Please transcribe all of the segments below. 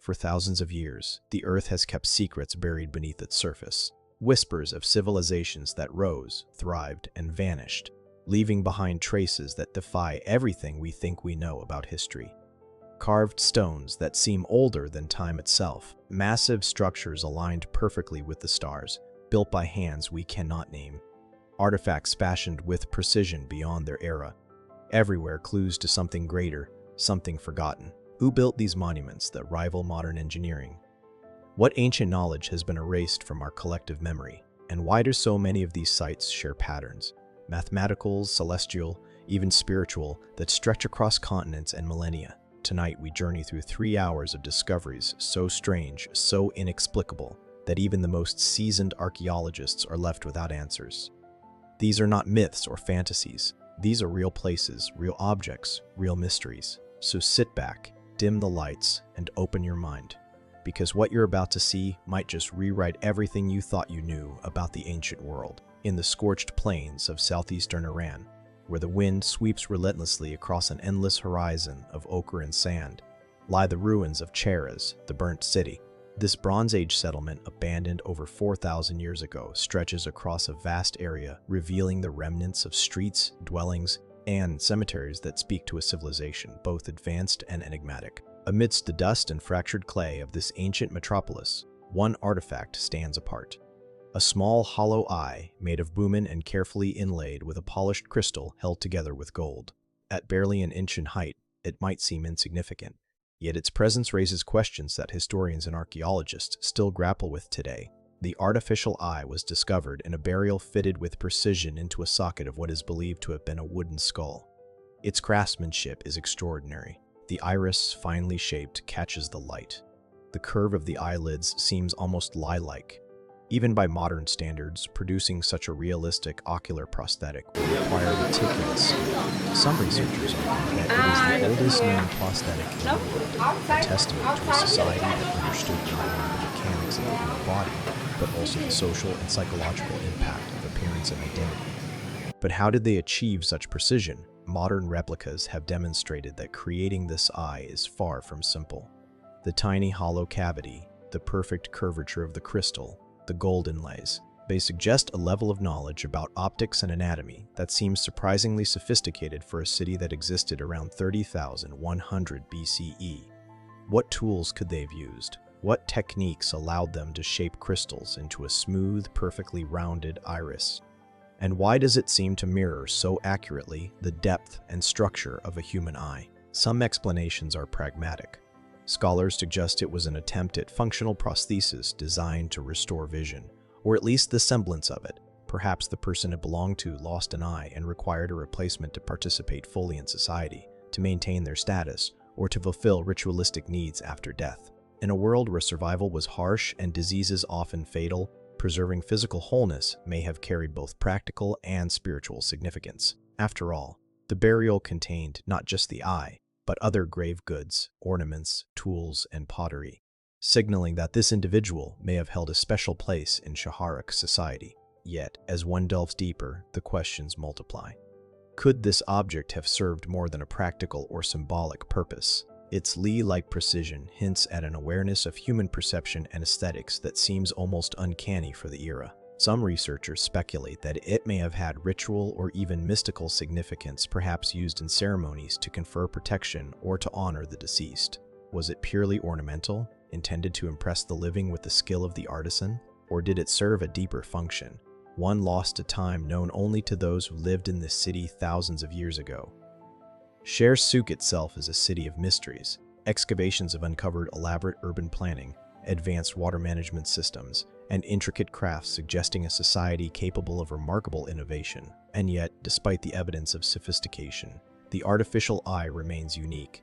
For thousands of years, the Earth has kept secrets buried beneath its surface. Whispers of civilizations that rose, thrived, and vanished, leaving behind traces that defy everything we think we know about history. Carved stones that seem older than time itself, massive structures aligned perfectly with the stars, built by hands we cannot name. Artifacts fashioned with precision beyond their era. Everywhere clues to something greater, something forgotten. Who built these monuments that rival modern engineering? What ancient knowledge has been erased from our collective memory? And why do so many of these sites share patterns, mathematical, celestial, even spiritual, that stretch across continents and millennia? Tonight we journey through 3 hours of discoveries so strange, so inexplicable, that even the most seasoned archaeologists are left without answers. These are not myths or fantasies. These are real places, real objects, real mysteries. So sit back, dim the lights, and open your mind, because what you're about to see might just rewrite everything you thought you knew about the ancient world. In the scorched plains of southeastern Iran, where the wind sweeps relentlessly across an endless horizon of ochre and sand, lie the ruins of Cheras, the burnt city. This Bronze Age settlement, abandoned over 4,000 years ago, stretches across a vast area, revealing the remnants of streets, dwellings, and cemeteries that speak to a civilization both advanced and enigmatic. Amidst the dust and fractured clay of this ancient metropolis, one artifact stands apart. A small hollow eye made of bumin and carefully inlaid with a polished crystal held together with gold. At barely an inch in height, it might seem insignificant, yet its presence raises questions that historians and archaeologists still grapple with today. The artificial eye was discovered in a burial fitted with precision into a socket of what is believed to have been a wooden skull. Its craftsmanship is extraordinary. The iris, finely shaped, catches the light. The curve of the eyelids seems almost lie-like. Even by modern standards, producing such a realistic ocular prosthetic would require meticulous skill. Some researchers argue that it is the oldest known prosthetic in the world, a testament to a society that understood not only the mechanics of the human body, but also the social and psychological impact of appearance and identity. But how did they achieve such precision? Modern replicas have demonstrated that creating this eye is far from simple. The tiny hollow cavity, the perfect curvature of the crystal, the gold inlays, they suggest a level of knowledge about optics and anatomy that seems surprisingly sophisticated for a city that existed around 30,100 BCE. What tools could they have used? What techniques allowed them to shape crystals into a smooth, perfectly rounded iris? And why does it seem to mirror so accurately the depth and structure of a human eye? Some explanations are pragmatic. Scholars suggest it was an attempt at functional prosthesis designed to restore vision, or at least the semblance of it. Perhaps the person it belonged to lost an eye and required a replacement to participate fully in society, to maintain their status, or to fulfill ritualistic needs after death. In a world where survival was harsh and diseases often fatal, preserving physical wholeness may have carried both practical and spiritual significance. After all, the burial contained not just the eye, but other grave goods, ornaments, tools, and pottery, signaling that this individual may have held a special place in Shaharic society. Yet, as one delves deeper, the questions multiply. Could this object have served more than a practical or symbolic purpose? Its Lee-like precision hints at an awareness of human perception and aesthetics that seems almost uncanny for the era. Some researchers speculate that it may have had ritual or even mystical significance, perhaps used in ceremonies to confer protection or to honor the deceased. Was it purely ornamental, intended to impress the living with the skill of the artisan? Or did it serve a deeper function, one lost to time known only to those who lived in this city thousands of years ago? Sher Souk itself is a city of mysteries. Excavations have uncovered elaborate urban planning, advanced water management systems, and intricate crafts suggesting a society capable of remarkable innovation. And yet, despite the evidence of sophistication, the artificial eye remains unique.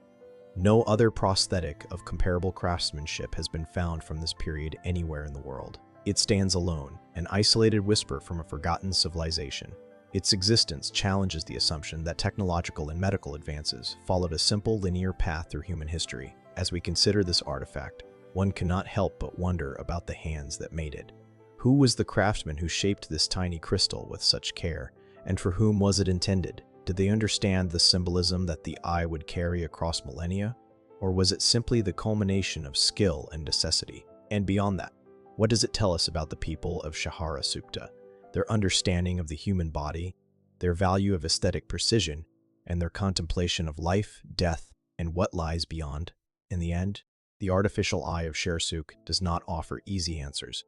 No other prosthetic of comparable craftsmanship has been found from this period anywhere in the world. It stands alone, an isolated whisper from a forgotten civilization. Its existence challenges the assumption that technological and medical advances followed a simple linear path through human history. As we consider this artifact, one cannot help but wonder about the hands that made it. Who was the craftsman who shaped this tiny crystal with such care, and for whom was it intended? Did they understand the symbolism that the eye would carry across millennia? Or was it simply the culmination of skill and necessity? And beyond that, what does it tell us about the people of Shahara Supta, their understanding of the human body, their value of aesthetic precision, and their contemplation of life, death, and what lies beyond? In the end, the artificial eye of Shersuk does not offer easy answers.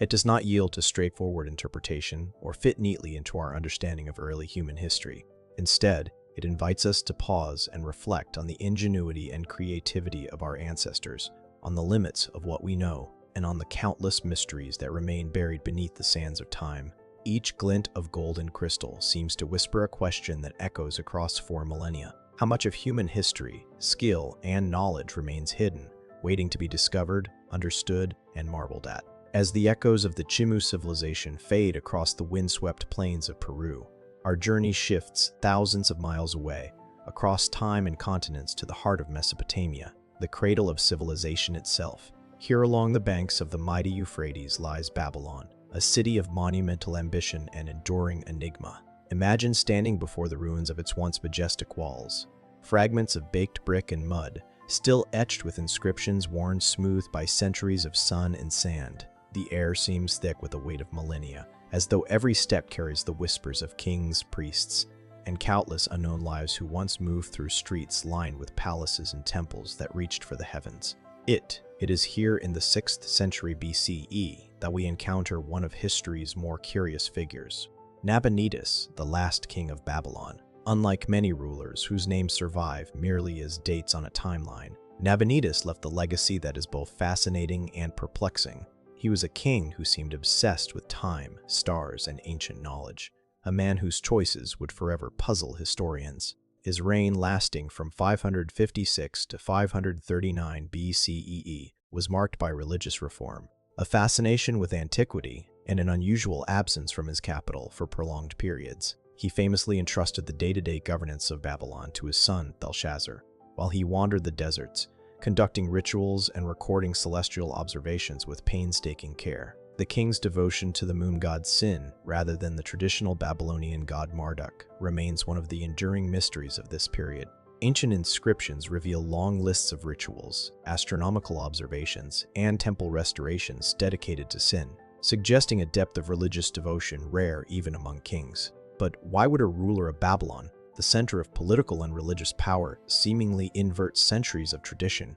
It does not yield to straightforward interpretation or fit neatly into our understanding of early human history. Instead, it invites us to pause and reflect on the ingenuity and creativity of our ancestors, on the limits of what we know, and on the countless mysteries that remain buried beneath the sands of time. Each glint of golden crystal seems to whisper a question that echoes across 4 millennia. How much of human history, skill, and knowledge remains hidden, waiting to be discovered, understood, and marveled at? As the echoes of the Chimu civilization fade across the windswept plains of Peru, our journey shifts thousands of miles away, across time and continents to the heart of Mesopotamia, the cradle of civilization itself. Here along the banks of the mighty Euphrates lies Babylon, a city of monumental ambition and enduring enigma. Imagine standing before the ruins of its once majestic walls, fragments of baked brick and mud, still etched with inscriptions worn smooth by centuries of sun and sand. The air seems thick with the weight of millennia, as though every step carries the whispers of kings, priests, and countless unknown lives who once moved through streets lined with palaces and temples that reached for the heavens. It is here in the 6th century BCE that we encounter one of history's more curious figures, Nabonidus, the last king of Babylon. Unlike many rulers whose names survive merely as dates on a timeline, Nabonidus left a legacy that is both fascinating and perplexing. He was a king who seemed obsessed with time, stars, and ancient knowledge, a man whose choices would forever puzzle historians. His reign, lasting from 556 to 539 BCE, was marked by religious reform, a fascination with antiquity, and an unusual absence from his capital for prolonged periods. He famously entrusted the day-to-day governance of Babylon to his son, Belshazzar, while he wandered the deserts, conducting rituals and recording celestial observations with painstaking care. The king's devotion to the moon god Sin, rather than the traditional Babylonian god Marduk, remains one of the enduring mysteries of this period. Ancient inscriptions reveal long lists of rituals, astronomical observations, and temple restorations dedicated to Sin, suggesting a depth of religious devotion rare even among kings. But why would a ruler of Babylon, the center of political and religious power, seemingly invert centuries of tradition?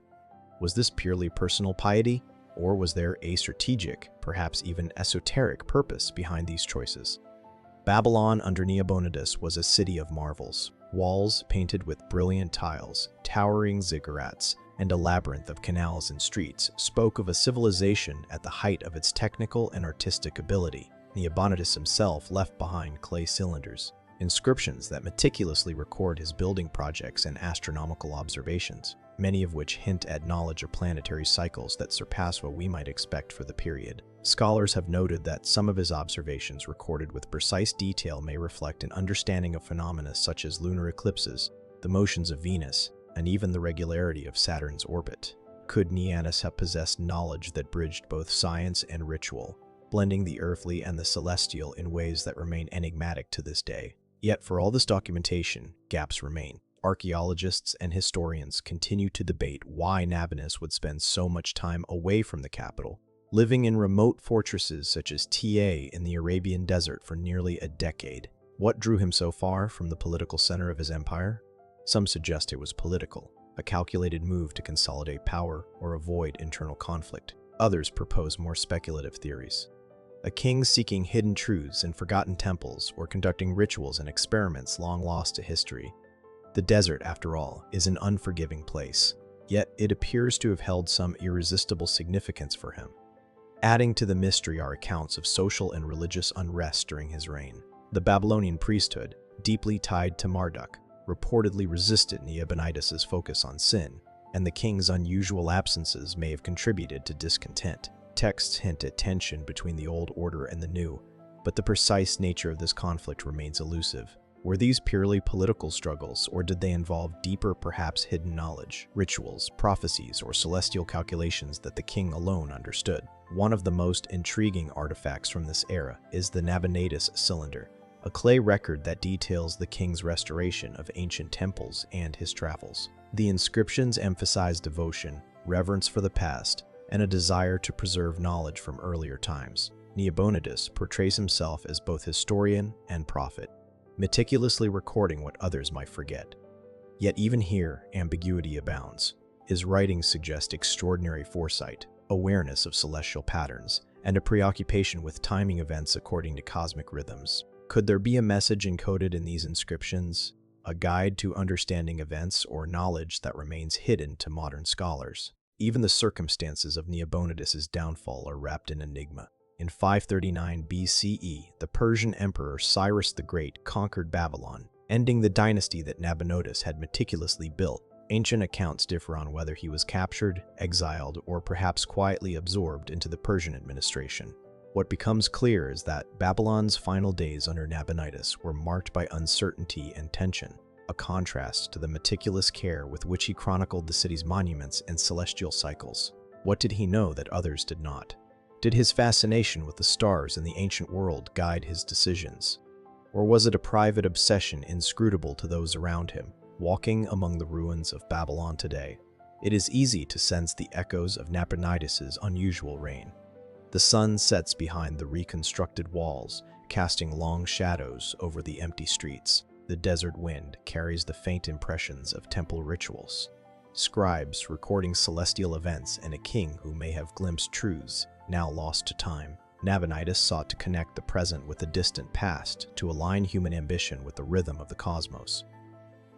Was this purely personal piety, or was there a strategic, perhaps even esoteric purpose behind these choices? Babylon under Nabonidus was a city of marvels. Walls painted with brilliant tiles, towering ziggurats, and a labyrinth of canals and streets spoke of a civilization at the height of its technical and artistic ability. Nabonidus himself left behind clay cylinders, inscriptions that meticulously record his building projects and astronomical observations, many of which hint at knowledge of planetary cycles that surpass what we might expect for the period. Scholars have noted that some of his observations recorded with precise detail may reflect an understanding of phenomena such as lunar eclipses, the motions of Venus, and even the regularity of Saturn's orbit. Could Nabonidus have possessed knowledge that bridged both science and ritual, blending the earthly and the celestial in ways that remain enigmatic to this day? Yet for all this documentation, gaps remain. Archaeologists and historians continue to debate why Nabonidus would spend so much time away from the capital, living in remote fortresses such as Ta in the Arabian desert for nearly a decade. What drew him so far from the political center of his empire? Some suggest it was political, a calculated move to consolidate power or avoid internal conflict. Others propose more speculative theories. A king seeking hidden truths in forgotten temples or conducting rituals and experiments long lost to history. The desert, after all, is an unforgiving place, yet it appears to have held some irresistible significance for him. Adding to the mystery are accounts of social and religious unrest during his reign. The Babylonian priesthood, deeply tied to Marduk, reportedly resisted Nabonidus's focus on sin, and the king's unusual absences may have contributed to discontent. Texts hint at tension between the old order and the new, but the precise nature of this conflict remains elusive. Were these purely political struggles, or did they involve deeper, perhaps hidden knowledge, rituals, prophecies, or celestial calculations that the king alone understood? One of the most intriguing artifacts from this era is the Nabonidus cylinder, a clay record that details the king's restoration of ancient temples and his travels. The inscriptions emphasize devotion, reverence for the past, and a desire to preserve knowledge from earlier times. Nabonidus portrays himself as both historian and prophet, meticulously recording what others might forget. Yet even here, ambiguity abounds. His writings suggest extraordinary foresight, awareness of celestial patterns, and a preoccupation with timing events according to cosmic rhythms. Could there be a message encoded in these inscriptions, a guide to understanding events or knowledge that remains hidden to modern scholars? Even the circumstances of Nabonidus' downfall are wrapped in enigma. In 539 BCE, the Persian emperor Cyrus the Great conquered Babylon, ending the dynasty that Nabonidus had meticulously built. Ancient accounts differ on whether he was captured, exiled, or perhaps quietly absorbed into the Persian administration. What becomes clear is that Babylon's final days under Nabonidus were marked by uncertainty and tension, a contrast to the meticulous care with which he chronicled the city's monuments and celestial cycles. What did he know that others did not? Did his fascination with the stars and the ancient world guide his decisions? Or was it a private obsession inscrutable to those around him? Walking among the ruins of Babylon today, it is easy to sense the echoes of Nabonidus' unusual reign. The sun sets behind the reconstructed walls, casting long shadows over the empty streets. The desert wind carries the faint impressions of temple rituals. Scribes recording celestial events and a king who may have glimpsed truths now lost to time. Nabonidus sought to connect the present with the distant past, to align human ambition with the rhythm of the cosmos.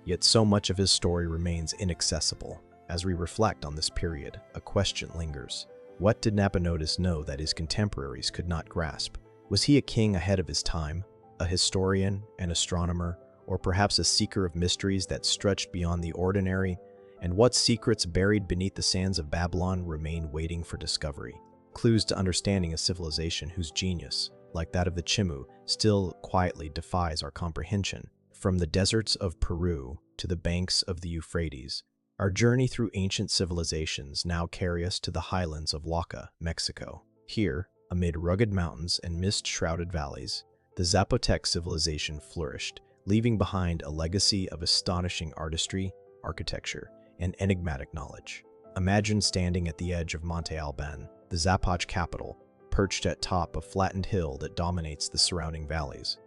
Yet so much of his story remains inaccessible. As we reflect on this period, a question lingers. What did Nabonidus know that his contemporaries could not grasp? Was he a king ahead of his time, a historian, an astronomer, or perhaps a seeker of mysteries that stretched beyond the ordinary? And what secrets buried beneath the sands of Babylon remain waiting for discovery? Clues to understanding a civilization whose genius, like that of the Chimu, still quietly defies our comprehension. From the deserts of Peru to the banks of the Euphrates, our journey through ancient civilizations now carry us to the highlands of Oaxaca, Mexico. Here, amid rugged mountains and mist-shrouded valleys, the Zapotec civilization flourished, leaving behind a legacy of astonishing artistry, architecture, and enigmatic knowledge. Imagine standing at the edge of Monte Alban, the Zapotec capital, perched atop a flattened hill that dominates the surrounding valleys.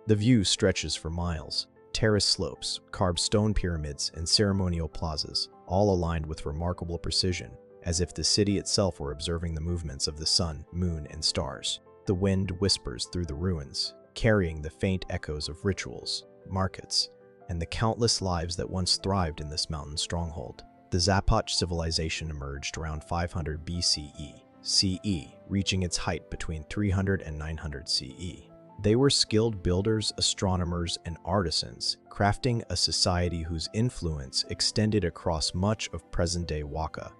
The view stretches for miles. Terrace slopes, carved stone pyramids, and ceremonial plazas, all aligned with remarkable precision, as if the city itself were observing the movements of the sun, moon, and stars. The wind whispers through the ruins, carrying the faint echoes of rituals, markets, and the countless lives that once thrived in this mountain stronghold. The Zapotec civilization emerged around 500 BCE, reaching its height between 300 and 900 CE. They were skilled builders, astronomers, and artisans, crafting a society whose influence extended across much of present-day Oaxaca.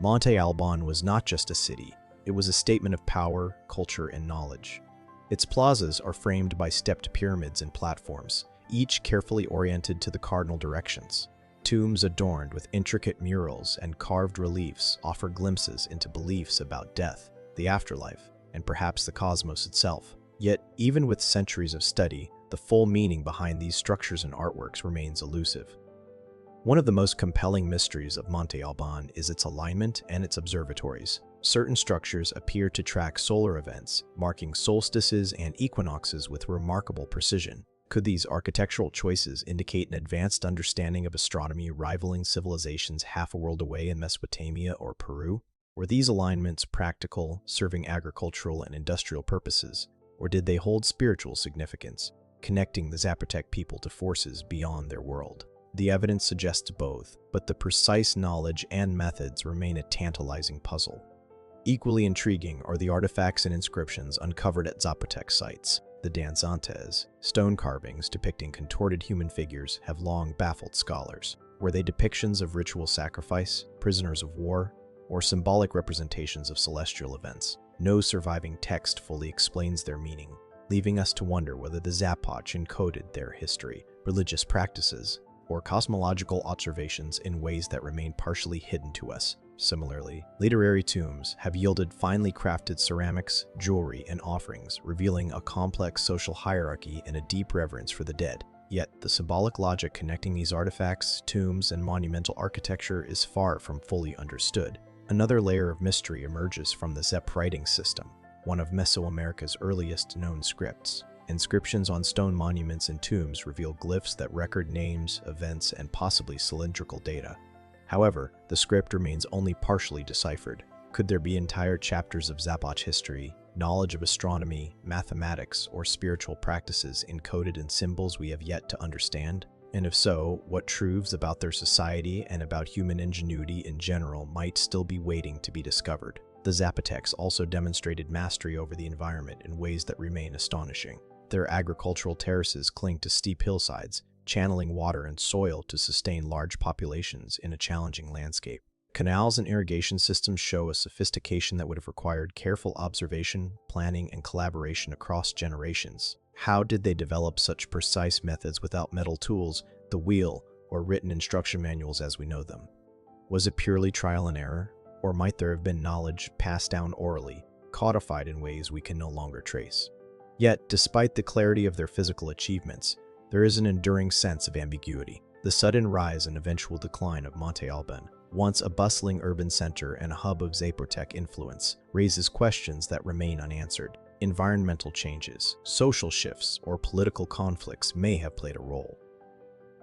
Monte Alban was not just a city, it was a statement of power, culture, and knowledge. Its plazas are framed by stepped pyramids and platforms, each carefully oriented to the cardinal directions. Tombs adorned with intricate murals and carved reliefs offer glimpses into beliefs about death, the afterlife, and perhaps the cosmos itself. Yet, even with centuries of study, the full meaning behind these structures and artworks remains elusive. One of the most compelling mysteries of Monte Alban is its alignment and its observatories. Certain structures appear to track solar events, marking solstices and equinoxes with remarkable precision. Could these architectural choices indicate an advanced understanding of astronomy rivaling civilizations half a world away in Mesopotamia or Peru? Were these alignments practical, serving agricultural and industrial purposes? Or did they hold spiritual significance, connecting the Zapotec people to forces beyond their world? The evidence suggests both, but the precise knowledge and methods remain a tantalizing puzzle. Equally intriguing are the artifacts and inscriptions uncovered at Zapotec sites. The danzantes, stone carvings depicting contorted human figures, have long baffled scholars. Were they depictions of ritual sacrifice, prisoners of war, or symbolic representations of celestial events? No surviving text fully explains their meaning, leaving us to wonder whether the Zapotec encoded their history, religious practices, or cosmological observations in ways that remain partially hidden to us. Similarly, literary tombs have yielded finely crafted ceramics, jewelry, and offerings, revealing a complex social hierarchy and a deep reverence for the dead. Yet, the symbolic logic connecting these artifacts, tombs, and monumental architecture is far from fully understood. Another layer of mystery emerges from the Zep writing system, one of Mesoamerica's earliest known scripts. Inscriptions on stone monuments and tombs reveal glyphs that record names, events, and possibly cylindrical data. However, the script remains only partially deciphered. Could there be entire chapters of Zapotch history, knowledge of astronomy, mathematics, or spiritual practices encoded in symbols we have yet to understand? And if so, what truths about their society and about human ingenuity in general might still be waiting to be discovered? The Zapotecs also demonstrated mastery over the environment in ways that remain astonishing. Their agricultural terraces cling to steep hillsides, channeling water and soil to sustain large populations in a challenging landscape. Canals and irrigation systems show a sophistication that would have required careful observation, planning, and collaboration across generations. How did they develop such precise methods without metal tools, the wheel, or written instruction manuals as we know them? Was it purely trial and error, or might there have been knowledge passed down orally, codified in ways we can no longer trace? Yet, despite the clarity of their physical achievements, there is an enduring sense of ambiguity. The sudden rise and eventual decline of Monte Alban, once a bustling urban center and a hub of Zapotec influence, raises questions that remain unanswered. Environmental changes, social shifts, or political conflicts may have played a role.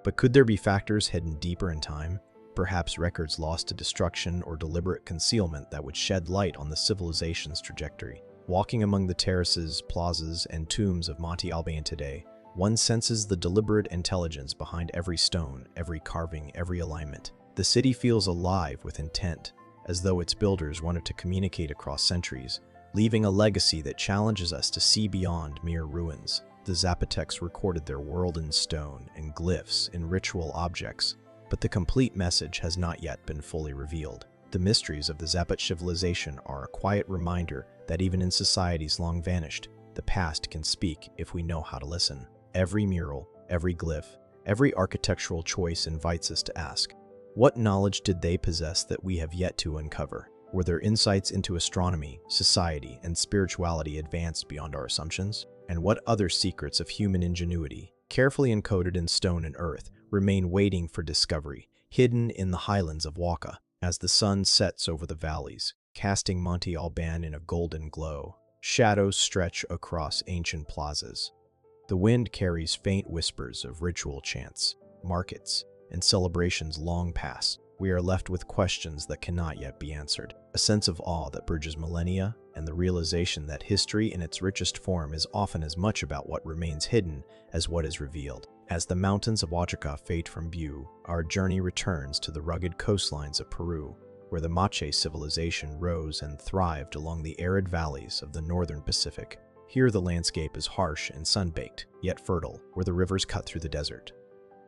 But could there be factors hidden deeper in time? Perhaps records lost to destruction or deliberate concealment that would shed light on the civilization's trajectory. Walking among the terraces, plazas, and tombs of Monte Alban today, one senses the deliberate intelligence behind every stone, every carving, every alignment. The city feels alive with intent, as though its builders wanted to communicate across centuries, leaving a legacy that challenges us to see beyond mere ruins. The Zapotecs recorded their world in stone and glyphs in ritual objects, but the complete message has not yet been fully revealed. The mysteries of the Zapotec civilization are a quiet reminder that even in societies long vanished, the past can speak if we know how to listen. Every mural, every glyph, every architectural choice invites us to ask, what knowledge did they possess that we have yet to uncover? Were their insights into astronomy, society, and spirituality advanced beyond our assumptions? And what other secrets of human ingenuity, carefully encoded in stone and earth, remain waiting for discovery, hidden in the highlands of Waka? As the sun sets over the valleys, casting Monte Alban in a golden glow, shadows stretch across ancient plazas. The wind carries faint whispers of ritual chants, markets, and celebrations long past. We are left with questions that cannot yet be answered, a sense of awe that bridges millennia, and the realization that history in its richest form is often as much about what remains hidden as what is revealed. As the mountains of Oaxaca fade from view, our journey returns to the rugged coastlines of Peru, where the Mache civilization rose and thrived along the arid valleys of the northern Pacific. Here the landscape is harsh and sun-baked, yet fertile, where the rivers cut through the desert.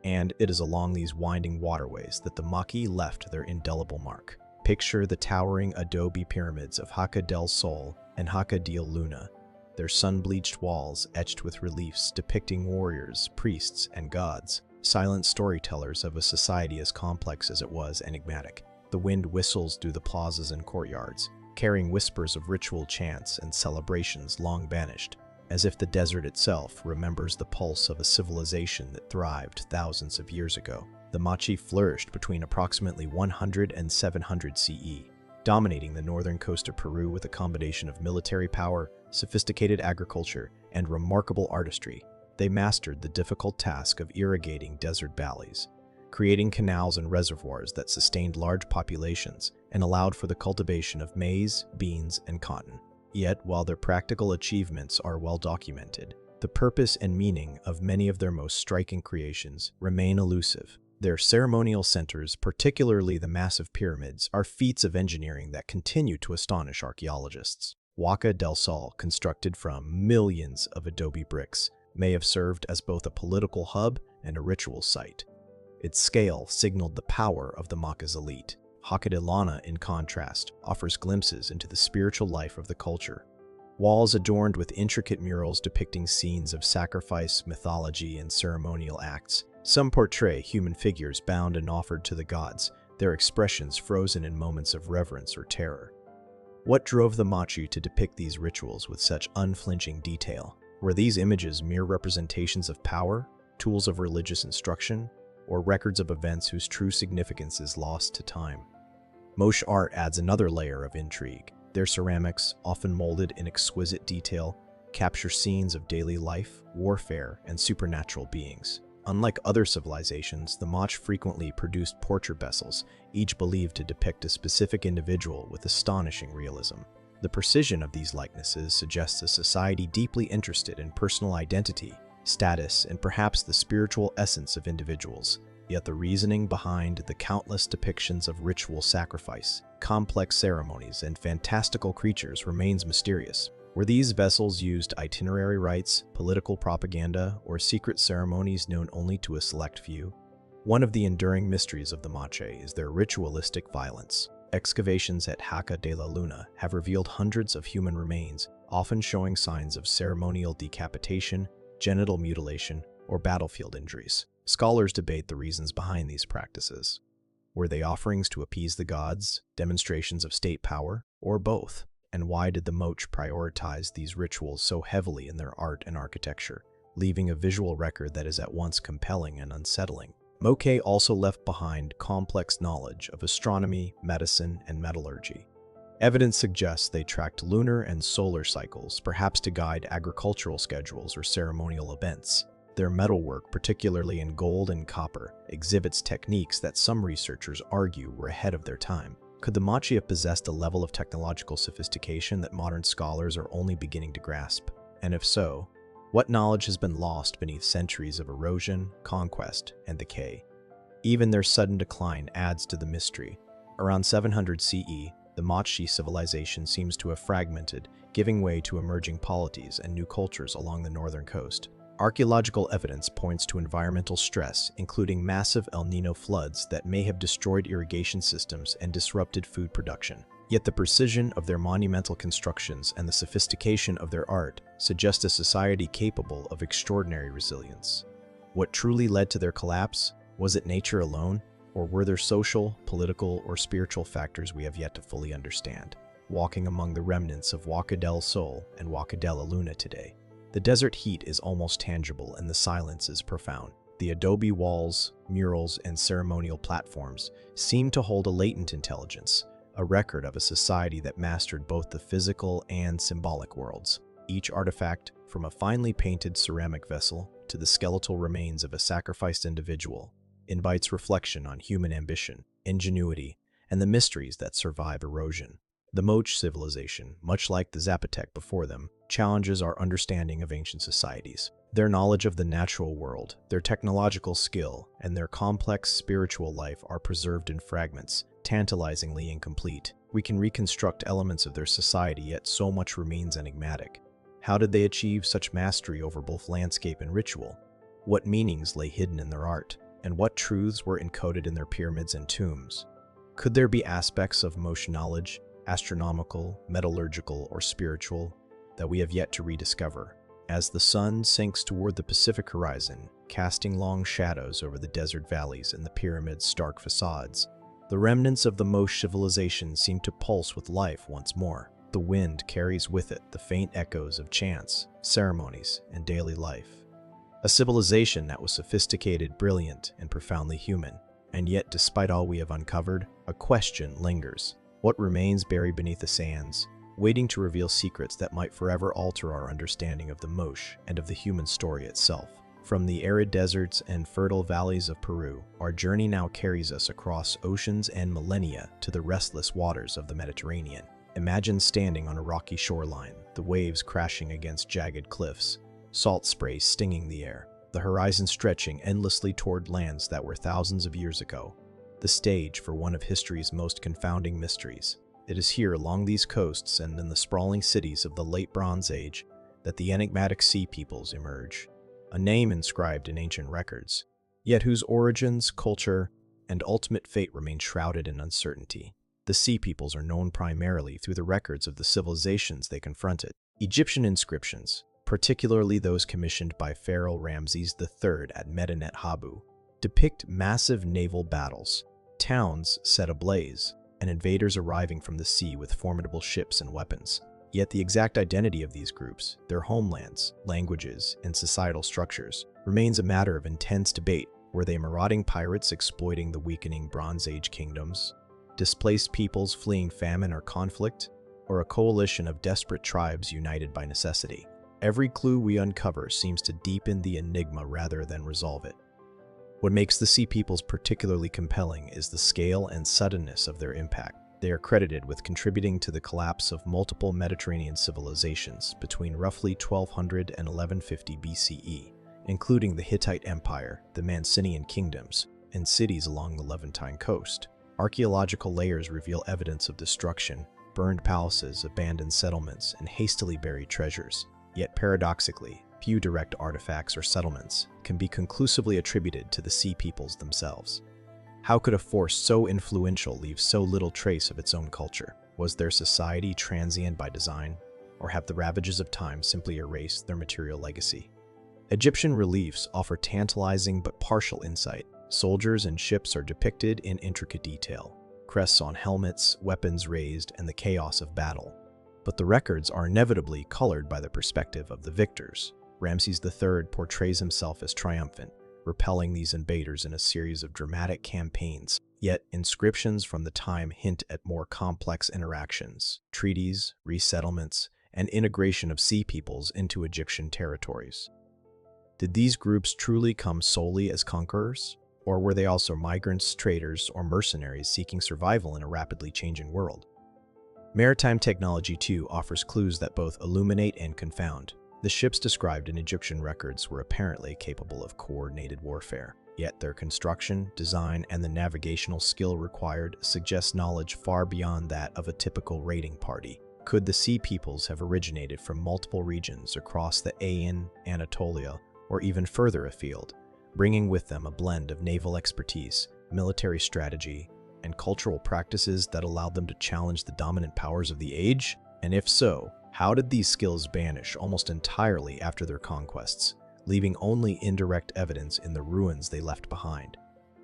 And it is along these winding waterways that the Maki left their indelible mark. Picture the towering adobe pyramids of Jaca del Sol and Jaca del Luna, their sun-bleached walls etched with reliefs depicting warriors, priests, and gods, silent storytellers of a society as complex as it was enigmatic. The wind whistles through the plazas and courtyards, carrying whispers of ritual chants and celebrations long banished, as if the desert itself remembers the pulse of a civilization that thrived thousands of years ago. The Machi flourished between approximately 100 and 700 CE, dominating the northern coast of Peru with a combination of military power, sophisticated agriculture, and remarkable artistry. They mastered the difficult task of irrigating desert valleys, creating canals and reservoirs that sustained large populations and allowed for the cultivation of maize, beans, and cotton. Yet, while their practical achievements are well documented, the purpose and meaning of many of their most striking creations remain elusive. Their ceremonial centers, particularly the massive pyramids, are feats of engineering that continue to astonish archaeologists. Jaca del Sol, constructed from millions of adobe bricks, may have served as both a political hub and a ritual site. Its scale signaled the power of the Maca's elite. Jaca de Lana, in contrast, offers glimpses into the spiritual life of the culture. Walls adorned with intricate murals depicting scenes of sacrifice, mythology, and ceremonial acts. Some portray human figures bound and offered to the gods, their expressions frozen in moments of reverence or terror. What drove the Machi to depict these rituals with such unflinching detail? Were these images mere representations of power, tools of religious instruction, or records of events whose true significance is lost to time. Moche art adds another layer of intrigue. Their ceramics, often molded in exquisite detail, capture scenes of daily life, warfare, and supernatural beings. Unlike other civilizations, the Moche frequently produced portrait vessels, each believed to depict a specific individual with astonishing realism. The precision of these likenesses suggests a society deeply interested in personal identity, status, and perhaps the spiritual essence of individuals. Yet the reasoning behind the countless depictions of ritual sacrifice, complex ceremonies, and fantastical creatures remains mysterious. Were these vessels used itinerary rites, political propaganda, or secret ceremonies known only to a select few? One of the enduring mysteries of the Moche is their ritualistic violence. Excavations at Jaca de la Luna have revealed hundreds of human remains, often showing signs of ceremonial decapitation, genital mutilation, or battlefield injuries. Scholars debate the reasons behind these practices. Were they offerings to appease the gods, demonstrations of state power, or both? And why did the Moche prioritize these rituals so heavily in their art and architecture, leaving a visual record that is at once compelling and unsettling? Moche also left behind complex knowledge of astronomy, medicine, and metallurgy. Evidence suggests they tracked lunar and solar cycles, perhaps to guide agricultural schedules or ceremonial events. Their metalwork, particularly in gold and copper, exhibits techniques that some researchers argue were ahead of their time. Could the Moche have possessed a level of technological sophistication that modern scholars are only beginning to grasp? And if so, what knowledge has been lost beneath centuries of erosion, conquest, and decay? Even their sudden decline adds to the mystery. Around 700 CE, the Moche civilization seems to have fragmented, giving way to emerging polities and new cultures along the northern coast. Archaeological evidence points to environmental stress, including massive El Niño floods that may have destroyed irrigation systems and disrupted food production. Yet the precision of their monumental constructions and the sophistication of their art suggest a society capable of extraordinary resilience. What truly led to their collapse? Was it nature alone, or were there social, political, or spiritual factors we have yet to fully understand? Walking among the remnants of Huaca del Sol and Huaca de la Luna today, the desert heat is almost tangible and the silence is profound. The adobe walls, murals, and ceremonial platforms seem to hold a latent intelligence, a record of a society that mastered both the physical and symbolic worlds. Each artifact, from a finely painted ceramic vessel to the skeletal remains of a sacrificed individual, invites reflection on human ambition, ingenuity, and the mysteries that survive erosion. The Moche civilization, much like the Zapotec before them, challenges our understanding of ancient societies. Their knowledge of the natural world, their technological skill, and their complex spiritual life are preserved in fragments, tantalizingly incomplete. We can reconstruct elements of their society, yet so much remains enigmatic. How did they achieve such mastery over both landscape and ritual? What meanings lay hidden in their art? And what truths were encoded in their pyramids and tombs? Could there be aspects of Moche knowledge, astronomical, metallurgical, or spiritual, that we have yet to rediscover? As the sun sinks toward the Pacific horizon, casting long shadows over the desert valleys and the pyramid's stark facades, the remnants of the Moche civilization seem to pulse with life once more. The wind carries with it the faint echoes of chants, ceremonies, and daily life. A civilization that was sophisticated, brilliant, and profoundly human. And yet, despite all we have uncovered, a question lingers. What remains buried beneath the sands, waiting to reveal secrets that might forever alter our understanding of the Moche and of the human story itself? From the arid deserts and fertile valleys of Peru, our journey now carries us across oceans and millennia to the restless waters of the Mediterranean. Imagine standing on a rocky shoreline, the waves crashing against jagged cliffs, salt spray stinging the air, the horizon stretching endlessly toward lands that were thousands of years ago, the stage for one of history's most confounding mysteries. It is here along these coasts and in the sprawling cities of the late Bronze Age that the enigmatic sea peoples emerge, a name inscribed in ancient records, yet whose origins, culture, and ultimate fate remain shrouded in uncertainty. The sea peoples are known primarily through the records of the civilizations they confronted. Egyptian inscriptions, particularly those commissioned by Pharaoh Ramses III at Medinet Habu, depict massive naval battles, towns set ablaze, and invaders arriving from the sea with formidable ships and weapons. Yet the exact identity of these groups, their homelands, languages, and societal structures, remains a matter of intense debate. Were they marauding pirates exploiting the weakening Bronze Age kingdoms, displaced peoples fleeing famine or conflict, or a coalition of desperate tribes united by necessity? Every clue we uncover seems to deepen the enigma rather than resolve it. What makes the Sea Peoples particularly compelling is the scale and suddenness of their impact. They are credited with contributing to the collapse of multiple Mediterranean civilizations between roughly 1200 and 1150 BCE, including the Hittite Empire, the Mycenaean kingdoms, and cities along the Levantine coast. Archaeological layers reveal evidence of destruction, burned palaces, abandoned settlements, and hastily buried treasures. Yet paradoxically, few direct artifacts or settlements can be conclusively attributed to the Sea Peoples themselves. How could a force so influential leave so little trace of its own culture? Was their society transient by design, or have the ravages of time simply erased their material legacy? Egyptian reliefs offer tantalizing but partial insight. Soldiers and ships are depicted in intricate detail, crests on helmets, weapons raised, and the chaos of battle. But the records are inevitably colored by the perspective of the victors. Ramses III portrays himself as triumphant, repelling these invaders in a series of dramatic campaigns. Yet inscriptions from the time hint at more complex interactions, treaties, resettlements, and integration of Sea Peoples into Egyptian territories. Did these groups truly come solely as conquerors? Or were they also migrants, traders, or mercenaries seeking survival in a rapidly changing world? Maritime technology, too, offers clues that both illuminate and confound. The ships described in Egyptian records were apparently capable of coordinated warfare, yet their construction, design, and the navigational skill required suggest knowledge far beyond that of a typical raiding party. Could the Sea Peoples have originated from multiple regions across the Aegean, Anatolia, or even further afield, bringing with them a blend of naval expertise, military strategy, and cultural practices that allowed them to challenge the dominant powers of the age? And if so, how did these skills vanish almost entirely after their conquests, leaving only indirect evidence in the ruins they left behind?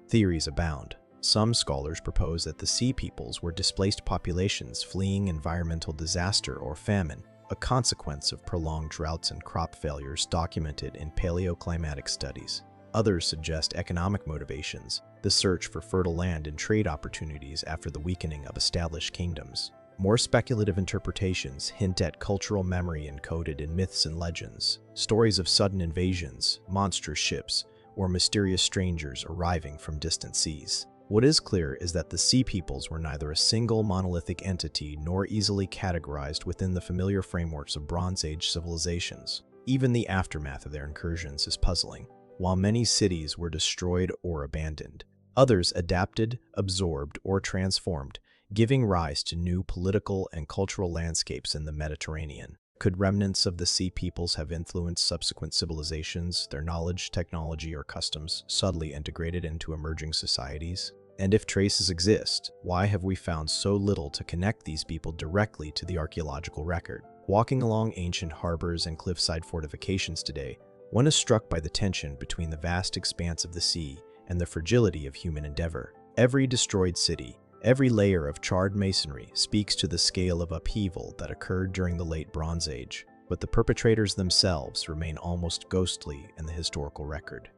Theories abound. Some scholars propose that the Sea Peoples were displaced populations fleeing environmental disaster or famine, a consequence of prolonged droughts and crop failures documented in paleoclimatic studies. Others suggest economic motivations, the search for fertile land and trade opportunities after the weakening of established kingdoms. More speculative interpretations hint at cultural memory encoded in myths and legends, stories of sudden invasions, monstrous ships, or mysterious strangers arriving from distant seas. What is clear is that the Sea Peoples were neither a single monolithic entity nor easily categorized within the familiar frameworks of Bronze Age civilizations. Even the aftermath of their incursions is puzzling. While many cities were destroyed or abandoned, others adapted, absorbed, or transformed, giving rise to new political and cultural landscapes in the Mediterranean. Could remnants of the Sea Peoples have influenced subsequent civilizations, their knowledge, technology, or customs subtly integrated into emerging societies? And if traces exist, why have we found so little to connect these people directly to the archaeological record? Walking along ancient harbors and cliffside fortifications today, one is struck by the tension between the vast expanse of the sea and the fragility of human endeavor. Every destroyed city, every layer of charred masonry speaks to the scale of upheaval that occurred during the late Bronze Age, but the perpetrators themselves remain almost ghostly in the historical record.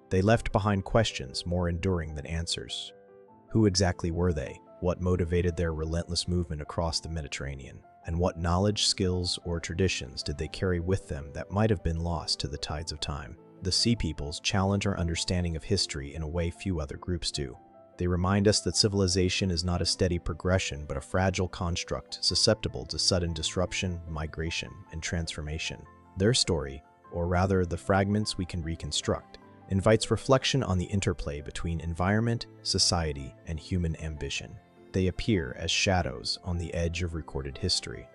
They left behind questions more enduring than answers. Who exactly were they? What motivated their relentless movement across the Mediterranean? And what knowledge, skills, or traditions did they carry with them that might have been lost to the tides of time? The Sea Peoples challenge our understanding of history in a way few other groups do. They remind us that civilization is not a steady progression but a fragile construct susceptible to sudden disruption, migration, and transformation. Their story, or rather the fragments we can reconstruct, invites reflection on the interplay between environment, society, and human ambition. They appear as shadows on the edge of recorded history,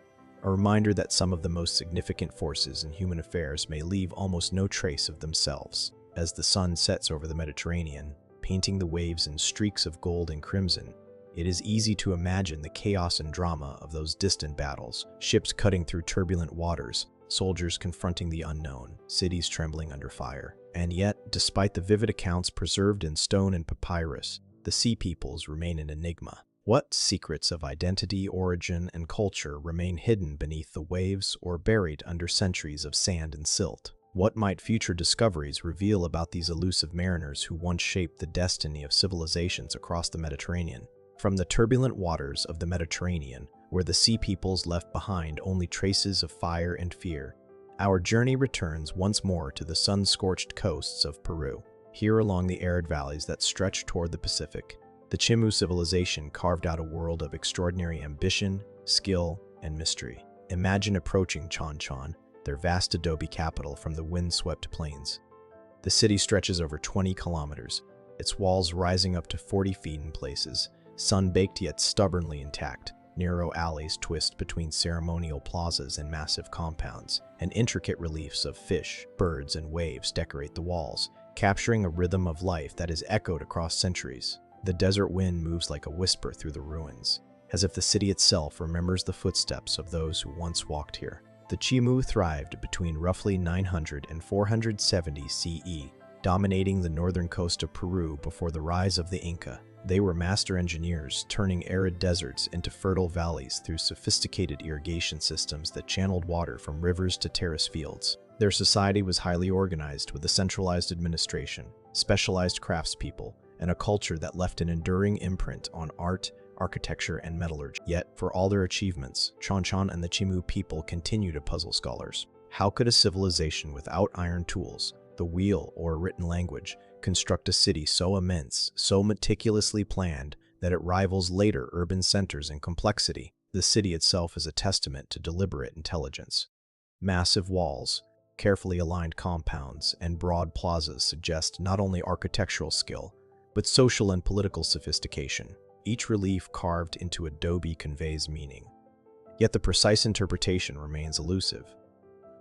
a reminder that some of the most significant forces in human affairs may leave almost no trace of themselves. As the sun sets over the Mediterranean, painting the waves in streaks of gold and crimson, it is easy to imagine the chaos and drama of those distant battles, ships cutting through turbulent waters, soldiers confronting the unknown, cities trembling under fire. And yet, despite the vivid accounts preserved in stone and papyrus, the Sea Peoples remain an enigma. What secrets of identity, origin, and culture remain hidden beneath the waves or buried under centuries of sand and silt? What might future discoveries reveal about these elusive mariners who once shaped the destiny of civilizations across the Mediterranean? From the turbulent waters of the Mediterranean, where the sea peoples left behind only traces of fire and fear, our journey returns once more to the sun-scorched coasts of Peru. Here along the arid valleys that stretch toward the Pacific, the Chimu civilization carved out a world of extraordinary ambition, skill, and mystery. Imagine approaching Chanchan, their vast adobe capital, from the wind-swept plains. The city stretches over 20 kilometers, its walls rising up to 40 feet in places, sun-baked yet stubbornly intact. Narrow alleys twist between ceremonial plazas and massive compounds, and intricate reliefs of fish, birds, and waves decorate the walls, capturing a rhythm of life that is echoed across centuries. The desert wind moves like a whisper through the ruins, as if the city itself remembers the footsteps of those who once walked here. The Chimu thrived between roughly 900 and 470 CE, dominating the northern coast of Peru before the rise of the Inca. They were master engineers, turning arid deserts into fertile valleys through sophisticated irrigation systems that channeled water from rivers to terrace fields. Their society was highly organized, with a centralized administration, specialized craftspeople, and a culture that left an enduring imprint on art, architecture, and metallurgy. Yet, for all their achievements, Chanchan and the Chimu people continue to puzzle scholars. How could a civilization without iron tools, the wheel, or a written language construct a city so immense, so meticulously planned, that it rivals later urban centers in complexity? The city itself is a testament to deliberate intelligence. Massive walls, carefully aligned compounds, and broad plazas suggest not only architectural skill, but social and political sophistication. Each relief carved into adobe conveys meaning. Yet the precise interpretation remains elusive.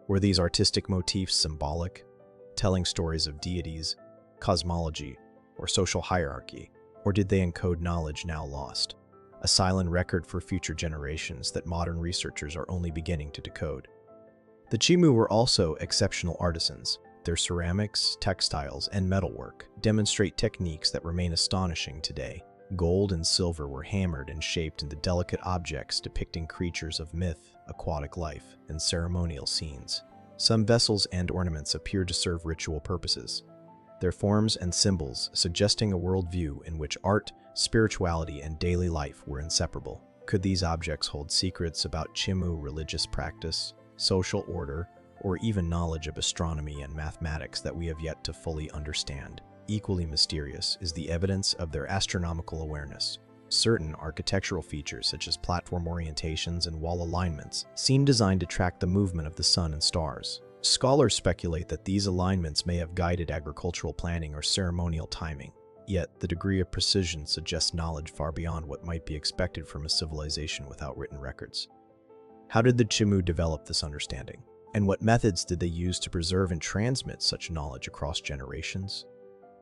Were these artistic motifs symbolic, telling stories of deities, cosmology, or social hierarchy, or did they encode knowledge now lost, a silent record for future generations that modern researchers are only beginning to decode? The Chimu were also exceptional artisans. Their ceramics, textiles, and metalwork demonstrate techniques that remain astonishing today. Gold and silver were hammered and shaped into delicate objects depicting creatures of myth, aquatic life, and ceremonial scenes. Some vessels and ornaments appear to serve ritual purposes, their forms and symbols suggesting a worldview in which art, spirituality, and daily life were inseparable. Could these objects hold secrets about Chimu religious practice, social order, or even knowledge of astronomy and mathematics that we have yet to fully understand? Equally mysterious is the evidence of their astronomical awareness. Certain architectural features, such as platform orientations and wall alignments, seem designed to track the movement of the sun and stars. Scholars speculate that these alignments may have guided agricultural planning or ceremonial timing, yet the degree of precision suggests knowledge far beyond what might be expected from a civilization without written records. How did the Chimu develop this understanding? And what methods did they use to preserve and transmit such knowledge across generations?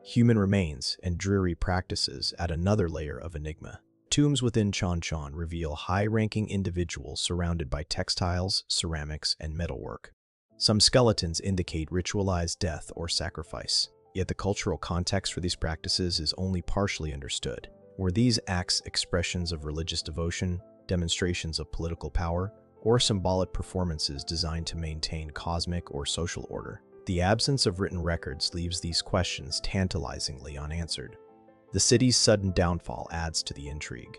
Human remains and dreary practices add another layer of enigma. Tombs within Chanchan reveal high-ranking individuals surrounded by textiles, ceramics, and metalwork. Some skeletons indicate ritualized death or sacrifice, yet the cultural context for these practices is only partially understood. Were these acts expressions of religious devotion, demonstrations of political power, or symbolic performances designed to maintain cosmic or social order? The absence of written records leaves these questions tantalizingly unanswered. The city's sudden downfall adds to the intrigue.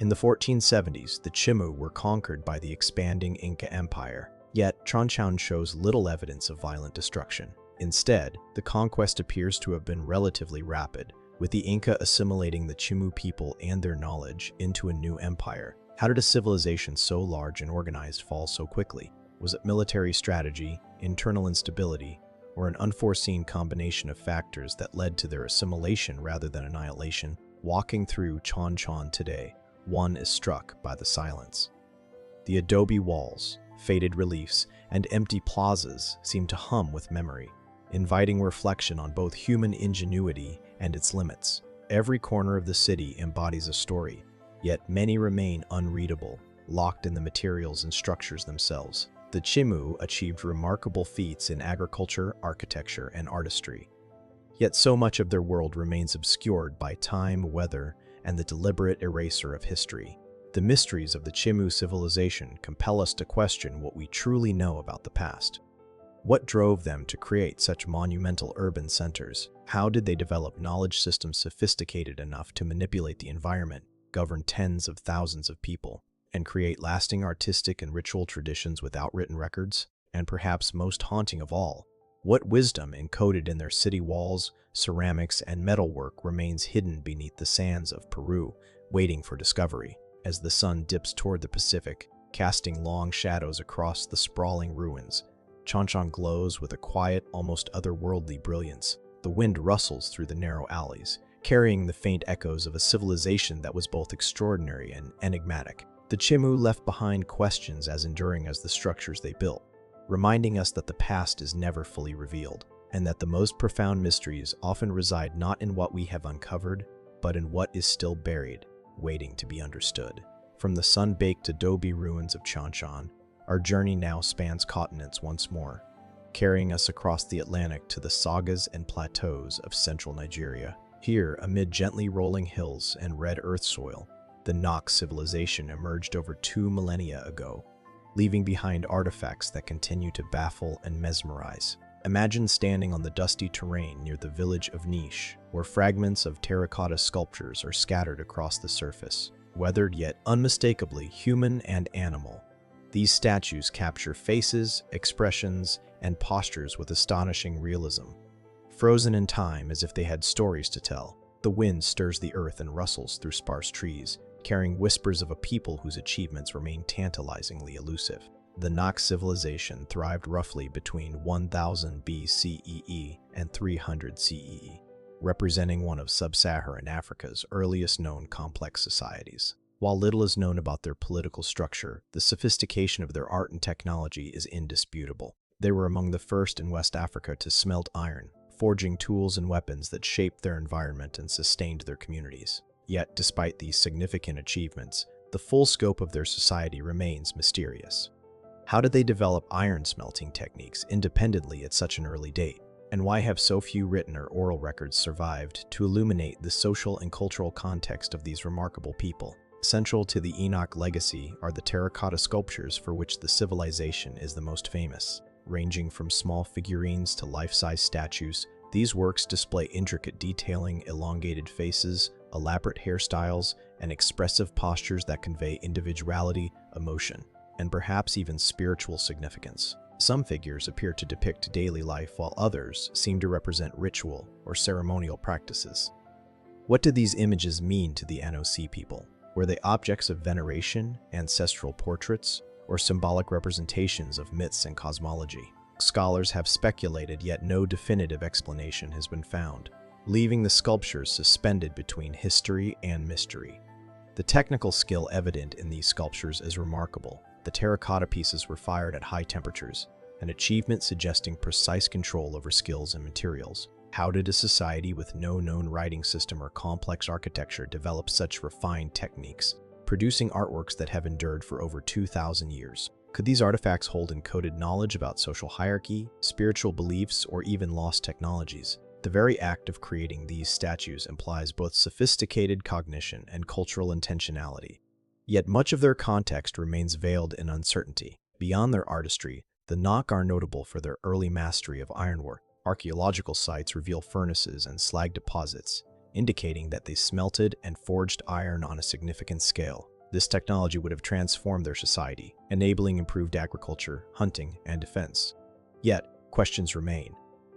In the 1470s, the Chimu were conquered by the expanding Inca Empire, yet Chanchan shows little evidence of violent destruction. Instead, the conquest appears to have been relatively rapid, with the Inca assimilating the Chimu people and their knowledge into a new empire. How did a civilization so large and organized fall so quickly? Was it military strategy, internal instability, or an unforeseen combination of factors that led to their assimilation rather than annihilation? Walking through Chanchan today, one is struck by the silence. The adobe walls, faded reliefs, and empty plazas seem to hum with memory, inviting reflection on both human ingenuity and its limits. Every corner of the city embodies a story, yet many remain unreadable, locked in the materials and structures themselves. The Chimu achieved remarkable feats in agriculture, architecture, and artistry. Yet so much of their world remains obscured by time, weather, and the deliberate eraser of history. The mysteries of the Chimu civilization compel us to question what we truly know about the past. What drove them to create such monumental urban centers? How did they develop knowledge systems sophisticated enough to manipulate the environment, govern tens of thousands of people, and create lasting artistic and ritual traditions without written records? And perhaps most haunting of all, what wisdom encoded in their city walls, ceramics, and metalwork remains hidden beneath the sands of Peru, waiting for discovery? As the sun dips toward the Pacific, casting long shadows across the sprawling ruins, Chanchan glows with a quiet, almost otherworldly brilliance. The wind rustles through the narrow alleys, carrying the faint echoes of a civilization that was both extraordinary and enigmatic. The Chimu left behind questions as enduring as the structures they built, reminding us that the past is never fully revealed, and that the most profound mysteries often reside not in what we have uncovered, but in what is still buried, waiting to be understood. From the sun-baked adobe ruins of Chanchan, our journey now spans continents once more, carrying us across the Atlantic to the sagas and plateaus of central Nigeria. Here, amid gently rolling hills and red earth soil, the Nok civilization emerged over 2 millennia ago, leaving behind artifacts that continue to baffle and mesmerize. Imagine standing on the dusty terrain near the village of Niche, where fragments of terracotta sculptures are scattered across the surface, weathered yet unmistakably human and animal. These statues capture faces, expressions, and postures with astonishing realism. Frozen in time as if they had stories to tell, the wind stirs the earth and rustles through sparse trees, carrying whispers of a people whose achievements remain tantalizingly elusive. The Nok civilization thrived roughly between 1000 BCEE and 300 CEE, representing one of sub-Saharan Africa's earliest known complex societies. While little is known about their political structure, the sophistication of their art and technology is indisputable. They were among the first in West Africa to smelt iron, forging tools and weapons that shaped their environment and sustained their communities. Yet, despite these significant achievements, the full scope of their society remains mysterious. How did they develop iron smelting techniques independently at such an early date? And why have so few written or oral records survived to illuminate the social and cultural context of these remarkable people? Central to the Enoch legacy are the terracotta sculptures for which the civilization is the most famous. Ranging from small figurines to life-size statues, these works display intricate detailing, elongated faces, elaborate hairstyles, and expressive postures that convey individuality, emotion, and perhaps even spiritual significance. Some figures appear to depict daily life, while others seem to represent ritual or ceremonial practices. What did these images mean to the NOC people? Were they objects of veneration, ancestral portraits, or symbolic representations of myths and cosmology? Scholars have speculated, yet no definitive explanation has been found, leaving the sculptures suspended between history and mystery. The technical skill evident in these sculptures is remarkable. The terracotta pieces were fired at high temperatures, an achievement suggesting precise control over skills and materials. How did a society with no known writing system or complex architecture develop such refined techniques, producing artworks that have endured for over 2,000 years? Could these artifacts hold encoded knowledge about social hierarchy, spiritual beliefs, or even lost technologies? The very act of creating these statues implies both sophisticated cognition and cultural intentionality. Yet much of their context remains veiled in uncertainty. Beyond their artistry, the Nok are notable for their early mastery of ironwork. Archaeological sites reveal furnaces and slag deposits, indicating that they smelted and forged iron on a significant scale. This technology would have transformed their society, enabling improved agriculture, hunting, and defense. Yet, questions remain.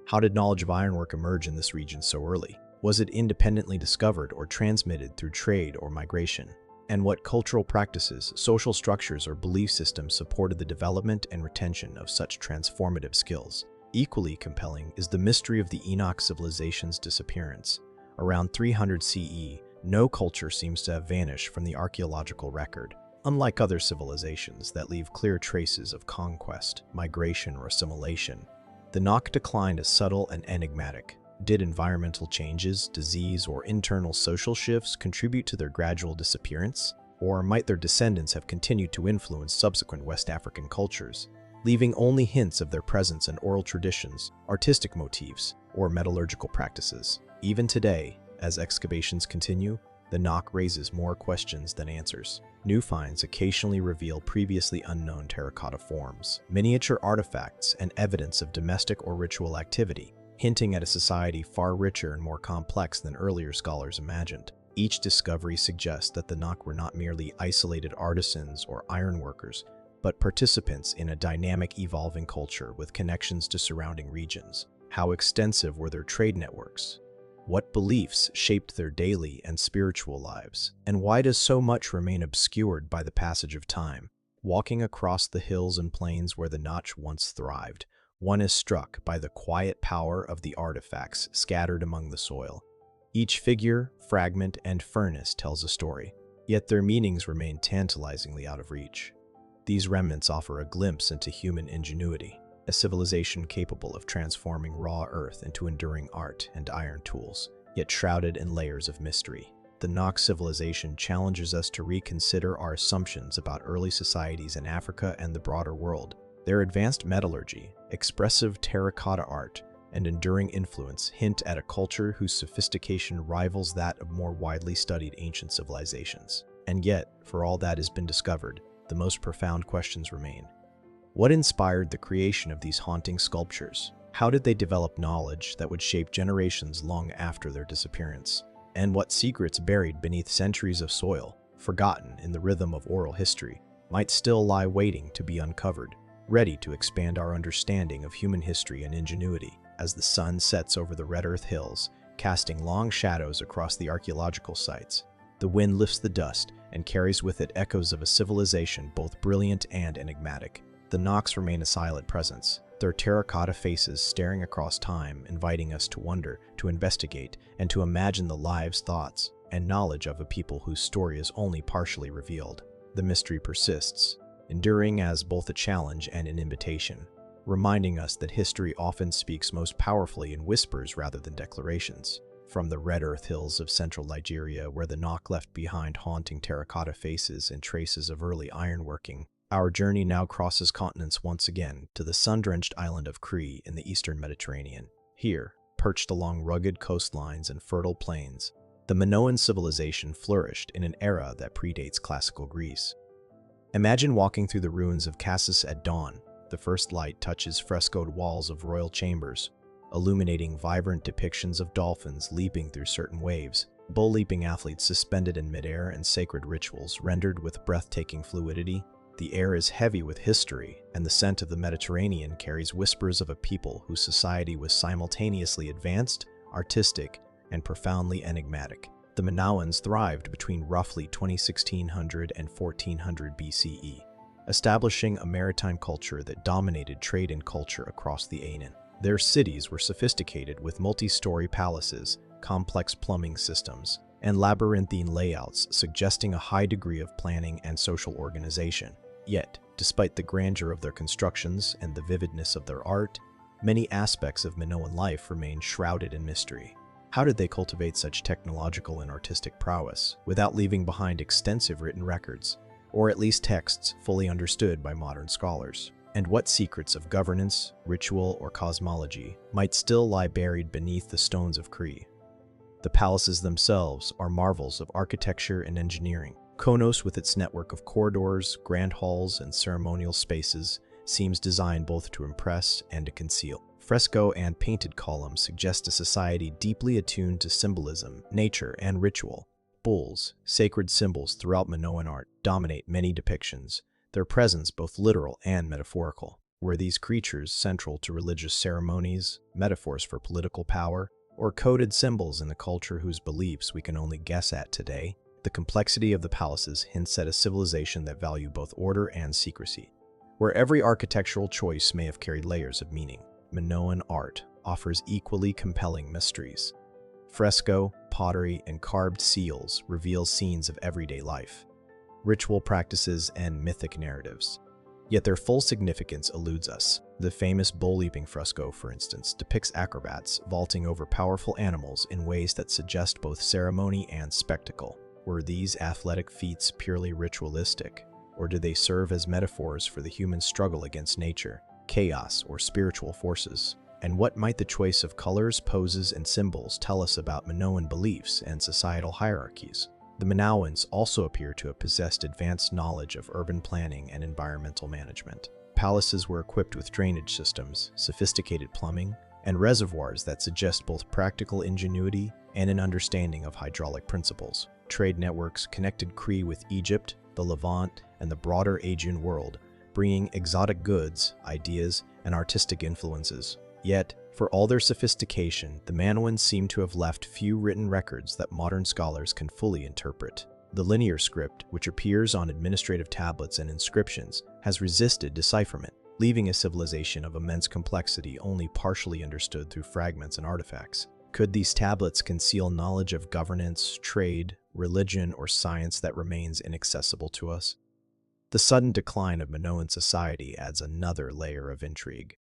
How did knowledge of ironwork emerge in this region so early? Was it independently discovered or transmitted through trade or migration? And what cultural practices, social structures, or belief systems supported the development and retention of such transformative skills? Equally compelling is the mystery of the Enoch civilization's disappearance. Around 300 CE, no culture seems to have vanished from the archaeological record. Unlike other civilizations that leave clear traces of conquest, migration, or assimilation, the Nok declined as subtle and enigmatic. Did environmental changes, disease, or internal social shifts contribute to their gradual disappearance? Or might their descendants have continued to influence subsequent West African cultures, leaving only hints of their presence in oral traditions, artistic motifs, or metallurgical practices? Even today, as excavations continue, the knock raises more questions than answers. New finds occasionally reveal previously unknown terracotta forms, miniature artifacts, and evidence of domestic or ritual activity, hinting at a society far richer and more complex than earlier scholars imagined. Each discovery suggests that the knock were not merely isolated artisans or ironworkers, but participants in a dynamic, evolving culture with connections to surrounding regions. How extensive were their trade networks? What beliefs shaped their daily and spiritual lives? And why does so much remain obscured by the passage of time? Walking across the hills and plains where the Notch once thrived, one is struck by the quiet power of the artifacts scattered among the soil. Each figure, fragment, and furnace tells a story, yet their meanings remain tantalizingly out of reach. These remnants offer a glimpse into human ingenuity, a civilization capable of transforming raw earth into enduring art and iron tools, yet shrouded in layers of mystery. The Knock civilization challenges us to reconsider our assumptions about early societies in Africa and the broader world. Their advanced metallurgy, expressive terracotta art, and enduring influence hint at a culture whose sophistication rivals that of more widely studied ancient civilizations. And yet, for all that has been discovered, the most profound questions remain. What inspired the creation of these haunting sculptures? How did they develop knowledge that would shape generations long after their disappearance? And what secrets buried beneath centuries of soil, forgotten in the rhythm of oral history, might still lie waiting to be uncovered, ready to expand our understanding of human history and ingenuity? As the sun sets over the red earth hills, casting long shadows across the archaeological sites, the wind lifts the dust and carries with it echoes of a civilization both brilliant and enigmatic. The Knocks remain a silent presence, their terracotta faces staring across time, inviting us to wonder, to investigate, and to imagine the lives, thoughts, and knowledge of a people whose story is only partially revealed. The mystery persists, enduring as both a challenge and an invitation, reminding us that history often speaks most powerfully in whispers rather than declarations. From the red earth hills of central Nigeria, where the Knock left behind haunting terracotta faces and traces of early ironworking, our journey now crosses continents once again to the sun-drenched island of Crete in the eastern Mediterranean. Here, perched along rugged coastlines and fertile plains, the Minoan civilization flourished in an era that predates classical Greece. Imagine walking through the ruins of Cassis at dawn. The first light touches frescoed walls of royal chambers, illuminating vibrant depictions of dolphins leaping through certain waves, bull-leaping athletes suspended in midair, and sacred rituals rendered with breathtaking fluidity. The air is heavy with history, and the scent of the Mediterranean carries whispers of a people whose society was simultaneously advanced, artistic, and profoundly enigmatic. The Minoans thrived between roughly 1600 and 1400 BCE, establishing a maritime culture that dominated trade and culture across the Aegean. Their cities were sophisticated with multi-story palaces, complex plumbing systems, and labyrinthine layouts suggesting a high degree of planning and social organization. Yet, despite the grandeur of their constructions and the vividness of their art, many aspects of Minoan life remain shrouded in mystery. How did they cultivate such technological and artistic prowess without leaving behind extensive written records, or at least texts fully understood by modern scholars? And what secrets of governance, ritual, or cosmology might still lie buried beneath the stones of Crete? The palaces themselves are marvels of architecture and engineering. Konos, with its network of corridors, grand halls, and ceremonial spaces, seems designed both to impress and to conceal. Fresco and painted columns suggest a society deeply attuned to symbolism, nature, and ritual. Bulls, sacred symbols throughout Minoan art, dominate many depictions, their presence both literal and metaphorical. Were these creatures central to religious ceremonies, metaphors for political power, or coded symbols in a culture whose beliefs we can only guess at today? The complexity of the palaces hints at a civilization that valued both order and secrecy, where every architectural choice may have carried layers of meaning. Minoan art offers equally compelling mysteries. Fresco, pottery, and carved seals reveal scenes of everyday life, ritual practices, and mythic narratives. Yet their full significance eludes us. The famous bull-leaping fresco, for instance, depicts acrobats vaulting over powerful animals in ways that suggest both ceremony and spectacle. Were these athletic feats purely ritualistic, or did they serve as metaphors for the human struggle against nature, chaos, or spiritual forces? And what might the choice of colors, poses, and symbols tell us about Minoan beliefs and societal hierarchies? The Minoans also appear to have possessed advanced knowledge of urban planning and environmental management. Palaces were equipped with drainage systems, sophisticated plumbing, and reservoirs that suggest both practical ingenuity and an understanding of hydraulic principles. Trade networks connected Crete with Egypt, the Levant, and the broader Aegean world, bringing exotic goods, ideas, and artistic influences. Yet, for all their sophistication, the Minoans seem to have left few written records that modern scholars can fully interpret. The linear script, which appears on administrative tablets and inscriptions, has resisted decipherment, leaving a civilization of immense complexity only partially understood through fragments and artifacts. Could these tablets conceal knowledge of governance, trade, religion, or science that remains inaccessible to us? The sudden decline of Minoan society adds another layer of intrigue.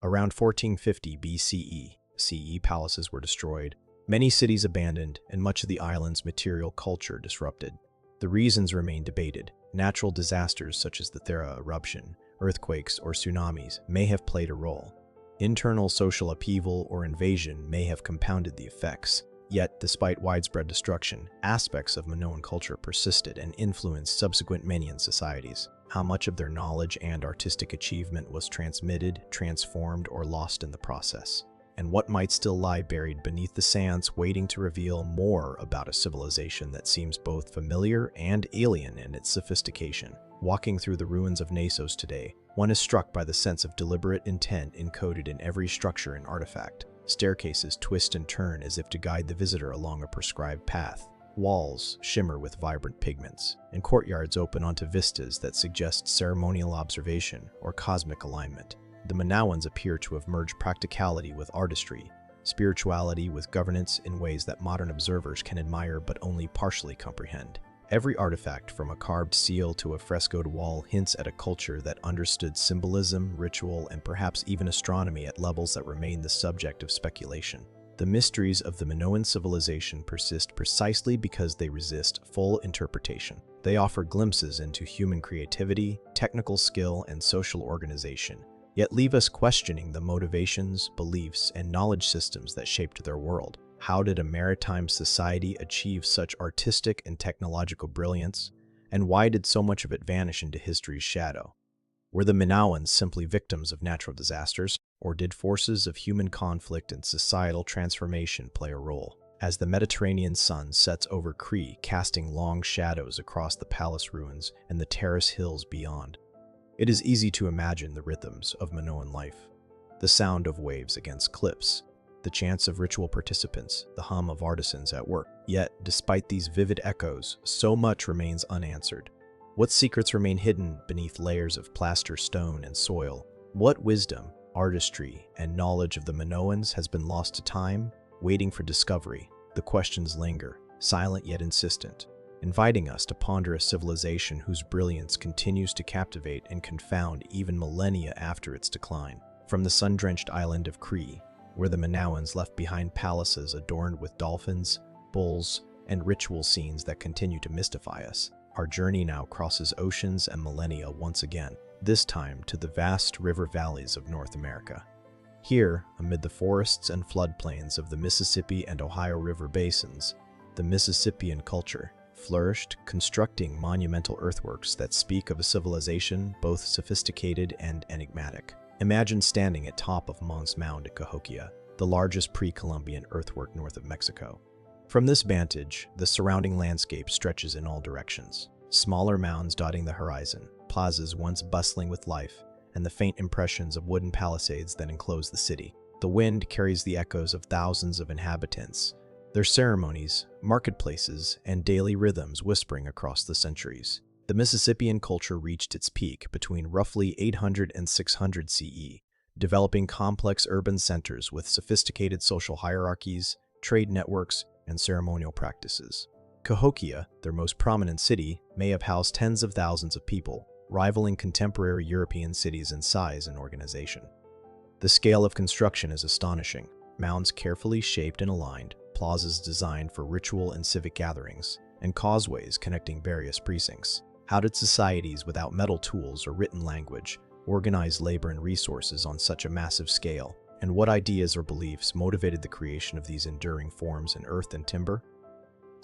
Around 1450 BCE, CE palaces were destroyed, many cities abandoned, and much of the island's material culture disrupted. The reasons remain debated. Natural disasters such as the Thera eruption, earthquakes, or tsunamis may have played a role. Internal social upheaval or invasion may have compounded the effects. Yet, despite widespread destruction, aspects of Minoan culture persisted and influenced subsequent Minoan societies. How much of their knowledge and artistic achievement was transmitted, transformed, or lost in the process? And what might still lie buried beneath the sands, waiting to reveal more about a civilization that seems both familiar and alien in its sophistication? Walking through the ruins of Naxos today, one is struck by the sense of deliberate intent encoded in every structure and artifact. Staircases twist and turn as if to guide the visitor along a prescribed path. Walls shimmer with vibrant pigments, and courtyards open onto vistas that suggest ceremonial observation or cosmic alignment. The Minoans appear to have merged practicality with artistry, spirituality with governance in ways that modern observers can admire but only partially comprehend. Every artifact, from a carved seal to a frescoed wall, hints at a culture that understood symbolism, ritual, and perhaps even astronomy at levels that remain the subject of speculation. The mysteries of the Minoan civilization persist precisely because they resist full interpretation. They offer glimpses into human creativity, technical skill, and social organization, yet leave us questioning the motivations, beliefs, and knowledge systems that shaped their world. How did a maritime society achieve such artistic and technological brilliance? And why did so much of it vanish into history's shadow? Were the Minoans simply victims of natural disasters, or did forces of human conflict and societal transformation play a role? As the Mediterranean sun sets over Crete, casting long shadows across the palace ruins and the terrace hills beyond, it is easy to imagine the rhythms of Minoan life. The sound of waves against cliffs, the chants of ritual participants, the hum of artisans at work. Yet, despite these vivid echoes, so much remains unanswered. What secrets remain hidden beneath layers of plaster, stone, and soil? What wisdom, artistry, and knowledge of the Minoans has been lost to time, waiting for discovery? The questions linger, silent yet insistent, inviting us to ponder a civilization whose brilliance continues to captivate and confound even millennia after its decline. From the sun-drenched island of Crete, where the Minoans left behind palaces adorned with dolphins, bulls, and ritual scenes that continue to mystify us, our journey now crosses oceans and millennia once again, this time to the vast river valleys of North America. Here, amid the forests and floodplains of the Mississippi and Ohio River basins, the Mississippian culture flourished, constructing monumental earthworks that speak of a civilization both sophisticated and enigmatic. Imagine standing atop of Mons Mound at Cahokia, the largest pre-Columbian earthwork north of Mexico. From this vantage, the surrounding landscape stretches in all directions. Smaller mounds dotting the horizon, plazas once bustling with life, and the faint impressions of wooden palisades that enclose the city. The wind carries the echoes of thousands of inhabitants, their ceremonies, marketplaces, and daily rhythms whispering across the centuries. The Mississippian culture reached its peak between roughly 800 and 600 CE, developing complex urban centers with sophisticated social hierarchies, trade networks, and ceremonial practices. Cahokia, their most prominent city, may have housed tens of thousands of people, rivaling contemporary European cities in size and organization. The scale of construction is astonishing. Mounds carefully shaped and aligned, plazas designed for ritual and civic gatherings, and causeways connecting various precincts. How did societies without metal tools or written language organize labor and resources on such a massive scale? And what ideas or beliefs motivated the creation of these enduring forms in earth and timber?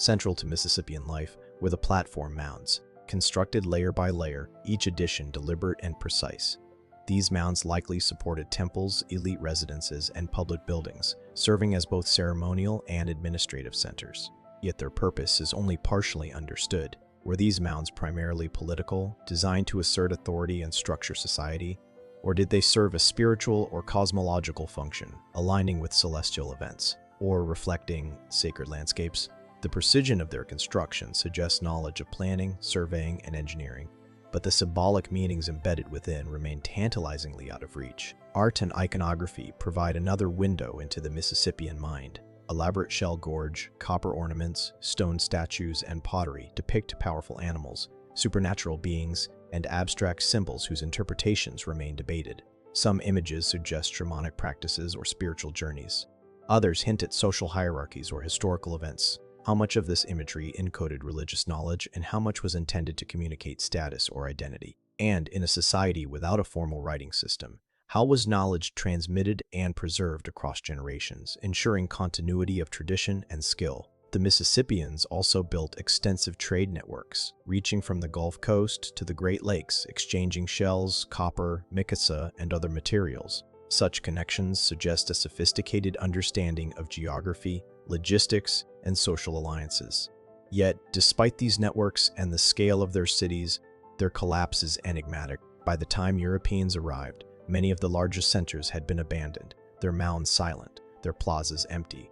Central to Mississippian life were the platform mounds, constructed layer by layer, each addition deliberate and precise. These mounds likely supported temples, elite residences, and public buildings, serving as both ceremonial and administrative centers. Yet their purpose is only partially understood. Were these mounds primarily political, designed to assert authority and structure society? Or did they serve a spiritual or cosmological function, aligning with celestial events, or reflecting sacred landscapes? The precision of their construction suggests knowledge of planning, surveying, and engineering, but the symbolic meanings embedded within remain tantalizingly out of reach. Art and iconography provide another window into the Mississippian mind. Elaborate shell gorge, copper ornaments, stone statues, and pottery depict powerful animals, supernatural beings, and abstract symbols whose interpretations remain debated. Some images suggest shamanic practices or spiritual journeys. Others hint at social hierarchies or historical events. How much of this imagery encoded religious knowledge and how much was intended to communicate status or identity? And in a society without a formal writing system, how was knowledge transmitted and preserved across generations, ensuring continuity of tradition and skill? The Mississippians also built extensive trade networks, reaching from the Gulf Coast to the Great Lakes, exchanging shells, copper, micasa, and other materials. Such connections suggest a sophisticated understanding of geography, logistics, and social alliances. Yet, despite these networks and the scale of their cities, their collapse is enigmatic. By the time Europeans arrived, many of the largest centers had been abandoned, their mounds silent, their plazas empty.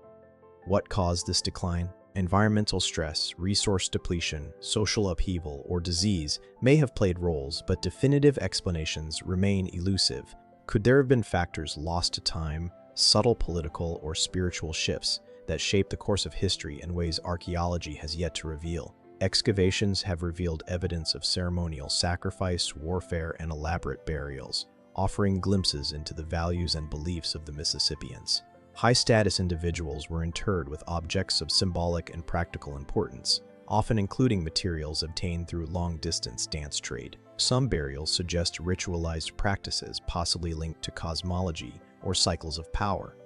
What caused this decline? Environmental stress, resource depletion, social upheaval, or disease may have played roles, but definitive explanations remain elusive. Could there have been factors lost to time, subtle political or spiritual shifts that shaped the course of history in ways archaeology has yet to reveal? Excavations have revealed evidence of ceremonial sacrifice, warfare, and elaborate burials, offering glimpses into the values and beliefs of the Mississippians. High-status individuals were interred with objects of symbolic and practical importance, often including materials obtained through long-distance dance trade. Some burials suggest ritualized practices possibly linked to cosmology or cycles of power.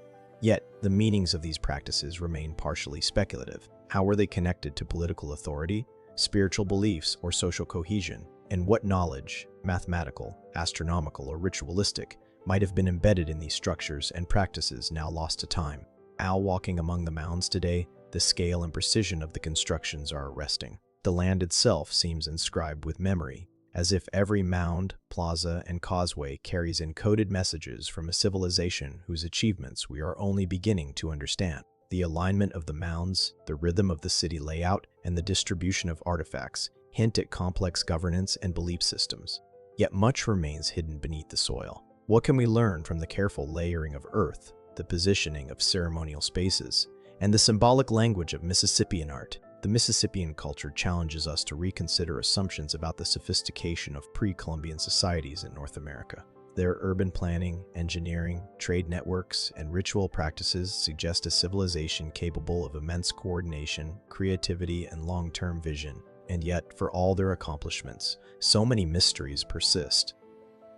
Yet, the meanings of these practices remain partially speculative. How were they connected to political authority, spiritual beliefs, or social cohesion? And what knowledge, mathematical, astronomical, or ritualistic, might have been embedded in these structures and practices now lost to time? Walking among the mounds today, the scale and precision of the constructions are arresting. The land itself seems inscribed with memory, as if every mound, plaza, and causeway carries encoded messages from a civilization whose achievements we are only beginning to understand. The alignment of the mounds, the rhythm of the city layout, and the distribution of artifacts hint at complex governance and belief systems. Yet much remains hidden beneath the soil. What can we learn from the careful layering of earth, the positioning of ceremonial spaces, and the symbolic language of Mississippian art? The Mississippian culture challenges us to reconsider assumptions about the sophistication of pre-Columbian societies in North America. Their urban planning, engineering, trade networks, and ritual practices suggest a civilization capable of immense coordination, creativity, and long-term vision. And yet, for all their accomplishments, so many mysteries persist.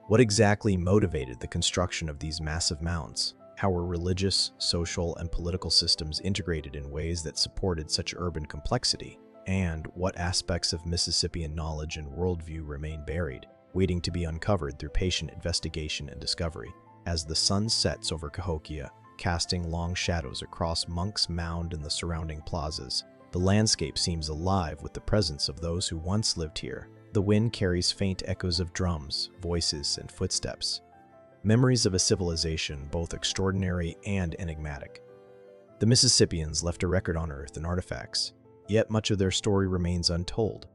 What exactly motivated the construction of these massive mounds? How were religious, social, and political systems integrated in ways that supported such urban complexity? And what aspects of Mississippian knowledge and worldview remain buried, waiting to be uncovered through patient investigation and discovery? As the sun sets over Cahokia, casting long shadows across Monk's Mound and the surrounding plazas, the landscape seems alive with the presence of those who once lived here. The wind carries faint echoes of drums, voices, and footsteps. Memories of a civilization both extraordinary and enigmatic. The Mississippians left a record on Earth in artifacts, yet much of their story remains untold,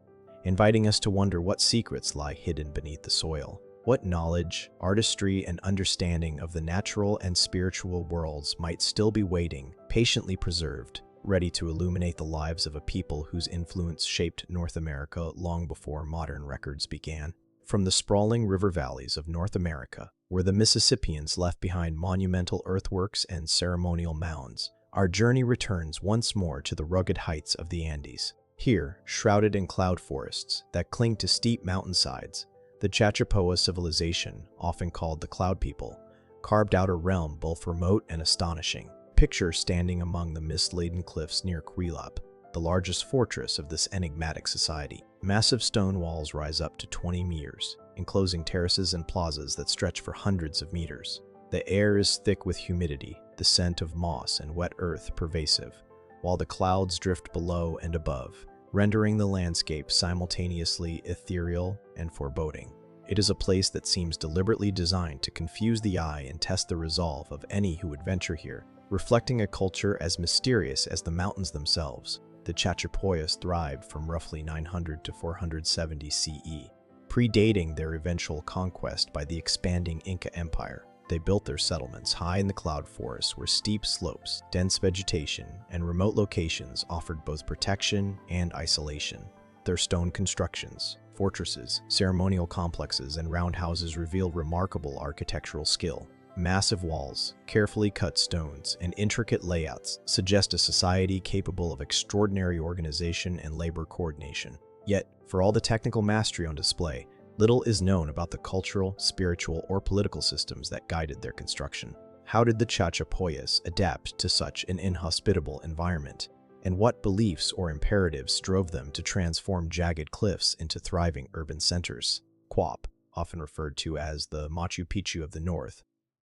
inviting us to wonder what secrets lie hidden beneath the soil. What knowledge, artistry, and understanding of the natural and spiritual worlds might still be waiting, patiently preserved, ready to illuminate the lives of a people whose influence shaped North America long before modern records began. From the sprawling river valleys of North America, where the Mississippians left behind monumental earthworks and ceremonial mounds, our journey returns once more to the rugged heights of the Andes. Here, shrouded in cloud forests that cling to steep mountainsides, the Chachapoa civilization, often called the Cloud People, carved out a realm both remote and astonishing. Picture standing among the mist-laden cliffs near Quilap, the largest fortress of this enigmatic society. Massive stone walls rise up to 20 meters, enclosing terraces and plazas that stretch for hundreds of meters. The air is thick with humidity, the scent of moss and wet earth pervasive, while the clouds drift below and above, rendering the landscape simultaneously ethereal and foreboding. It is a place that seems deliberately designed to confuse the eye and test the resolve of any who would venture here, reflecting a culture as mysterious as the mountains themselves. The Chachapoyas thrived from roughly 900 to 470 CE, predating their eventual conquest by the expanding Inca Empire. They built their settlements high in the cloud forests where steep slopes, dense vegetation, and remote locations offered both protection and isolation. Their stone constructions, fortresses, ceremonial complexes, and roundhouses reveal remarkable architectural skill. Massive walls, carefully cut stones, and intricate layouts suggest a society capable of extraordinary organization and labor coordination. Yet, for all the technical mastery on display, little is known about the cultural, spiritual, or political systems that guided their construction. How did the Chachapoyas adapt to such an inhospitable environment? And what beliefs or imperatives drove them to transform jagged cliffs into thriving urban centers? Quap, often referred to as the Machu Picchu of the North,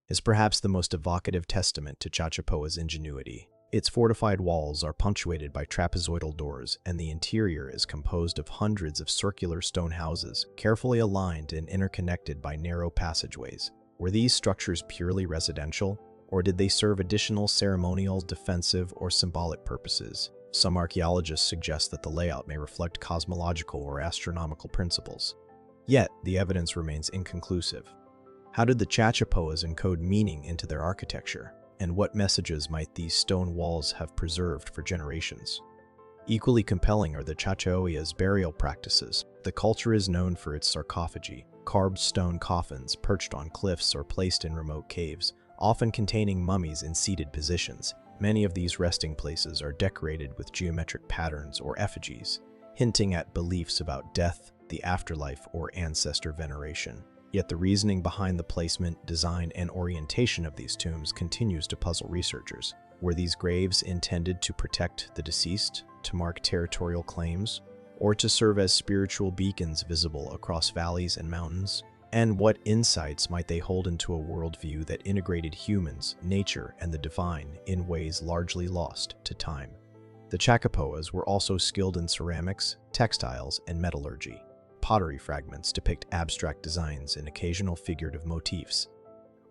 is perhaps the most evocative testament to Chachapoya's ingenuity. Its fortified walls are punctuated by trapezoidal doors, and the interior is composed of hundreds of circular stone houses, carefully aligned and interconnected by narrow passageways. Were these structures purely residential, or did they serve additional ceremonial, defensive, or symbolic purposes? Some archaeologists suggest that the layout may reflect cosmological or astronomical principles. Yet, the evidence remains inconclusive. How did the Chachapoyas encode meaning into their architecture? And what messages might these stone walls have preserved for generations? Equally compelling are the Chachapoyas' burial practices. The culture is known for its sarcophagi, carved stone coffins perched on cliffs or placed in remote caves, often containing mummies in seated positions. Many of these resting places are decorated with geometric patterns or effigies, hinting at beliefs about death, the afterlife, or ancestor veneration. Yet the reasoning behind the placement, design, and orientation of these tombs continues to puzzle researchers. Were these graves intended to protect the deceased, to mark territorial claims, or to serve as spiritual beacons visible across valleys and mountains? And what insights might they hold into a worldview that integrated humans, nature, and the divine in ways largely lost to time? The Chachapoyas were also skilled in ceramics, textiles, and metallurgy. Pottery fragments depict abstract designs and occasional figurative motifs,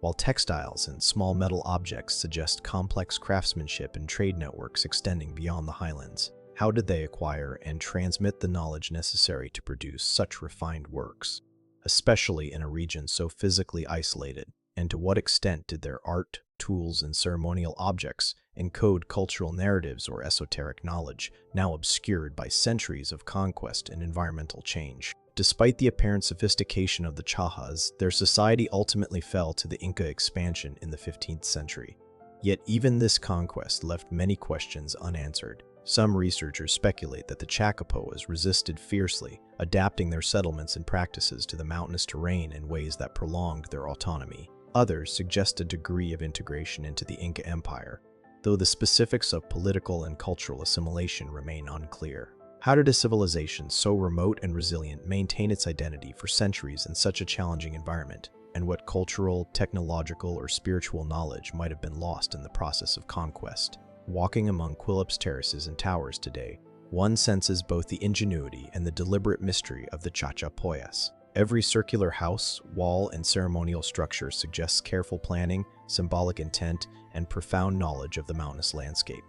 while textiles and small metal objects suggest complex craftsmanship and trade networks extending beyond the highlands. How did they acquire and transmit the knowledge necessary to produce such refined works, especially in a region so physically isolated? And to what extent did their art, tools, and ceremonial objects encode cultural narratives or esoteric knowledge, now obscured by centuries of conquest and environmental change? Despite the apparent sophistication of the Chahas, their society ultimately fell to the Inca expansion in the 15th century. Yet even this conquest left many questions unanswered. Some researchers speculate that the Chachapoyas resisted fiercely, adapting their settlements and practices to the mountainous terrain in ways that prolonged their autonomy. Others suggest a degree of integration into the Inca Empire, though the specifics of political and cultural assimilation remain unclear. How did a civilization so remote and resilient maintain its identity for centuries in such a challenging environment? And what cultural, technological, or spiritual knowledge might have been lost in the process of conquest? Walking among Quilop's terraces and towers today, one senses both the ingenuity and the deliberate mystery of the Chachapoyas. Every circular house, wall, and ceremonial structure suggests careful planning, symbolic intent, and profound knowledge of the mountainous landscape.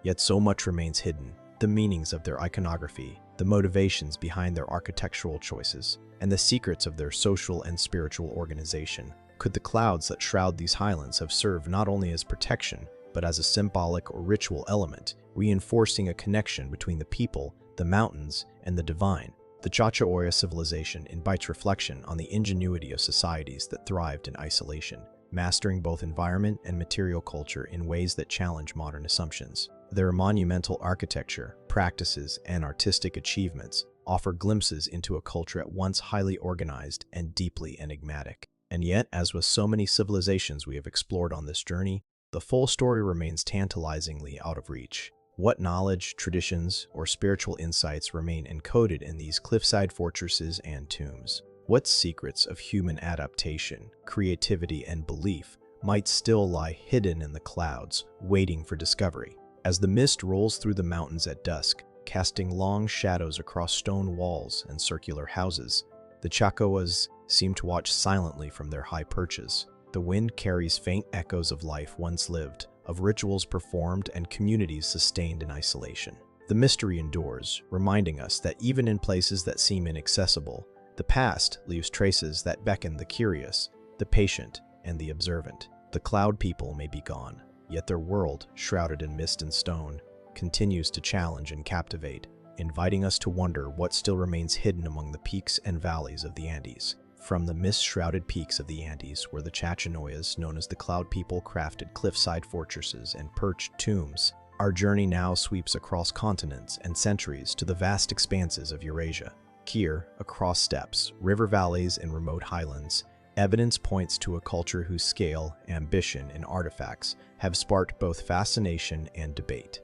Yet so much remains hidden. The meanings of their iconography, the motivations behind their architectural choices, and the secrets of their social and spiritual organization. Could the clouds that shroud these highlands have served not only as protection, but as a symbolic or ritual element, reinforcing a connection between the people, the mountains, and the divine? The Chachapoya civilization invites reflection on the ingenuity of societies that thrived in isolation, mastering both environment and material culture in ways that challenge modern assumptions. Their monumental architecture, practices, and artistic achievements offer glimpses into a culture at once highly organized and deeply enigmatic. And yet, as with so many civilizations we have explored on this journey, the full story remains tantalizingly out of reach. What knowledge, traditions, or spiritual insights remain encoded in these cliffside fortresses and tombs? What secrets of human adaptation, creativity, and belief might still lie hidden in the clouds, waiting for discovery? As the mist rolls through the mountains at dusk, casting long shadows across stone walls and circular houses, the Chacoas seem to watch silently from their high perches. The wind carries faint echoes of life once lived, of rituals performed and communities sustained in isolation. The mystery endures, reminding us that even in places that seem inaccessible, the past leaves traces that beckon the curious, the patient, and the observant. The cloud people may be gone, yet their world, shrouded in mist and stone, continues to challenge and captivate, inviting us to wonder what still remains hidden among the peaks and valleys of the Andes. From the mist-shrouded peaks of the Andes, where the Chachanoyas, known as the Cloud People, crafted cliffside fortresses and perched tombs, our journey now sweeps across continents and centuries to the vast expanses of Eurasia. Here, across steppes, river valleys, and remote highlands, evidence points to a culture whose scale, ambition, and artifacts have sparked both fascination and debate.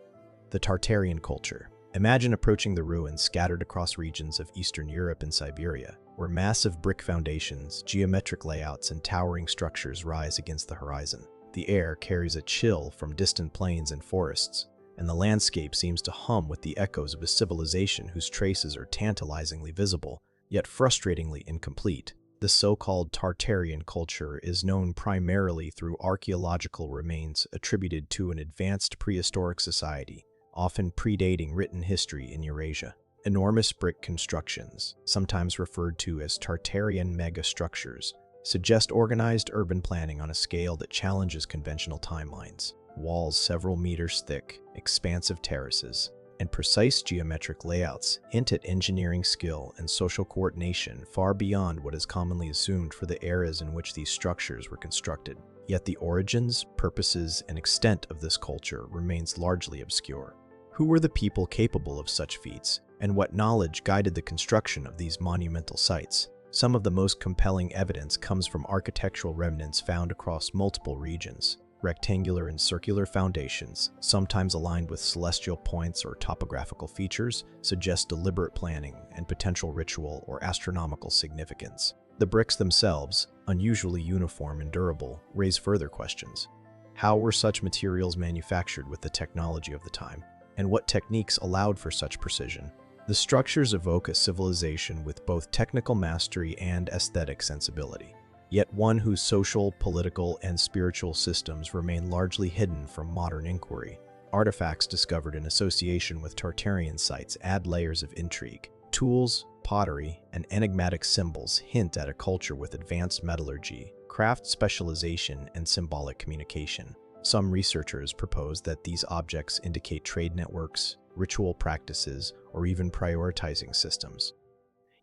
The Tartarian culture. Imagine approaching the ruins scattered across regions of Eastern Europe and Siberia, where massive brick foundations, geometric layouts, and towering structures rise against the horizon. The air carries a chill from distant plains and forests, and the landscape seems to hum with the echoes of a civilization whose traces are tantalizingly visible, yet frustratingly incomplete. The so-called Tartarian culture is known primarily through archaeological remains attributed to an advanced prehistoric society, often predating written history in Eurasia. Enormous brick constructions, sometimes referred to as Tartarian megastructures, suggest organized urban planning on a scale that challenges conventional timelines. Walls several meters thick, expansive terraces, and precise geometric layouts hint at engineering skill and social coordination far beyond what is commonly assumed for the eras in which these structures were constructed. Yet the origins, purposes, and extent of this culture remains largely obscure. Who were the people capable of such feats, and what knowledge guided the construction of these monumental sites? Some of the most compelling evidence comes from architectural remnants found across multiple regions. Rectangular and circular foundations, sometimes aligned with celestial points or topographical features, suggest deliberate planning and potential ritual or astronomical significance. The bricks themselves, unusually uniform and durable, raise further questions. How were such materials manufactured with the technology of the time? And what techniques allowed for such precision? The structures evoke a civilization with both technical mastery and aesthetic sensibility, yet one whose social, political, and spiritual systems remain largely hidden from modern inquiry. Artifacts discovered in association with Tartarian sites add layers of intrigue. Tools, pottery, and enigmatic symbols hint at a culture with advanced metallurgy, craft specialization, and symbolic communication. Some researchers propose that these objects indicate trade networks, ritual practices, or even prioritizing systems.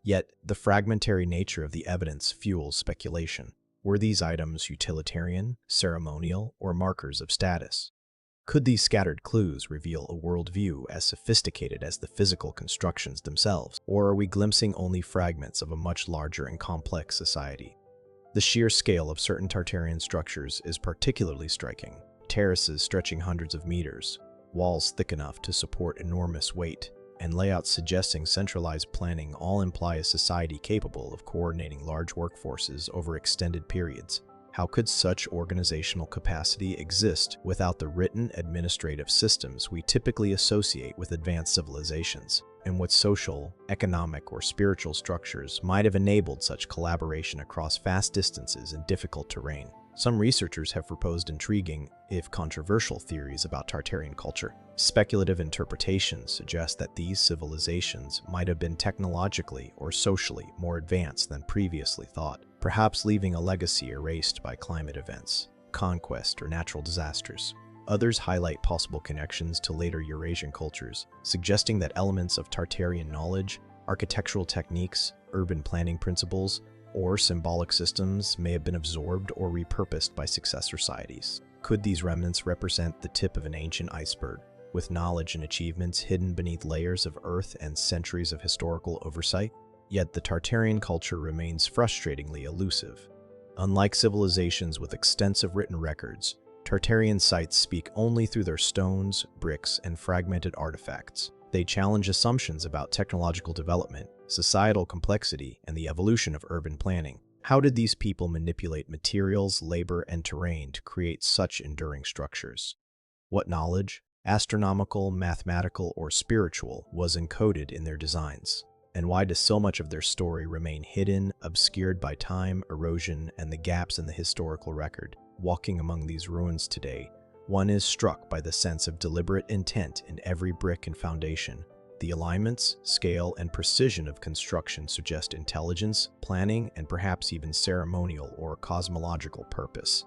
Yet, the fragmentary nature of the evidence fuels speculation. Were these items utilitarian, ceremonial, or markers of status? Could these scattered clues reveal a worldview as sophisticated as the physical constructions themselves? Or are we glimpsing only fragments of a much larger and complex society? The sheer scale of certain Tartarian structures is particularly striking. Terraces stretching hundreds of meters, walls thick enough to support enormous weight, and layouts suggesting centralized planning all imply a society capable of coordinating large workforces over extended periods. How could such organizational capacity exist without the written administrative systems we typically associate with advanced civilizations? And what social, economic, or spiritual structures might have enabled such collaboration across vast distances and difficult terrain? Some researchers have proposed intriguing, if controversial, theories about Tartarian culture. Speculative interpretations suggest that these civilizations might have been technologically or socially more advanced than previously thought, perhaps leaving a legacy erased by climate events, conquest, or natural disasters. Others highlight possible connections to later Eurasian cultures, suggesting that elements of Tartarian knowledge, architectural techniques, urban planning principles, or symbolic systems may have been absorbed or repurposed by successor societies. Could these remnants represent the tip of an ancient iceberg, with knowledge and achievements hidden beneath layers of earth and centuries of historical oversight? Yet the Tartarian culture remains frustratingly elusive. Unlike civilizations with extensive written records, Tartarian sites speak only through their stones, bricks, and fragmented artifacts. They challenge assumptions about technological development, societal complexity, and the evolution of urban planning. How did these people manipulate materials, labor, and terrain to create such enduring structures? What knowledge, astronomical, mathematical, or spiritual, was encoded in their designs? And why does so much of their story remain hidden, obscured by time, erosion, and the gaps in the historical record? Walking among these ruins today, one is struck by the sense of deliberate intent in every brick and foundation. The alignments, scale, and precision of construction suggest intelligence, planning, and perhaps even ceremonial or cosmological purpose.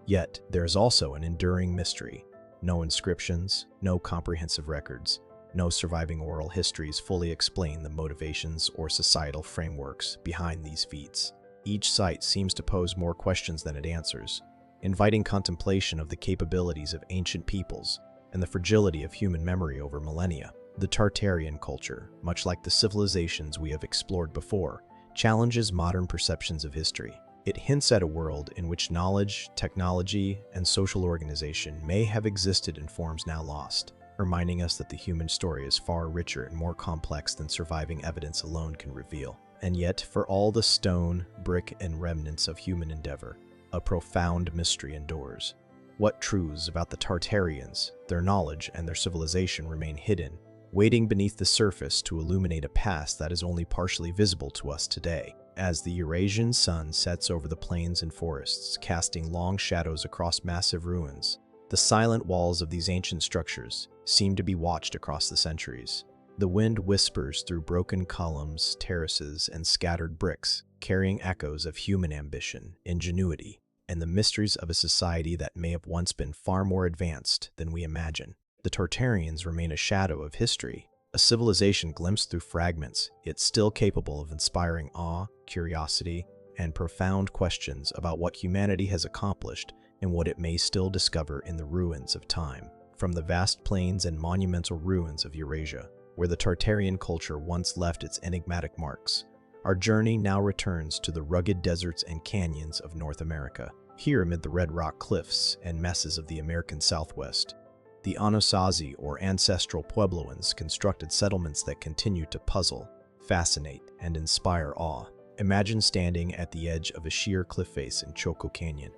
Yet, there is also an enduring mystery. No inscriptions, no comprehensive records, no surviving oral histories fully explain the motivations or societal frameworks behind these feats. Each site seems to pose more questions than it answers, inviting contemplation of the capabilities of ancient peoples and the fragility of human memory over millennia. The Tartarian culture, much like the civilizations we have explored before, challenges modern perceptions of history. It hints at a world in which knowledge, technology, and social organization may have existed in forms now lost, reminding us that the human story is far richer and more complex than surviving evidence alone can reveal. And yet, for all the stone, brick, and remnants of human endeavor, a profound mystery endures. What truths about the Tartarians, their knowledge, and their civilization remain hidden, waiting beneath the surface to illuminate a past that is only partially visible to us today? As the Eurasian sun sets over the plains and forests, casting long shadows across massive ruins, the silent walls of these ancient structures seem to be watched across the centuries. The wind whispers through broken columns, terraces, and scattered bricks, carrying echoes of human ambition, ingenuity, and the mysteries of a society that may have once been far more advanced than we imagine. The Tartarians remain a shadow of history, a civilization glimpsed through fragments, yet still capable of inspiring awe, curiosity, and profound questions about what humanity has accomplished and what it may still discover in the ruins of time. From the vast plains and monumental ruins of Eurasia, where the Tartarian culture once left its enigmatic marks, our journey now returns to the rugged deserts and canyons of North America. Here, amid the red rock cliffs and mesas of the American Southwest, the Anasazi, or ancestral Puebloans, constructed settlements that continue to puzzle, fascinate, and inspire awe. Imagine standing at the edge of a sheer cliff face in Choco Canyon,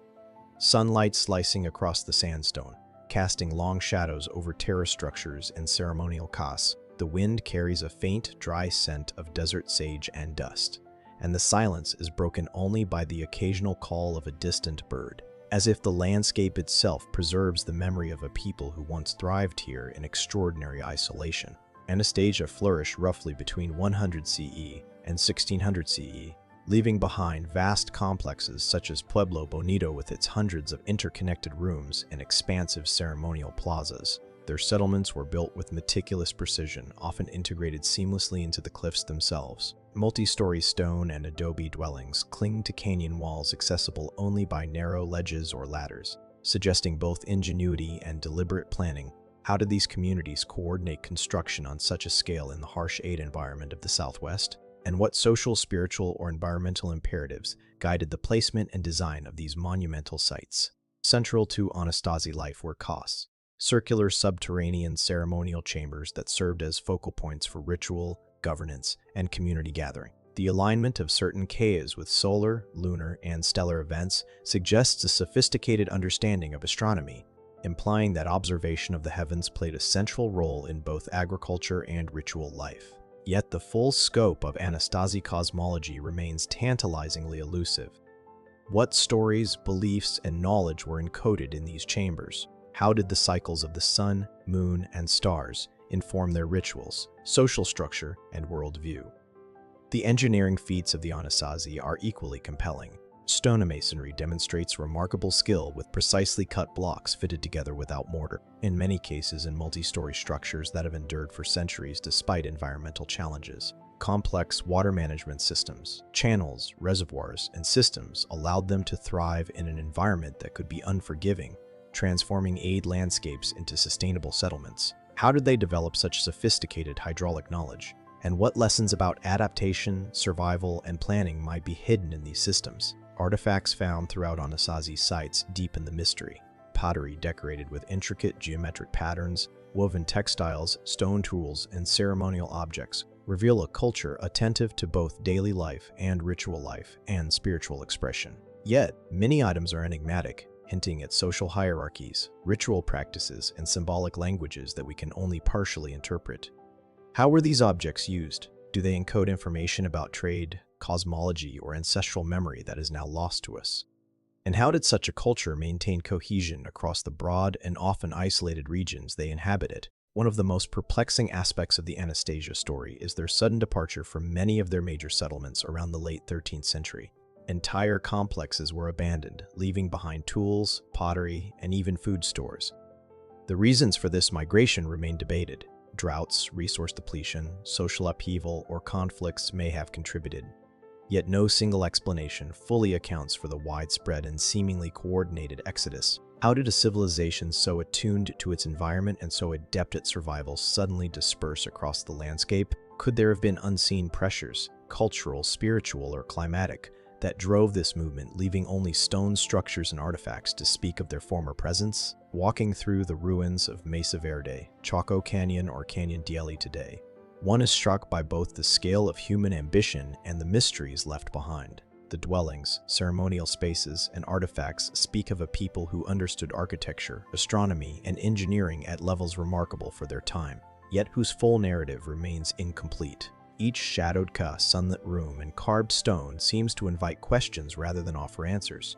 sunlight slicing across the sandstone, casting long shadows over terrace structures and ceremonial cas. The wind carries a faint, dry scent of desert sage and dust, and the silence is broken only by the occasional call of a distant bird, as if the landscape itself preserves the memory of a people who once thrived here in extraordinary isolation. Anastasia flourished roughly between 100 CE and 1600 CE, leaving behind vast complexes such as Pueblo Bonito with its hundreds of interconnected rooms and expansive ceremonial plazas. Their settlements were built with meticulous precision, often integrated seamlessly into the cliffs themselves. Multi-story stone and adobe dwellings cling to canyon walls accessible only by narrow ledges or ladders, suggesting both ingenuity and deliberate planning. How did these communities coordinate construction on such a scale in the harsh arid environment of the Southwest? And what social, spiritual, or environmental imperatives guided the placement and design of these monumental sites? Central to Anasazi life were kas, circular subterranean ceremonial chambers that served as focal points for ritual, governance, and community gathering. The alignment of certain caves with solar, lunar, and stellar events suggests a sophisticated understanding of astronomy, implying that observation of the heavens played a central role in both agriculture and ritual life. Yet the full scope of Anasazi cosmology remains tantalizingly elusive. What stories, beliefs, and knowledge were encoded in these chambers? How did the cycles of the sun, moon, and stars inform their rituals, social structure, and worldview? The engineering feats of the Anasazi are equally compelling. Stonemasonry demonstrates remarkable skill with precisely cut blocks fitted together without mortar, in many cases in multi-story structures that have endured for centuries despite environmental challenges. Complex water management systems, channels, reservoirs, and systems allowed them to thrive in an environment that could be unforgiving, transforming arid landscapes into sustainable settlements. How did they develop such sophisticated hydraulic knowledge? And what lessons about adaptation, survival, and planning might be hidden in these systems? Artifacts found throughout Anasazi sites deepen the mystery. pottery decorated with intricate geometric patterns, woven textiles, stone tools, and ceremonial objects reveal a culture attentive to both daily life and ritual life and spiritual expression. Yet, many items are enigmatic, hinting at social hierarchies, ritual practices, and symbolic languages that we can only partially interpret. How were these objects used? Do they encode information about trade, cosmology, or ancestral memory that is now lost to us? And how did such a culture maintain cohesion across the broad and often isolated regions they inhabited? One of the most perplexing aspects of the Anastasia story is their sudden departure from many of their major settlements around the late 13th century. Entire complexes were abandoned, leaving behind tools, pottery, and even food stores. The reasons for this migration remain debated. Droughts, resource depletion, social upheaval, or conflicts may have contributed. Yet no single explanation fully accounts for the widespread and seemingly coordinated exodus. How did a civilization so attuned to its environment and so adept at survival suddenly disperse across the landscape? Could there have been unseen pressures, cultural, spiritual, or climatic, that drove this movement, leaving only stone structures and artifacts to speak of their former presence? Walking through the ruins of Mesa Verde, Chaco Canyon, or Canyon Dieli today, one is struck by both the scale of human ambition and the mysteries left behind. The dwellings, ceremonial spaces, and artifacts speak of a people who understood architecture, astronomy, and engineering at levels remarkable for their time, yet whose full narrative remains incomplete. Each shadowed sunlit room and carved stone seems to invite questions rather than offer answers.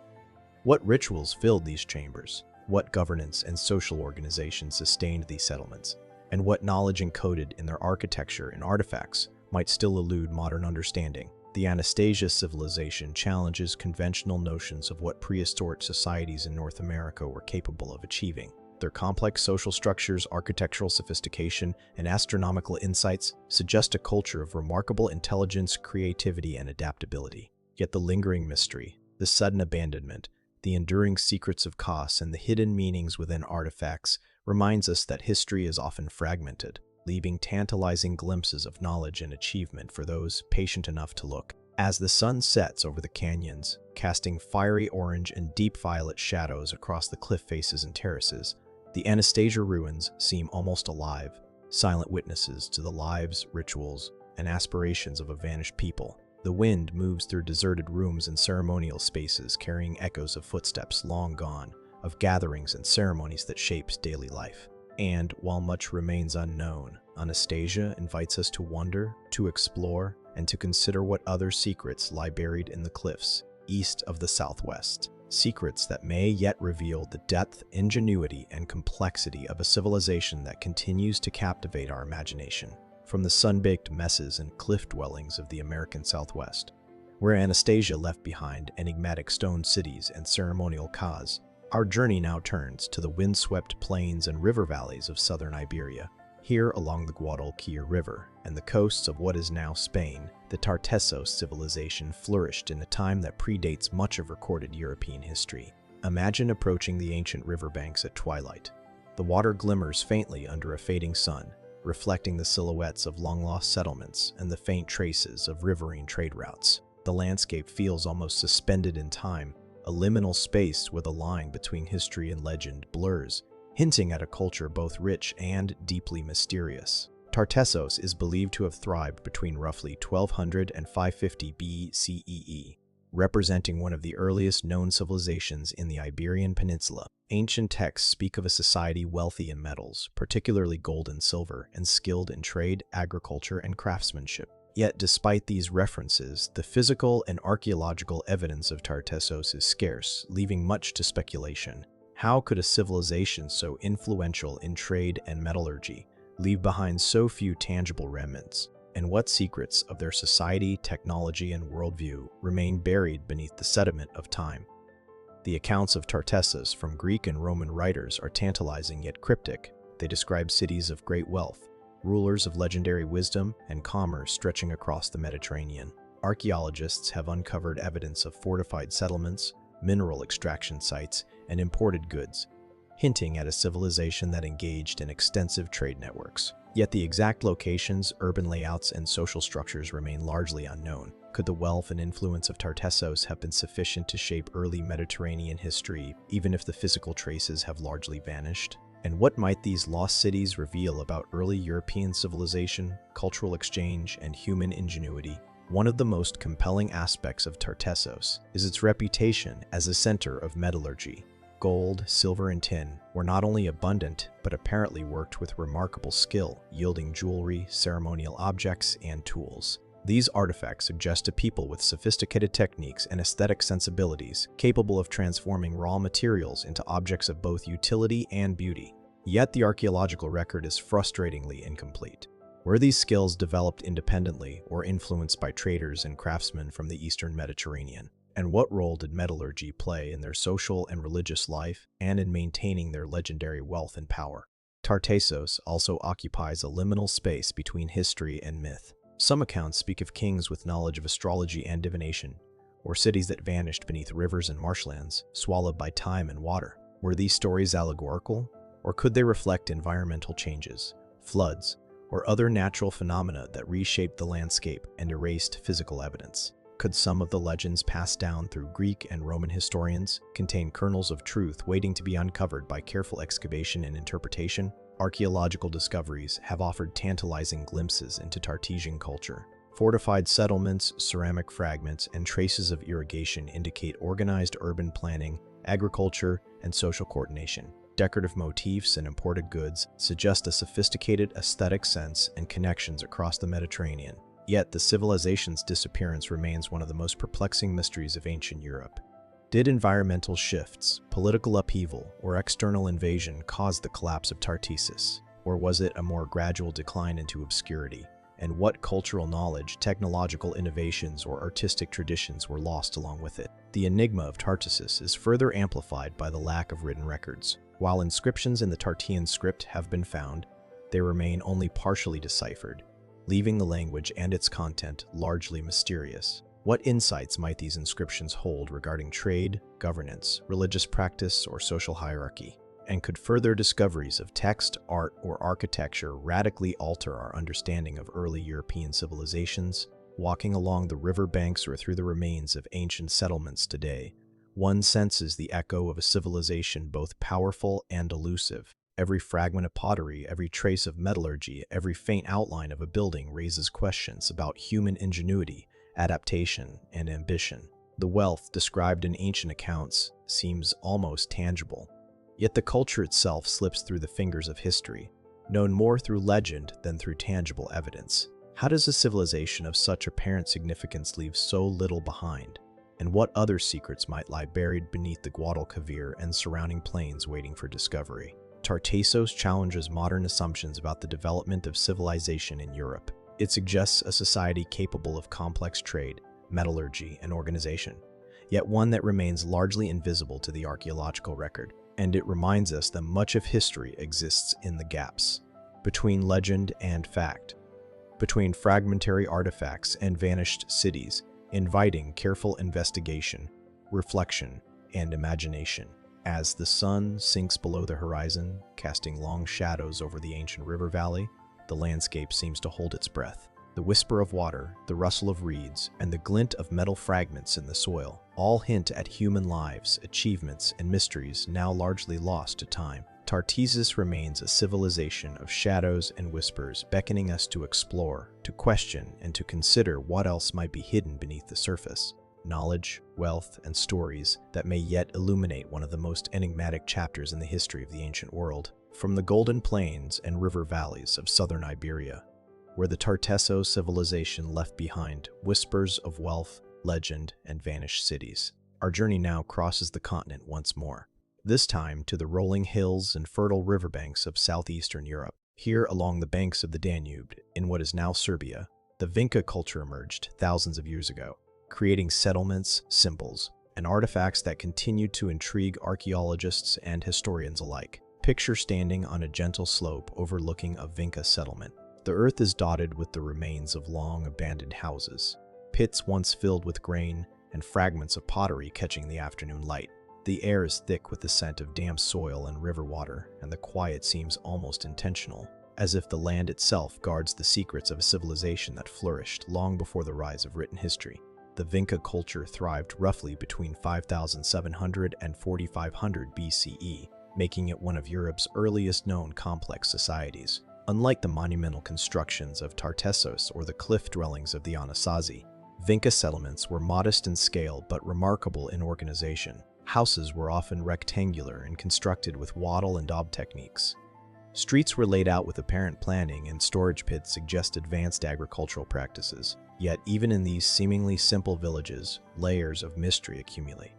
What rituals filled these chambers? What governance and social organization sustained these settlements? And what knowledge encoded in their architecture and artifacts might still elude modern understanding? The Anastasia civilization challenges conventional notions of what prehistoric societies in North America were capable of achieving. Their complex social structures, architectural sophistication, and astronomical insights suggest a culture of remarkable intelligence, creativity, and adaptability. Yet the lingering mystery, the sudden abandonment, the enduring secrets of Kos, and the hidden meanings within artifacts reminds us that history is often fragmented, leaving tantalizing glimpses of knowledge and achievement for those patient enough to look. As the sun sets over the canyons, casting fiery orange and deep violet shadows across the cliff faces and terraces, the Anastasia ruins seem almost alive, silent witnesses to the lives, rituals, and aspirations of a vanished people. The wind moves through deserted rooms and ceremonial spaces, carrying echoes of footsteps long gone, of gatherings and ceremonies that shaped daily life. And while much remains unknown, Anastasia invites us to wonder, to explore, and to consider what other secrets lie buried in the cliffs east of the Southwest. Secrets that may yet reveal the depth, ingenuity, and complexity of a civilization that continues to captivate our imagination. From the sun-baked messes and cliff dwellings of the American Southwest, where Anastasia left behind enigmatic stone cities and ceremonial Kos, our journey now turns to the windswept plains and river valleys of southern Iberia. Here along the Guadalquivir River and the coasts of what is now Spain, the Tartessos civilization flourished in a time that predates much of recorded European history. Imagine approaching the ancient riverbanks at twilight. The water glimmers faintly under a fading sun, reflecting the silhouettes of long-lost settlements and the faint traces of riverine trade routes. The landscape feels almost suspended in time, a liminal space where the line between history and legend blurs, hinting at a culture both rich and deeply mysterious. Tartessos is believed to have thrived between roughly 1200 and 550 BCE, representing one of the earliest known civilizations in the Iberian Peninsula. Ancient texts speak of a society wealthy in metals, particularly gold and silver, and skilled in trade, agriculture, and craftsmanship. Yet despite these references, the physical and archaeological evidence of Tartessos is scarce, leaving much to speculation. How could a civilization so influential in trade and metallurgy leave behind so few tangible remnants? And what secrets of their society, technology, and worldview remain buried beneath the sediment of time? The accounts of Tartessos from Greek and Roman writers are tantalizing yet cryptic. They describe cities of great wealth, rulers of legendary wisdom, and commerce stretching across the Mediterranean. Archaeologists have uncovered evidence of fortified settlements, mineral extraction sites, and imported goods, hinting at a civilization that engaged in extensive trade networks. Yet the exact locations, urban layouts, and social structures remain largely unknown. Could the wealth and influence of Tartessos have been sufficient to shape early Mediterranean history, even if the physical traces have largely vanished? And what might these lost cities reveal about early European civilization, cultural exchange, and human ingenuity? One of the most compelling aspects of Tartessos is its reputation as a center of metallurgy. Gold, silver, and tin were not only abundant, but apparently worked with remarkable skill, yielding jewelry, ceremonial objects, and tools. These artifacts suggest a people with sophisticated techniques and aesthetic sensibilities, capable of transforming raw materials into objects of both utility and beauty. Yet the archaeological record is frustratingly incomplete. Were these skills developed independently or influenced by traders and craftsmen from the Eastern Mediterranean? And what role did metallurgy play in their social and religious life and in maintaining their legendary wealth and power? Tartessos also occupies a liminal space between history and myth. Some accounts speak of kings with knowledge of astrology and divination, or cities that vanished beneath rivers and marshlands, swallowed by time and water. Were these stories allegorical, or could they reflect environmental changes, floods, or other natural phenomena that reshaped the landscape and erased physical evidence? Could some of the legends passed down through Greek and Roman historians contain kernels of truth waiting to be uncovered by careful excavation and interpretation? Archaeological discoveries have offered tantalizing glimpses into Tartessian culture. Fortified settlements, ceramic fragments, and traces of irrigation indicate organized urban planning, agriculture, and social coordination. Decorative motifs and imported goods suggest a sophisticated aesthetic sense and connections across the Mediterranean. Yet the civilization's disappearance remains one of the most perplexing mysteries of ancient Europe. Did environmental shifts, political upheaval, or external invasion cause the collapse of Tartessos? Or was it a more gradual decline into obscurity? And what cultural knowledge, technological innovations, or artistic traditions were lost along with it? The enigma of Tartessos is further amplified by the lack of written records. While inscriptions in the Tartessian script have been found, they remain only partially deciphered, leaving the language and its content largely mysterious. What insights might these inscriptions hold regarding trade, governance, religious practice, or social hierarchy? And could further discoveries of text, art, or architecture radically alter our understanding of early European civilizations? Walking along the river banks or through the remains of ancient settlements today, one senses the echo of a civilization both powerful and elusive. Every fragment of pottery, every trace of metallurgy, every faint outline of a building raises questions about human ingenuity, adaptation, and ambition. The wealth described in ancient accounts seems almost tangible, yet the culture itself slips through the fingers of history, known more through legend than through tangible evidence. How does a civilization of such apparent significance leave so little behind? And what other secrets might lie buried beneath the Guadalquivir and surrounding plains waiting for discovery? Tartessos challenges modern assumptions about the development of civilization in Europe. It suggests a society capable of complex trade, metallurgy, and organization, yet one that remains largely invisible to the archaeological record. And it reminds us that much of history exists in the gaps between legend and fact, between fragmentary artifacts and vanished cities, inviting careful investigation, reflection, and imagination. As the sun sinks below the horizon, casting long shadows over the ancient river valley, the landscape seems to hold its breath. The whisper of water, the rustle of reeds, and the glint of metal fragments in the soil all hint at human lives, achievements, and mysteries now largely lost to time. Tartessos remains a civilization of shadows and whispers, beckoning us to explore, to question, and to consider what else might be hidden beneath the surface. Knowledge, wealth, and stories that may yet illuminate one of the most enigmatic chapters in the history of the ancient world. From the golden plains and river valleys of southern Iberia, where the Tartessos civilization left behind whispers of wealth, legend, and vanished cities, our journey now crosses the continent once more, this time to the rolling hills and fertile riverbanks of southeastern Europe. Here, along the banks of the Danube, in what is now Serbia, the Vinca culture emerged thousands of years ago, creating settlements, symbols, and artifacts that continue to intrigue archaeologists and historians alike. Picture standing on a gentle slope overlooking a Vinca settlement. The earth is dotted with the remains of long abandoned houses, pits once filled with grain, and fragments of pottery catching the afternoon light. The air is thick with the scent of damp soil and river water, and the quiet seems almost intentional, as if the land itself guards the secrets of a civilization that flourished long before the rise of written history. The Vinca culture thrived roughly between 5700 and 4500 BCE, making it one of Europe's earliest known complex societies. Unlike the monumental constructions of Tartessos or the cliff dwellings of the Anasazi, Vinca settlements were modest in scale but remarkable in organization. Houses were often rectangular and constructed with wattle and daub techniques. Streets were laid out with apparent planning, and storage pits suggest advanced agricultural practices. Yet even in these seemingly simple villages, layers of mystery accumulate.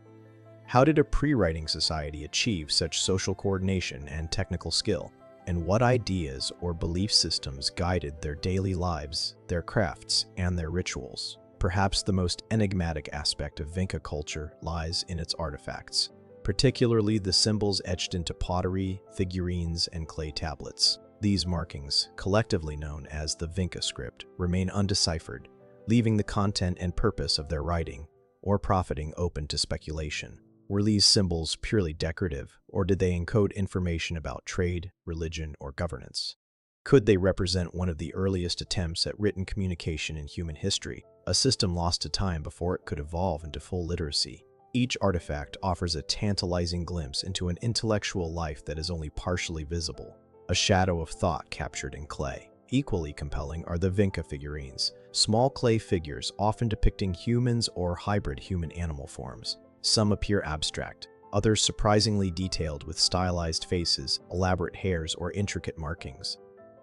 How did a pre-writing society achieve such social coordination and technical skill? And what ideas or belief systems guided their daily lives, their crafts, and their rituals? Perhaps the most enigmatic aspect of Vinca culture lies in its artifacts, particularly the symbols etched into pottery, figurines, and clay tablets. These markings, collectively known as the Vinca script, remain undeciphered, leaving the content and purpose of their writing or profiting open to speculation. Were these symbols purely decorative, or did they encode information about trade, religion, or governance? Could they represent one of the earliest attempts at written communication in human history, a system lost to time before it could evolve into full literacy? Each artifact offers a tantalizing glimpse into an intellectual life that is only partially visible, a shadow of thought captured in clay. Equally compelling are the Vinca figurines, small clay figures often depicting humans or hybrid human-animal forms. Some appear abstract, others surprisingly detailed with stylized faces, elaborate hairs, or intricate markings.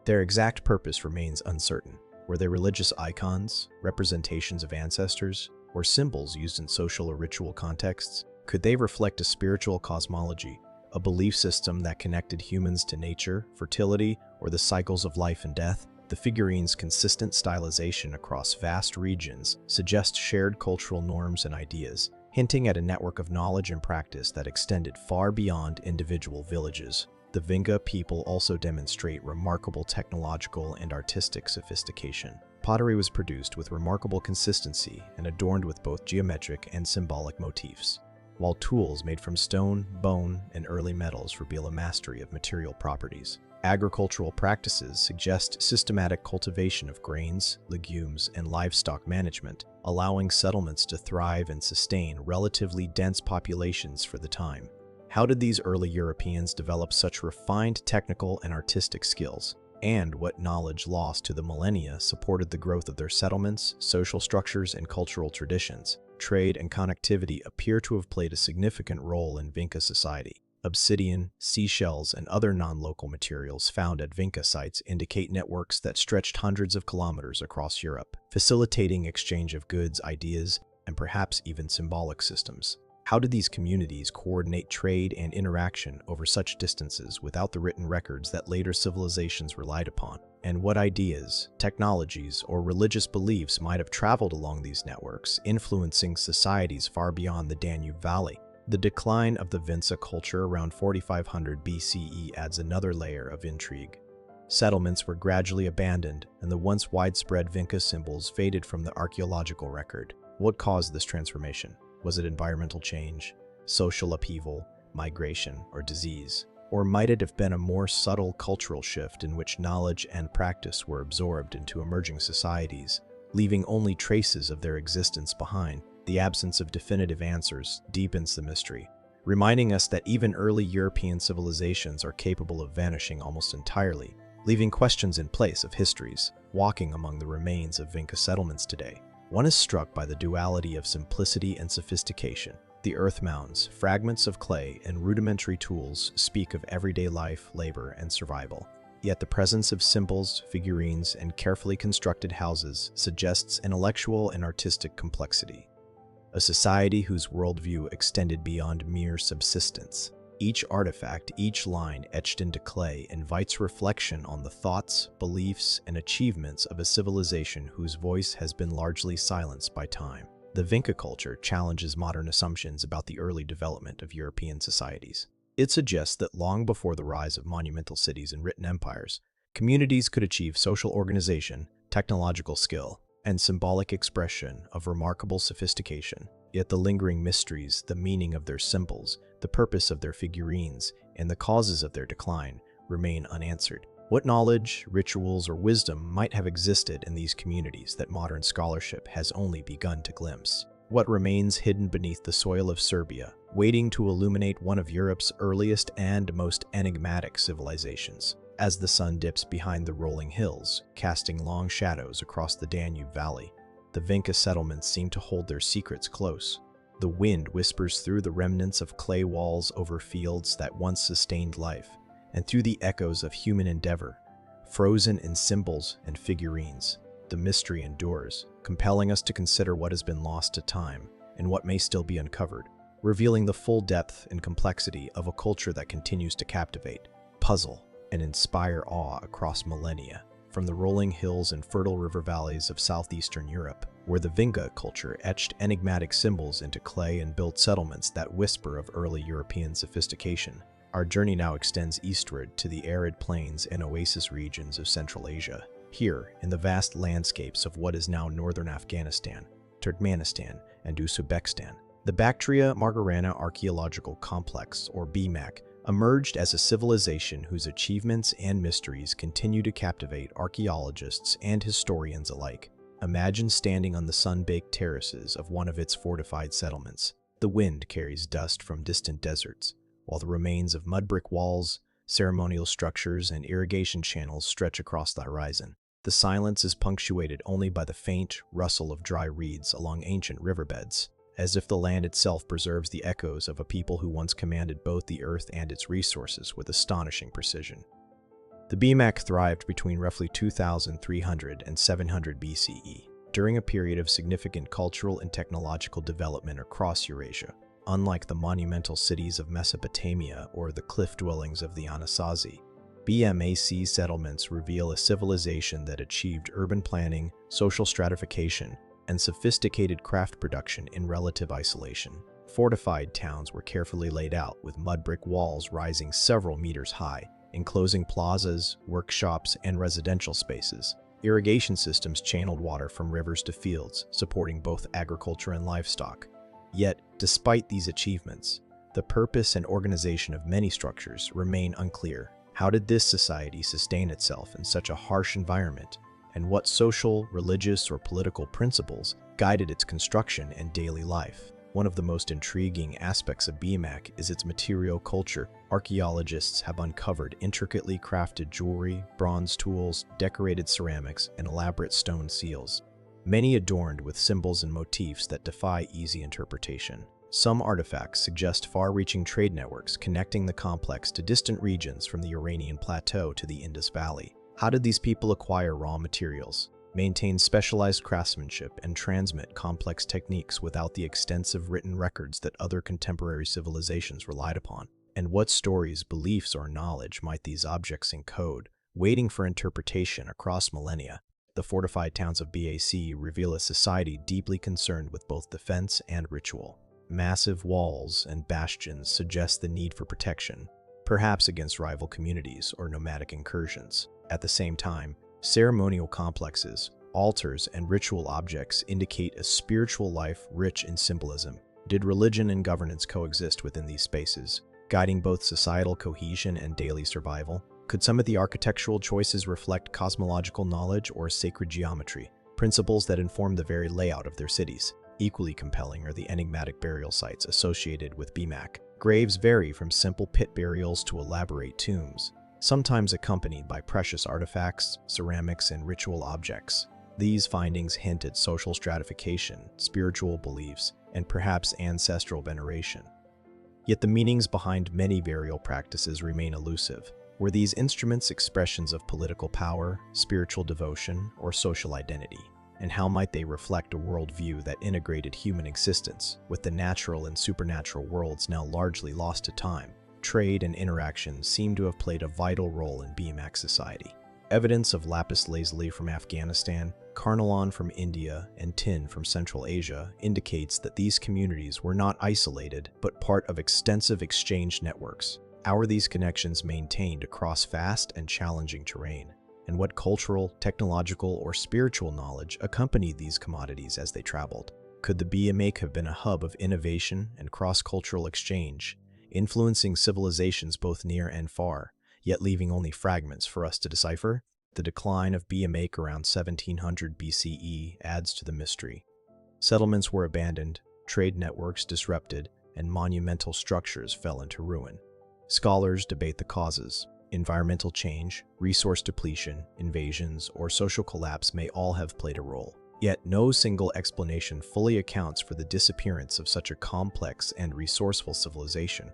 Their exact purpose remains uncertain. Were they religious icons, representations of ancestors, or symbols used in social or ritual contexts? Could they reflect a spiritual cosmology, a belief system that connected humans to nature, fertility, or the cycles of life and death? The figurines' consistent stylization across vast regions suggests shared cultural norms and ideas, hinting at a network of knowledge and practice that extended far beyond individual villages. The Vinca people also demonstrate remarkable technological and artistic sophistication. Pottery was produced with remarkable consistency and adorned with both geometric and symbolic motifs, while tools made from stone, bone, and early metals reveal a mastery of material properties. Agricultural practices suggest systematic cultivation of grains, legumes, and livestock management, allowing settlements to thrive and sustain relatively dense populations for the time. How did these early Europeans develop such refined technical and artistic skills? And what knowledge lost to the millennia supported the growth of their settlements, social structures, and cultural traditions? Trade and connectivity appear to have played a significant role in Vinca society. Obsidian, seashells, and other non-local materials found at Vinca sites indicate networks that stretched hundreds of kilometers across Europe, facilitating exchange of goods, ideas, and perhaps even symbolic systems. How did these communities coordinate trade and interaction over such distances without the written records that later civilizations relied upon? And what ideas, technologies, or religious beliefs might have traveled along these networks, influencing societies far beyond the Danube Valley? The decline of the Vinca culture around 4500 BCE adds another layer of intrigue. Settlements were gradually abandoned, and the once widespread Vinca symbols faded from the archaeological record. What caused this transformation? Was it environmental change, social upheaval, migration, or disease? Or might it have been a more subtle cultural shift in which knowledge and practice were absorbed into emerging societies, leaving only traces of their existence behind? The absence of definitive answers deepens the mystery, reminding us that even early European civilizations are capable of vanishing almost entirely, leaving questions in place of histories. Walking among the remains of Vinca settlements today, one is struck by the duality of simplicity and sophistication. The earth mounds, fragments of clay, and rudimentary tools speak of everyday life, labor, and survival. Yet the presence of symbols, figurines, and carefully constructed houses suggests intellectual and artistic complexity. A society whose worldview extended beyond mere subsistence. Each artifact, each line etched into clay invites reflection on the thoughts, beliefs, and achievements of a civilization whose voice has been largely silenced by time. The Vinca culture challenges modern assumptions about the early development of European societies. It suggests that long before the rise of monumental cities and written empires, communities could achieve social organization, technological skill, and symbolic expression of remarkable sophistication. Yet the lingering mysteries, the meaning of their symbols, the purpose of their figurines, and the causes of their decline remain unanswered. What knowledge, rituals, or wisdom might have existed in these communities that modern scholarship has only begun to glimpse? What remains hidden beneath the soil of Serbia, waiting to illuminate one of Europe's earliest and most enigmatic civilizations? As the sun dips behind the rolling hills, casting long shadows across the Danube Valley, the Vinca settlements seem to hold their secrets close. The wind whispers through the remnants of clay walls over fields that once sustained life, and through the echoes of human endeavor, frozen in symbols and figurines. The mystery endures, compelling us to consider what has been lost to time and what may still be uncovered, revealing the full depth and complexity of a culture that continues to captivate, puzzle, and inspire awe across millennia. From the rolling hills and fertile river valleys of southeastern Europe, where the Vinca culture etched enigmatic symbols into clay and built settlements that whisper of early European sophistication, our journey now extends eastward to the arid plains and oasis regions of Central Asia. Here, in the vast landscapes of what is now northern Afghanistan, Turkmenistan, and Uzbekistan, the Bactria Margarana Archaeological Complex, or BMAC, emerged as a civilization whose achievements and mysteries continue to captivate archaeologists and historians alike. Imagine standing on the sun-baked terraces of one of its fortified settlements. The wind carries dust from distant deserts, while the remains of mud brick walls, ceremonial structures, and irrigation channels stretch across the horizon. The silence is punctuated only by the faint rustle of dry reeds along ancient riverbeds, as if the land itself preserves the echoes of a people who once commanded both the earth and its resources with astonishing precision. The BMAC thrived between roughly 2300 and 700 BCE, during a period of significant cultural and technological development across Eurasia. Unlike the monumental cities of Mesopotamia or the cliff dwellings of the Anasazi, BMAC settlements reveal a civilization that achieved urban planning, social stratification, and sophisticated craft production in relative isolation. Fortified towns were carefully laid out, with mud brick walls rising several meters high, enclosing plazas, workshops, and residential spaces. Irrigation systems channeled water from rivers to fields, supporting both agriculture and livestock. Yet, despite these achievements, the purpose and organization of many structures remain unclear. How did this society sustain itself in such a harsh environment, and what social, religious, or political principles guided its construction and daily life? One of the most intriguing aspects of BMAC is its material culture. Archaeologists have uncovered intricately crafted jewelry, bronze tools, decorated ceramics, and elaborate stone seals, many adorned with symbols and motifs that defy easy interpretation. Some artifacts suggest far-reaching trade networks connecting the complex to distant regions from the Iranian Plateau to the Indus Valley. How did these people acquire raw materials, maintain specialized craftsmanship, and transmit complex techniques without the extensive written records that other contemporary civilizations relied upon? And what stories, beliefs, or knowledge might these objects encode, waiting for interpretation across millennia? The fortified towns of BAC reveal a society deeply concerned with both defense and ritual. Massive walls and bastions suggest the need for protection, perhaps against rival communities or nomadic incursions. At the same time, ceremonial complexes, altars, and ritual objects indicate a spiritual life rich in symbolism. Did religion and governance coexist within these spaces, guiding both societal cohesion and daily survival? Could some of the architectural choices reflect cosmological knowledge or sacred geometry, principles that inform the very layout of their cities? Equally compelling are the enigmatic burial sites associated with BMAC. Graves vary from simple pit burials to elaborate tombs, sometimes accompanied by precious artifacts, ceramics, and ritual objects. These findings hint at social stratification, spiritual beliefs, and perhaps ancestral veneration. Yet the meanings behind many burial practices remain elusive. Were these instruments expressions of political power, spiritual devotion, or social identity? And how might they reflect a worldview that integrated human existence with the natural and supernatural worlds now largely lost to time? Trade and interaction seem to have played a vital role in BMAC society. Evidence of lapis lazuli from Afghanistan, carnelian from India, and tin from Central Asia indicates that these communities were not isolated, but part of extensive exchange networks. How are these connections maintained across vast and challenging terrain? And what cultural, technological, or spiritual knowledge accompanied these commodities as they traveled? Could the BMAC have been a hub of innovation and cross-cultural exchange, influencing civilizations both near and far? yet leaving only fragments for us to decipher? The decline of Biamak around 1700 BCE adds to the mystery. Settlements were abandoned, trade networks disrupted, and monumental structures fell into ruin. Scholars debate the causes. Environmental change, resource depletion, invasions, or social collapse may all have played a role. Yet no single explanation fully accounts for the disappearance of such a complex and resourceful civilization.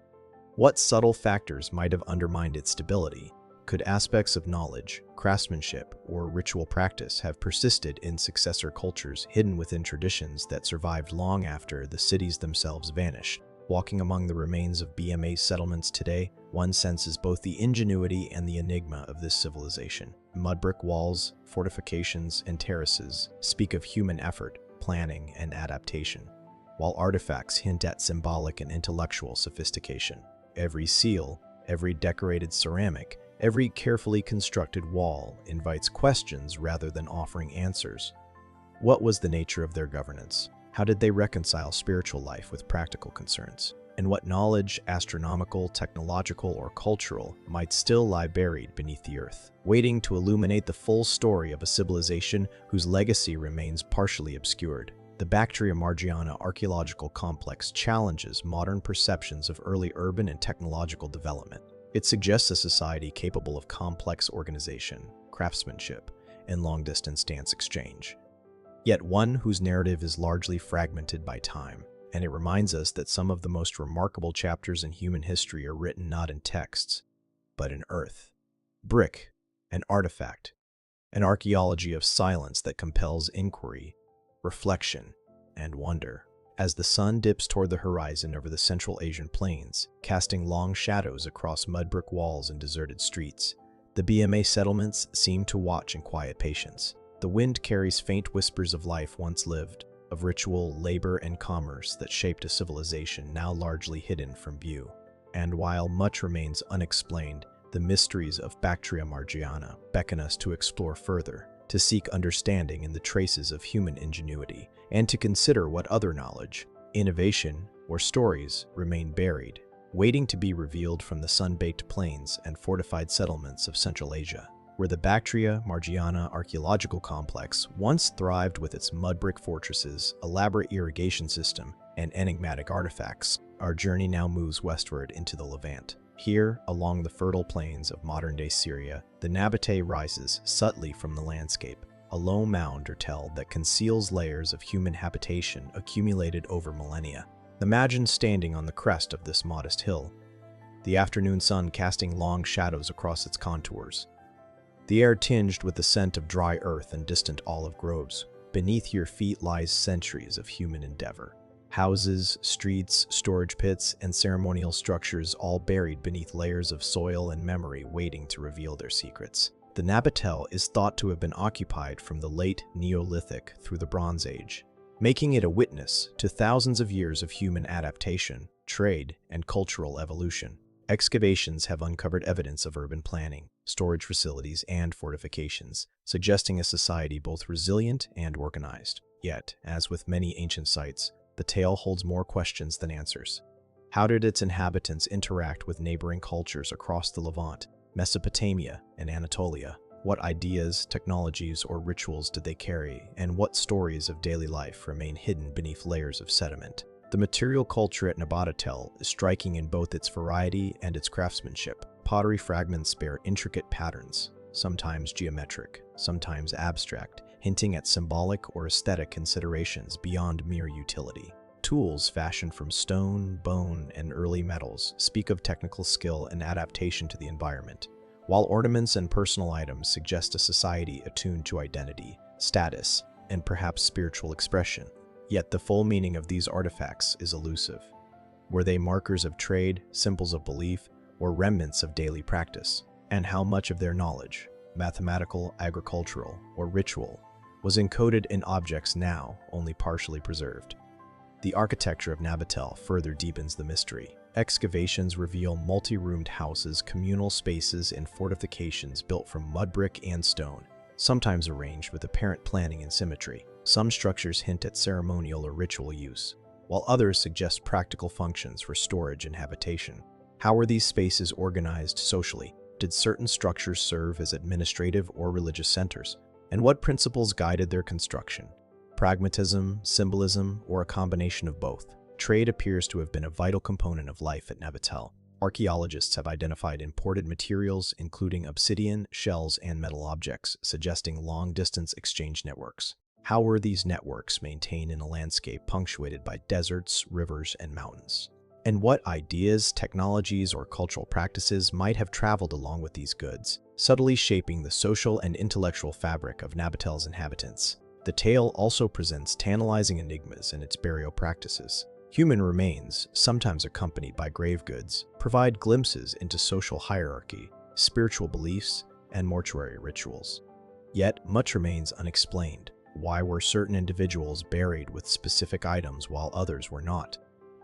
What subtle factors might have undermined its stability? Could aspects of knowledge, craftsmanship, or ritual practice have persisted in successor cultures hidden within traditions that survived long after the cities themselves vanished? Walking among the remains of BMA settlements today, one senses both the ingenuity and the enigma of this civilization. Mud-brick walls, fortifications, and terraces speak of human effort, planning, and adaptation, while artifacts hint at symbolic and intellectual sophistication. Every seal, every decorated ceramic, every carefully constructed wall invites questions rather than offering answers. What was the nature of their governance? How did they reconcile spiritual life with practical concerns? And what knowledge, astronomical, technological, or cultural, might still lie buried beneath the earth, waiting to illuminate the full story of a civilization whose legacy remains partially obscured? The Bactria Margiana archaeological complex challenges modern perceptions of early urban and technological development. It suggests a society capable of complex organization, craftsmanship, and long-distance dance exchange, yet one whose narrative is largely fragmented by time. And it reminds us that some of the most remarkable chapters in human history are written not in texts, but in earth. Brick, an artifact, an archaeology of silence that compels inquiry, reflection, and wonder. As the sun dips toward the horizon over the Central Asian plains, casting long shadows across mud-brick walls and deserted streets, the BMA settlements seem to watch in quiet patience. The wind carries faint whispers of life once lived, of ritual, labor, and commerce that shaped a civilization now largely hidden from view. And while much remains unexplained, the mysteries of Bactria Margiana beckon us to explore further, to seek understanding in the traces of human ingenuity, and to consider what other knowledge, innovation, or stories remain buried, waiting to be revealed from the sun-baked plains and fortified settlements of Central Asia, where the Bactria Margiana archaeological complex once thrived with its mud-brick fortresses, elaborate irrigation system, and enigmatic artifacts. Our journey now moves westward into the Levant. Here, along the fertile plains of modern-day Syria, the Nabateh rises subtly from the landscape, a low mound or tell that conceals layers of human habitation accumulated over millennia. Imagine standing on the crest of this modest hill, the afternoon sun casting long shadows across its contours, the air tinged with the scent of dry earth and distant olive groves. Beneath your feet lies centuries of human endeavor. Houses, streets, storage pits, and ceremonial structures all buried beneath layers of soil and memory waiting to reveal their secrets. The Nabatel is thought to have been occupied from the late Neolithic through the Bronze Age, making it a witness to thousands of years of human adaptation, trade, and cultural evolution. Excavations have uncovered evidence of urban planning, storage facilities, and fortifications, suggesting a society both resilient and organized. Yet, as with many ancient sites, the tale holds more questions than answers. How did its inhabitants interact with neighboring cultures across the Levant, Mesopotamia, and Anatolia? What ideas, technologies, or rituals did they carry, and what stories of daily life remain hidden beneath layers of sediment? The material culture at Nabatel is striking in both its variety and its craftsmanship. Pottery fragments bear intricate patterns, sometimes geometric, sometimes abstract, hinting at symbolic or aesthetic considerations beyond mere utility. Tools fashioned from stone, bone, and early metals speak of technical skill and adaptation to the environment, while ornaments and personal items suggest a society attuned to identity, status, and perhaps spiritual expression. Yet the full meaning of these artifacts is elusive. Were they markers of trade, symbols of belief, or remnants of daily practice? And how much of their knowledge, mathematical, agricultural, or ritual, was encoded in objects now only partially preserved? The architecture of Nabatel further deepens the mystery. Excavations reveal multi-roomed houses, communal spaces, and fortifications built from mud brick and stone, sometimes arranged with apparent planning and symmetry. Some structures hint at ceremonial or ritual use, while others suggest practical functions for storage and habitation. How were these spaces organized socially? Did certain structures serve as administrative or religious centers? And what principles guided their construction? Pragmatism, symbolism, or a combination of both? Trade appears to have been a vital component of life at Nabatel. Archaeologists have identified imported materials, including obsidian, shells, and metal objects, suggesting long-distance exchange networks. How were these networks maintained in a landscape punctuated by deserts, rivers, and mountains? And what ideas, technologies, or cultural practices might have traveled along with these goods, subtly shaping the social and intellectual fabric of Nabatel's inhabitants? The tale also presents tantalizing enigmas in its burial practices. Human remains, sometimes accompanied by grave goods, provide glimpses into social hierarchy, spiritual beliefs, and mortuary rituals. Yet, much remains unexplained. Why were certain individuals buried with specific items while others were not?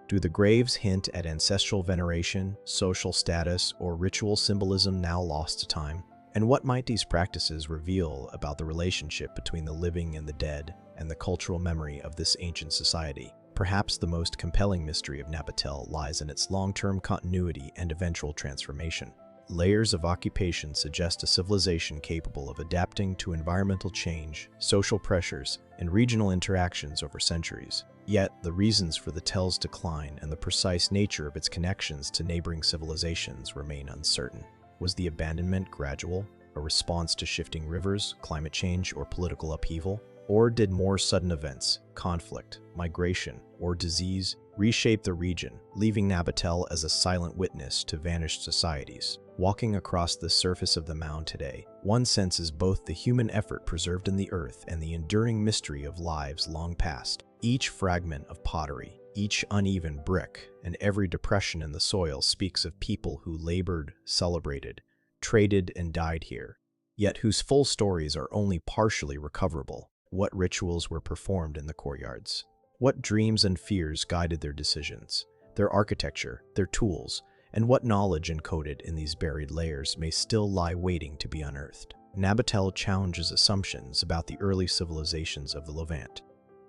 Do the graves hint at ancestral veneration, social status, or ritual symbolism now lost to time? And what might these practices reveal about the relationship between the living and the dead, and the cultural memory of this ancient society? Perhaps the most compelling mystery of Nabatel lies in its long-term continuity and eventual transformation. Layers of occupation suggest a civilization capable of adapting to environmental change, social pressures, and regional interactions over centuries. Yet, the reasons for the tale's decline and the precise nature of its connections to neighboring civilizations remain uncertain. Was the abandonment gradual, a response to shifting rivers, climate change, or political upheaval? Or did more sudden events, conflict, migration, or disease reshape the region, leaving Nabatel as a silent witness to vanished societies? Walking across the surface of the mound today, one senses both the human effort preserved in the earth and the enduring mystery of lives long past. Each fragment of pottery, each uneven brick, and every depression in the soil speaks of people who labored, celebrated, traded, and died here, yet whose full stories are only partially recoverable. What rituals were performed in the courtyards? What dreams and fears guided their decisions, their architecture, their tools, and what knowledge encoded in these buried layers may still lie waiting to be unearthed? Nabatel challenges assumptions about the early civilizations of the Levant.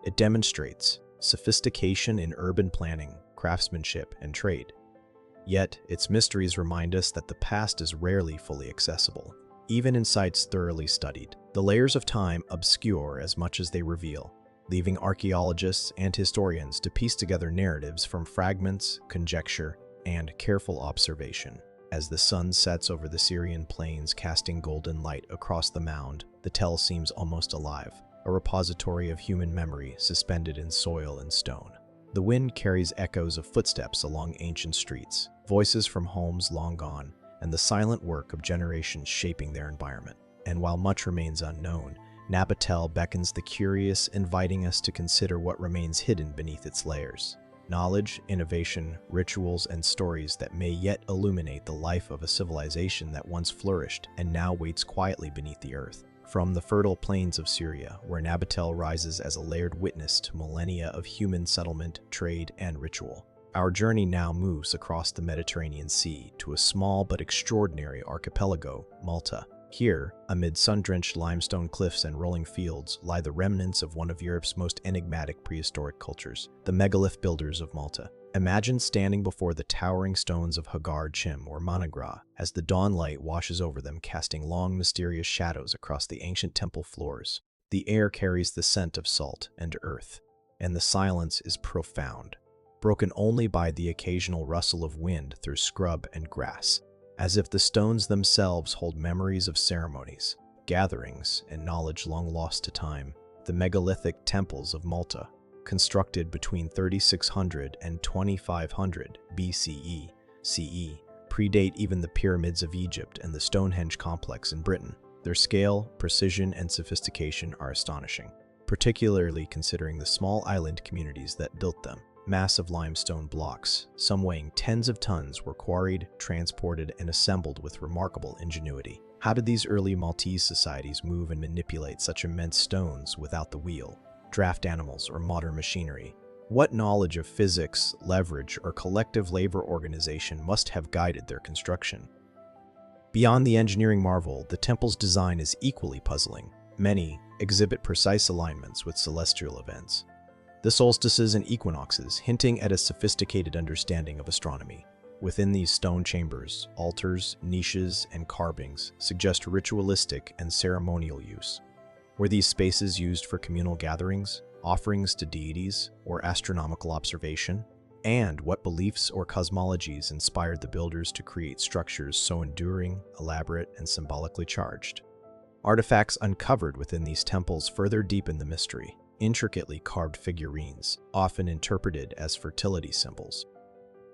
It demonstrates sophistication in urban planning, craftsmanship, and trade. Yet, its mysteries remind us that the past is rarely fully accessible. Even in sites thoroughly studied, the layers of time obscure as much as they reveal, leaving archaeologists and historians to piece together narratives from fragments, conjecture, and careful observation. As the sun sets over the Syrian plains casting golden light across the mound, the tale seems almost alive, a repository of human memory suspended in soil and stone. The wind carries echoes of footsteps along ancient streets, voices from homes long gone, and the silent work of generations shaping their environment. And while much remains unknown, Nabatel beckons the curious, inviting us to consider what remains hidden beneath its layers. Knowledge, innovation, rituals, and stories that may yet illuminate the life of a civilization that once flourished and now waits quietly beneath the earth. From the fertile plains of Syria, where Nabatel rises as a layered witness to millennia of human settlement, trade, and ritual, our journey now moves across the Mediterranean Sea to a small but extraordinary archipelago, Malta. Here, amid sun-drenched limestone cliffs and rolling fields, lie the remnants of one of Europe's most enigmatic prehistoric cultures, the megalith builders of Malta. Imagine standing before the towering stones of Hagar Chim or Managra as the dawn light washes over them, casting long, mysterious shadows across the ancient temple floors. The air carries the scent of salt and earth, and the silence is profound, broken only by the occasional rustle of wind through scrub and grass, as if the stones themselves hold memories of ceremonies, gatherings, and knowledge long lost to time. The megalithic temples of Malta, constructed between 3600 and 2500 BCE, CE, predate even the pyramids of Egypt and the Stonehenge complex in Britain. Their scale, precision, and sophistication are astonishing, particularly considering the small island communities that built them. Massive limestone blocks, some weighing tens of tons, were quarried, transported, and assembled with remarkable ingenuity. How did these early Maltese societies move and manipulate such immense stones without the wheel, draft animals, or modern machinery? What knowledge of physics, leverage, or collective labor organization must have guided their construction? Beyond the engineering marvel, the temple's design is equally puzzling. Many exhibit precise alignments with celestial events, the solstices and equinoxes, hinting at a sophisticated understanding of astronomy. Within these stone chambers, altars, niches, and carvings suggest ritualistic and ceremonial use. Were these spaces used for communal gatherings, offerings to deities, or astronomical observation? And what beliefs or cosmologies inspired the builders to create structures so enduring, elaborate, and symbolically charged? Artifacts uncovered within these temples further deepen the mystery. Intricately carved figurines, often interpreted as fertility symbols,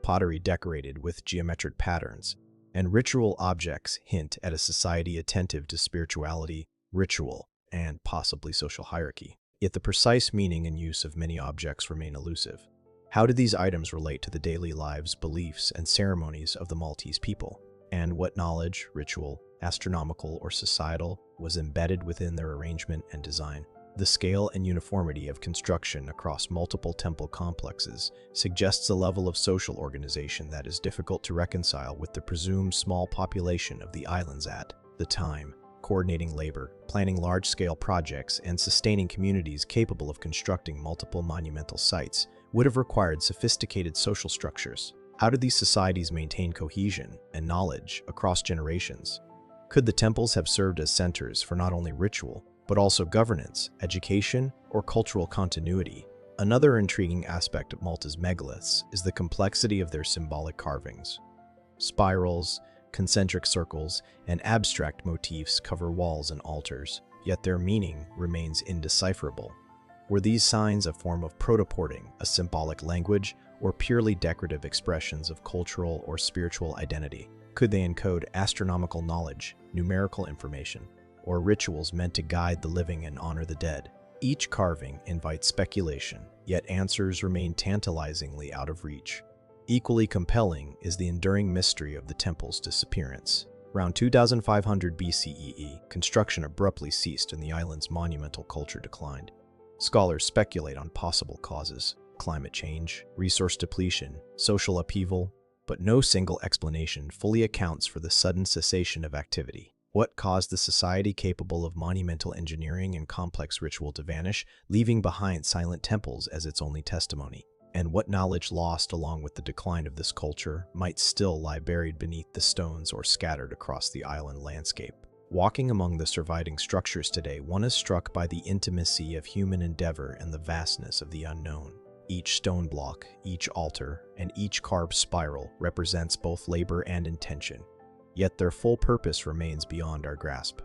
pottery decorated with geometric patterns, and ritual objects hint at a society attentive to spirituality, ritual, and possibly social hierarchy. Yet the precise meaning and use of many objects remain elusive. How do these items relate to the daily lives, beliefs, and ceremonies of the Maltese people? And what knowledge, ritual, astronomical, or societal was embedded within their arrangement and design? The scale and uniformity of construction across multiple temple complexes suggests a level of social organization that is difficult to reconcile with the presumed small population of the islands at the time. Coordinating labor, planning large-scale projects, and sustaining communities capable of constructing multiple monumental sites would have required sophisticated social structures. How did these societies maintain cohesion and knowledge across generations? Could the temples have served as centers for not only ritual, but also governance, education, or cultural continuity? Another intriguing aspect of Malta's megaliths is the complexity of their symbolic carvings. Spirals, concentric circles, and abstract motifs cover walls and altars, yet their meaning remains indecipherable. Were these signs a form of protoporting, a symbolic language, or purely decorative expressions of cultural or spiritual identity? Could they encode astronomical knowledge, numerical information, or rituals meant to guide the living and honor the dead? Each carving invites speculation, yet answers remain tantalizingly out of reach. Equally compelling is the enduring mystery of the temple's disappearance. Around 2500 BCE, construction abruptly ceased and the island's monumental culture declined. Scholars speculate on possible causes: climate change, resource depletion, social upheaval, but no single explanation fully accounts for the sudden cessation of activity. What caused the society capable of monumental engineering and complex ritual to vanish, leaving behind silent temples as its only testimony? And what knowledge lost along with the decline of this culture might still lie buried beneath the stones or scattered across the island landscape? Walking among the surviving structures today, one is struck by the intimacy of human endeavor and the vastness of the unknown. Each stone block, each altar, and each carved spiral represents both labor and intention, yet their full purpose remains beyond our grasp.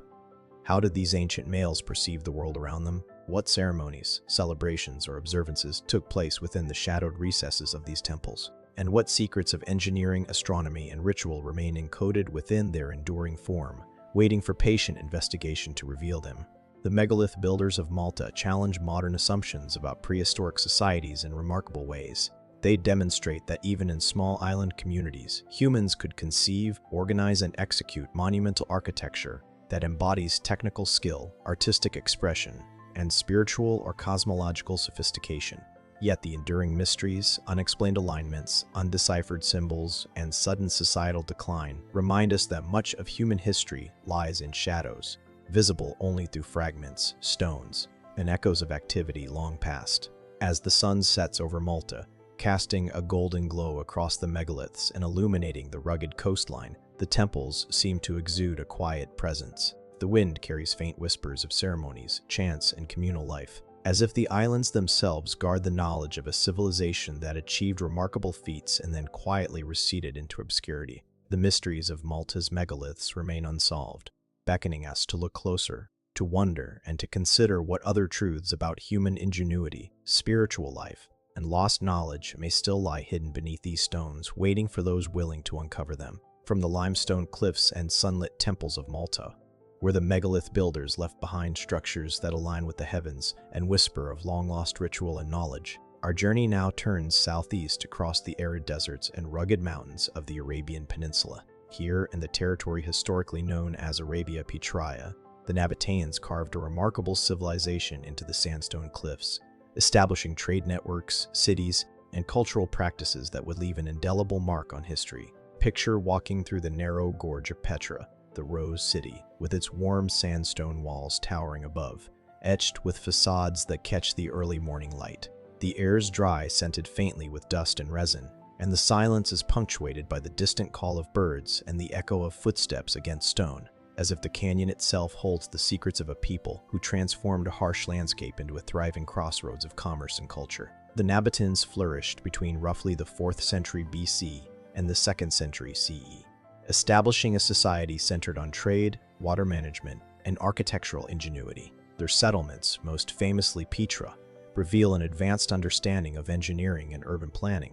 How did these ancient males perceive the world around them? What ceremonies, celebrations, or observances took place within the shadowed recesses of these temples? And what secrets of engineering, astronomy, and ritual remain encoded within their enduring form, waiting for patient investigation to reveal them? The megalith builders of Malta challenge modern assumptions about prehistoric societies in remarkable ways. They demonstrate that even in small island communities, humans could conceive, organize, and execute monumental architecture that embodies technical skill, artistic expression, and spiritual or cosmological sophistication. Yet the enduring mysteries, unexplained alignments, undeciphered symbols, and sudden societal decline remind us that much of human history lies in shadows, visible only through fragments, stones, and echoes of activity long past. As the sun sets over Malta, casting a golden glow across the megaliths and illuminating the rugged coastline, the temples seem to exude a quiet presence. The wind carries faint whispers of ceremonies, chants, and communal life, as if the islands themselves guard the knowledge of a civilization that achieved remarkable feats and then quietly receded into obscurity. The mysteries of Malta's megaliths remain unsolved, beckoning us to look closer, to wonder, and to consider what other truths about human ingenuity, spiritual life, and lost knowledge may still lie hidden beneath these stones, waiting for those willing to uncover them. From the limestone cliffs and sunlit temples of Malta, where the megalith builders left behind structures that align with the heavens and whisper of long-lost ritual and knowledge, our journey now turns southeast across the arid deserts and rugged mountains of the Arabian Peninsula. Here, in the territory historically known as Arabia Petraea, the Nabateans carved a remarkable civilization into the sandstone cliffs, establishing trade networks, cities, and cultural practices that would leave an indelible mark on history. Picture walking through the narrow gorge of Petra, the Rose City, with its warm sandstone walls towering above, etched with facades that catch the early morning light. The air's dry, scented faintly with dust and resin, and the silence is punctuated by the distant call of birds and the echo of footsteps against stone, as if the canyon itself holds the secrets of a people who transformed a harsh landscape into a thriving crossroads of commerce and culture. The Nabateans flourished between roughly the 4th century BC and the 2nd century CE, establishing a society centered on trade, water management, and architectural ingenuity. Their settlements, most famously Petra, reveal an advanced understanding of engineering and urban planning,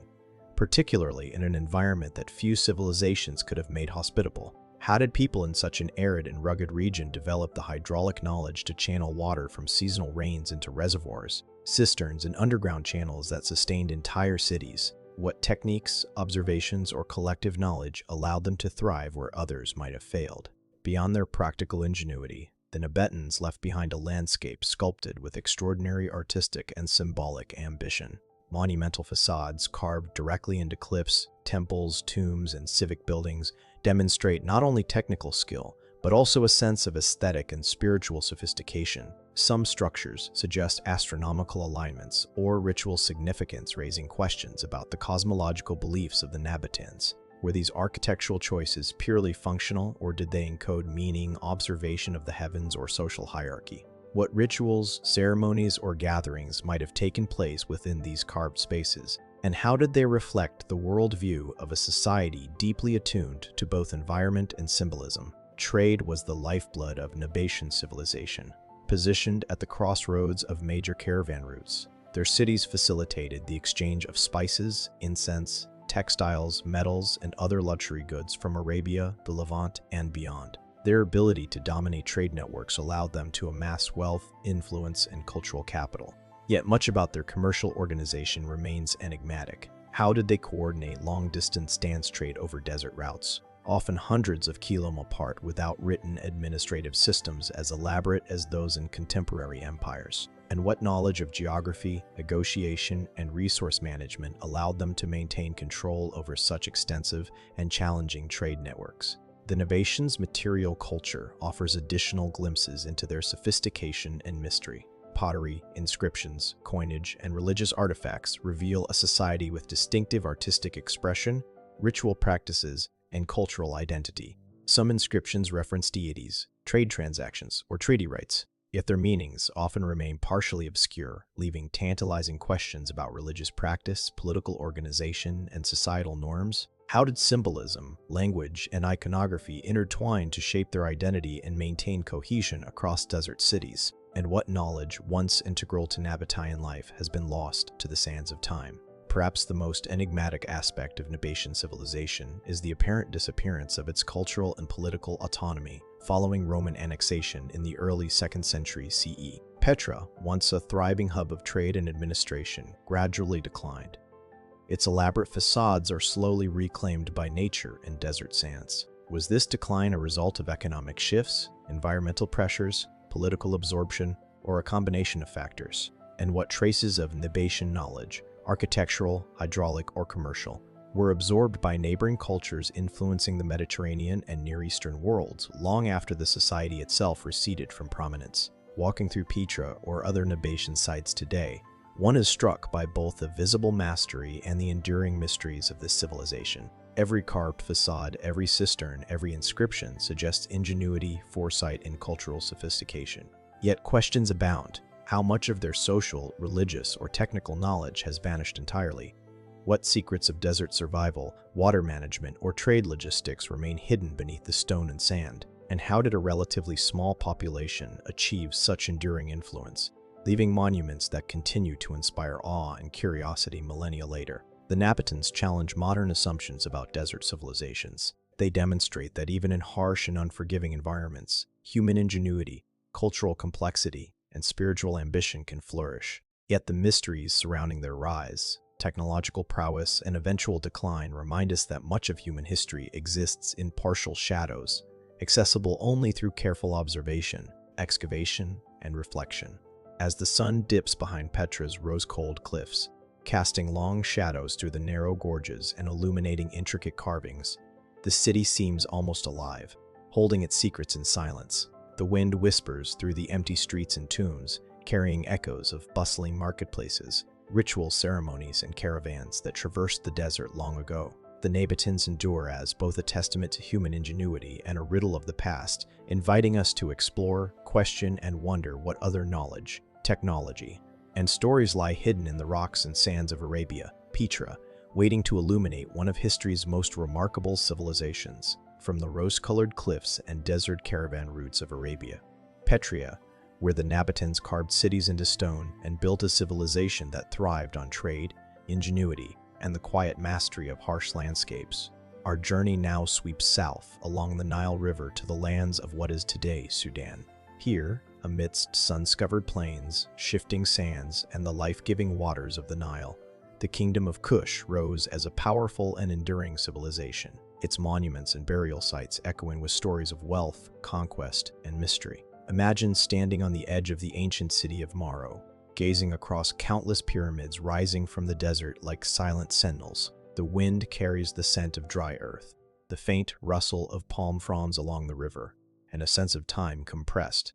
particularly in an environment that few civilizations could have made hospitable. How did people in such an arid and rugged region develop the hydraulic knowledge to channel water from seasonal rains into reservoirs, cisterns, and underground channels that sustained entire cities? What techniques, observations, or collective knowledge allowed them to thrive where others might have failed? Beyond their practical ingenuity, the Nabateans left behind a landscape sculpted with extraordinary artistic and symbolic ambition. Monumental facades carved directly into cliffs, temples, tombs, and civic buildings demonstrate not only technical skill, but also a sense of aesthetic and spiritual sophistication. Some structures suggest astronomical alignments or ritual significance, raising questions about the cosmological beliefs of the Nabateans. Were these architectural choices purely functional, or did they encode meaning, observation of the heavens, or social hierarchy? What rituals, ceremonies, or gatherings might have taken place within these carved spaces, and how did they reflect the worldview of a society deeply attuned to both environment and symbolism? Trade was the lifeblood of Nabatian civilization. Positioned at the crossroads of major caravan routes, their cities facilitated the exchange of spices, incense, textiles, metals, and other luxury goods from Arabia, the Levant, and beyond. Their ability to dominate trade networks allowed them to amass wealth, influence, and cultural capital. Yet much about their commercial organization remains enigmatic. How did they coordinate long-distance dance trade over desert routes, often hundreds of kilometers apart, without written administrative systems as elaborate as those in contemporary empires? And what knowledge of geography, negotiation, and resource management allowed them to maintain control over such extensive and challenging trade networks? The Nabatians' material culture offers additional glimpses into their sophistication and mystery. Pottery, inscriptions, coinage, and religious artifacts reveal a society with distinctive artistic expression, ritual practices, and cultural identity. Some inscriptions reference deities, trade transactions, or treaty rights, yet their meanings often remain partially obscure, leaving tantalizing questions about religious practice, political organization, and societal norms. How did symbolism, language, and iconography intertwine to shape their identity and maintain cohesion across desert cities? And what knowledge, once integral to Nabatean life, has been lost to the sands of time? Perhaps the most enigmatic aspect of Nabatian civilization is the apparent disappearance of its cultural and political autonomy following Roman annexation in the early 2nd century CE. Petra, once a thriving hub of trade and administration, gradually declined. Its elaborate facades are slowly reclaimed by nature and desert sands. Was this decline a result of economic shifts, environmental pressures, political absorption, or a combination of factors? And what traces of Nabatian knowledge, architectural, hydraulic, or commercial, were absorbed by neighboring cultures influencing the Mediterranean and Near Eastern worlds long after the society itself receded from prominence? Walking through Petra or other Nabatian sites today, one is struck by both the visible mastery and the enduring mysteries of this civilization. Every carved facade, every cistern, every inscription suggests ingenuity, foresight, and cultural sophistication. Yet questions abound. How much of their social, religious, or technical knowledge has vanished entirely? What secrets of desert survival, water management, or trade logistics remain hidden beneath the stone and sand? And how did a relatively small population achieve such enduring influence, leaving monuments that continue to inspire awe and curiosity millennia later? The Nabateans challenge modern assumptions about desert civilizations. They demonstrate that even in harsh and unforgiving environments, human ingenuity, cultural complexity, and spiritual ambition can flourish. Yet the mysteries surrounding their rise, technological prowess, and eventual decline remind us that much of human history exists in partial shadows, accessible only through careful observation, excavation, and reflection. As the sun dips behind Petra's rose-cold cliffs, casting long shadows through the narrow gorges and illuminating intricate carvings, the city seems almost alive, holding its secrets in silence. The wind whispers through the empty streets and tombs, carrying echoes of bustling marketplaces, ritual ceremonies and caravans that traversed the desert long ago. The Nabateans endure as both a testament to human ingenuity and a riddle of the past, inviting us to explore, question, and wonder what other knowledge, technology, and stories lie hidden in the rocks and sands of Arabia, Petra, waiting to illuminate one of history's most remarkable civilizations. From the rose-colored cliffs and desert caravan routes of Arabia, Petra, where the Nabateans carved cities into stone and built a civilization that thrived on trade, ingenuity, and the quiet mastery of harsh landscapes. Our journey now sweeps south along the Nile River to the lands of what is today Sudan. Here, amidst sun-covered plains, shifting sands, and the life-giving waters of the Nile, the kingdom of Kush rose as a powerful and enduring civilization, its monuments and burial sites echoing with stories of wealth, conquest, and mystery. Imagine standing on the edge of the ancient city of Maro, gazing across countless pyramids rising from the desert like silent sentinels. The wind carries the scent of dry earth, the faint rustle of palm fronds along the river, and a sense of time compressed.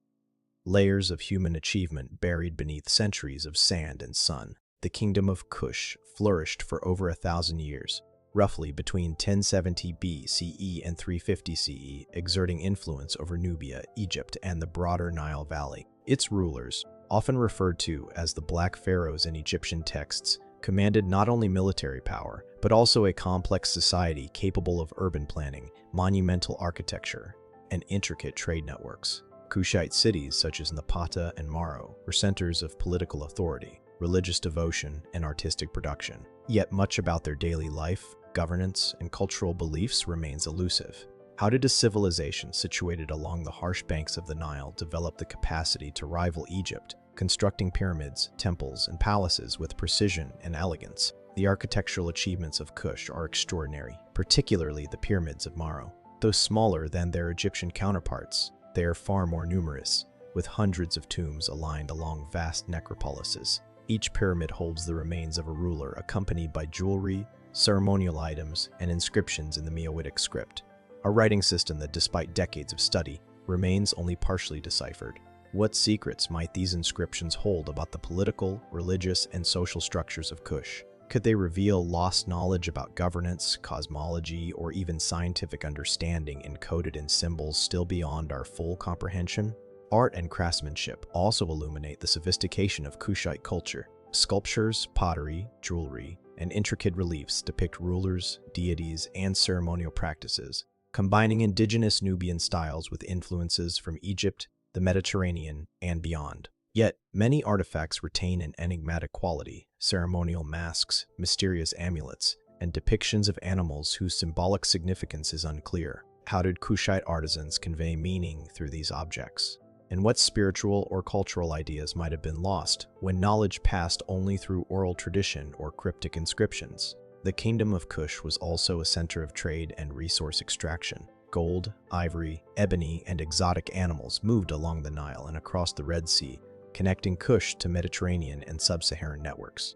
Layers of human achievement buried beneath centuries of sand and sun. The kingdom of Kush flourished for over 1,000 years, roughly between 1070 BCE and 350 CE, exerting influence over Nubia, Egypt, and the broader Nile Valley. Its rulers, often referred to as the Black Pharaohs in Egyptian texts, commanded not only military power, but also a complex society capable of urban planning, monumental architecture, and intricate trade networks. Kushite cities such as Napata and Maro were centers of political authority, religious devotion, and artistic production. Yet much about their daily life, governance, and cultural beliefs remains elusive. How did a civilization situated along the harsh banks of the Nile develop the capacity to rival Egypt, constructing pyramids, temples, and palaces with precision and elegance? The architectural achievements of Kush are extraordinary, particularly the pyramids of Maro. Though smaller than their Egyptian counterparts, they are far more numerous, with hundreds of tombs aligned along vast necropolises. Each pyramid holds the remains of a ruler, accompanied by jewelry, ceremonial items, and inscriptions in the Meoitic script, a writing system that, despite decades of study, remains only partially deciphered. What secrets might these inscriptions hold about the political, religious, and social structures of Kush? Could they reveal lost knowledge about governance, cosmology, or even scientific understanding encoded in symbols still beyond our full comprehension? Art and craftsmanship also illuminate the sophistication of Kushite culture. Sculptures, pottery, jewelry, and intricate reliefs depict rulers, deities, and ceremonial practices, combining indigenous Nubian styles with influences from Egypt, the Mediterranean, and beyond. Yet, many artifacts retain an enigmatic quality: ceremonial masks, mysterious amulets, and depictions of animals whose symbolic significance is unclear. How did Kushite artisans convey meaning through these objects? And what spiritual or cultural ideas might have been lost when knowledge passed only through oral tradition or cryptic inscriptions? The kingdom of Kush was also a center of trade and resource extraction. Gold, ivory, ebony, and exotic animals moved along the Nile and across the Red Sea, connecting Kush to Mediterranean and sub-Saharan networks.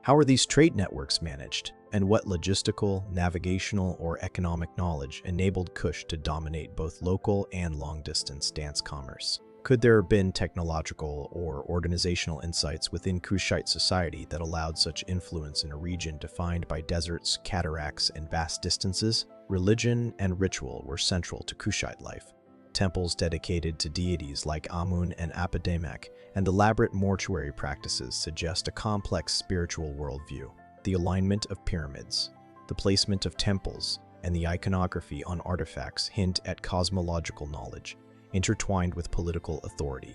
How are these trade networks managed? And what logistical, navigational, or economic knowledge enabled Kush to dominate both local and long-distance dance commerce? Could there have been technological or organizational insights within Kushite society that allowed such influence in a region defined by deserts, cataracts, and vast distances? Religion and ritual were central to Kushite life. Temples dedicated to deities like Amun and Apedemak, and elaborate mortuary practices suggest a complex spiritual worldview. The alignment of pyramids, the placement of temples, and the iconography on artifacts hint at cosmological knowledge, intertwined with political authority.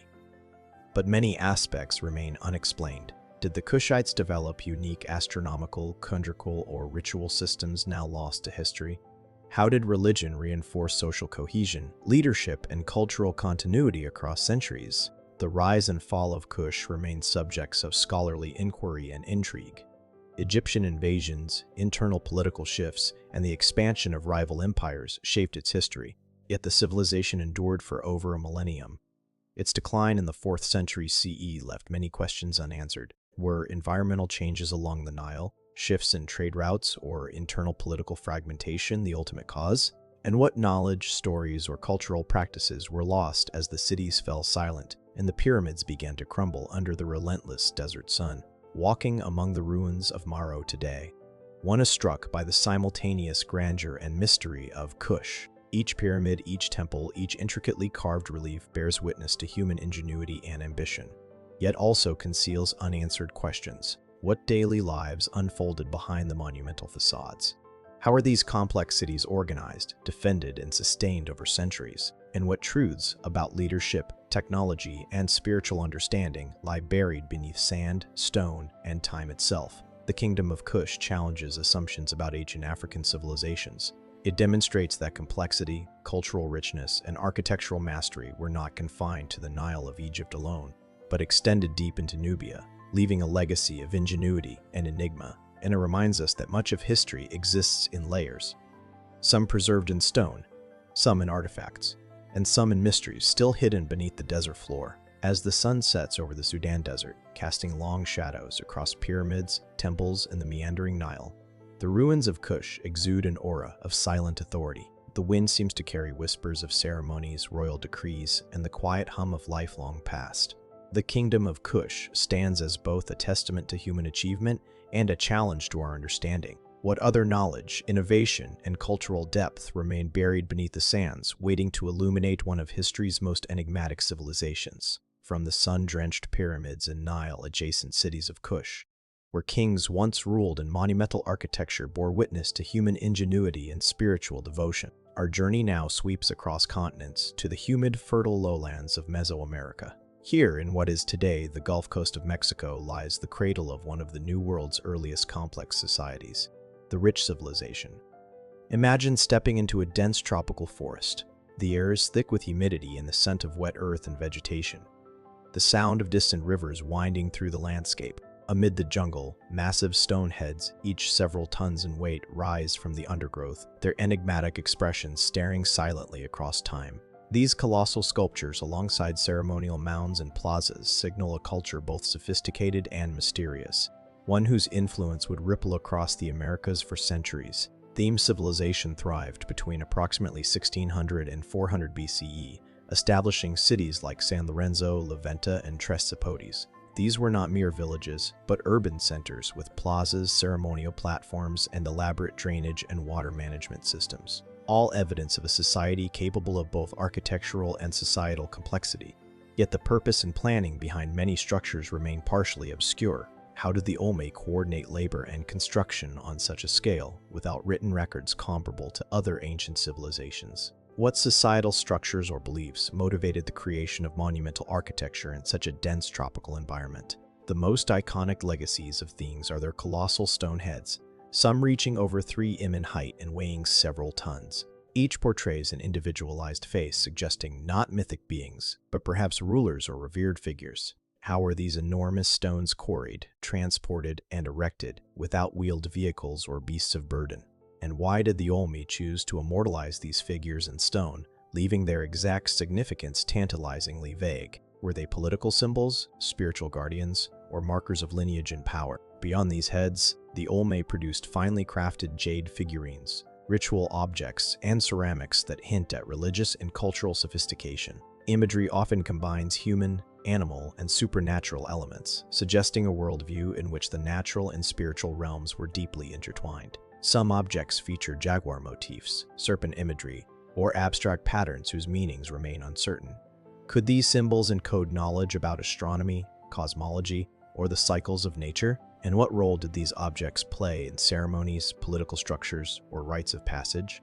But many aspects remain unexplained. Did the Kushites develop unique astronomical, chondrical, or ritual systems now lost to history? How did religion reinforce social cohesion, leadership, and cultural continuity across centuries? The rise and fall of Kush remain subjects of scholarly inquiry and intrigue. Egyptian invasions, internal political shifts, and the expansion of rival empires shaped its history, yet the civilization endured for over a millennium. Its decline in the 4th century CE left many questions unanswered. Were environmental changes along the Nile, shifts in trade routes, or internal political fragmentation the ultimate cause? And what knowledge, stories, or cultural practices were lost as the cities fell silent and the pyramids began to crumble under the relentless desert sun? walking among the ruins of Maro today, one is struck by the simultaneous grandeur and mystery of Kush. Each pyramid, each temple, each intricately carved relief bears witness to human ingenuity and ambition, yet also conceals unanswered questions. What daily lives unfolded behind the monumental facades? How are these complex cities organized, defended, and sustained over centuries? And what truths about leadership, technology, and spiritual understanding lie buried beneath sand, stone, and time itself? The Kingdom of Kush challenges assumptions about ancient African civilizations. It demonstrates that complexity, cultural richness, and architectural mastery were not confined to the Nile of Egypt alone, but extended deep into Nubia, leaving a legacy of ingenuity and enigma. And it reminds us that much of history exists in layers, some preserved in stone, some in artifacts, and some in mysteries still hidden beneath the desert floor. As the sun sets over the Sudan desert, casting long shadows across pyramids, temples, and the meandering Nile, the ruins of Kush exude an aura of silent authority. The wind seems to carry whispers of ceremonies, royal decrees, and the quiet hum of lifelong past. The Kingdom of Kush stands as both a testament to human achievement and a challenge to our understanding. What other knowledge, innovation, and cultural depth remain buried beneath the sands, waiting to illuminate one of history's most enigmatic civilizations? From the sun-drenched pyramids and Nile-adjacent cities of Kush, where kings once ruled and monumental architecture bore witness to human ingenuity and spiritual devotion, our journey now sweeps across continents to the humid, fertile lowlands of Mesoamerica. Here, in what is today the Gulf Coast of Mexico, lies the cradle of one of the New World's earliest complex societies, the Rich Civilization. Imagine stepping into a dense tropical forest. The air is thick with humidity and the scent of wet earth and vegetation. The sound of distant rivers winding through the landscape. Amid the jungle, massive stone heads, each several tons in weight, rise from the undergrowth, their enigmatic expressions staring silently across time. These colossal sculptures, alongside ceremonial mounds and plazas, signal a culture both sophisticated and mysterious, one whose influence would ripple across the Americas for centuries. Theme civilization thrived between approximately 1600 and 400 BCE, establishing cities like San Lorenzo, La Venta, and Tres Zapotes. These were not mere villages, but urban centers with plazas, ceremonial platforms, and elaborate drainage and water management systems, all evidence of a society capable of both architectural and societal complexity. Yet the purpose and planning behind many structures remain partially obscure. How did the Olmec coordinate labor and construction on such a scale without written records comparable to other ancient civilizations? What societal structures or beliefs motivated the creation of monumental architecture in such a dense tropical environment? The most iconic legacies of these are their colossal stone heads, some reaching over 3 m in height and weighing several tons. Each portrays an individualized face, suggesting not mythic beings, but perhaps rulers or revered figures. How were these enormous stones quarried, transported, and erected without wheeled vehicles or beasts of burden? And why did the Olmec choose to immortalize these figures in stone, leaving their exact significance tantalizingly vague? Were they political symbols, spiritual guardians, or markers of lineage and power? Beyond these heads, the Olmec produced finely crafted jade figurines, ritual objects, and ceramics that hint at religious and cultural sophistication. Imagery often combines human, animal, and supernatural elements, suggesting a worldview in which the natural and spiritual realms were deeply intertwined. Some objects feature jaguar motifs, serpent imagery, or abstract patterns whose meanings remain uncertain. Could these symbols encode knowledge about astronomy, cosmology, or the cycles of nature? And what role did these objects play in ceremonies, political structures, or rites of passage?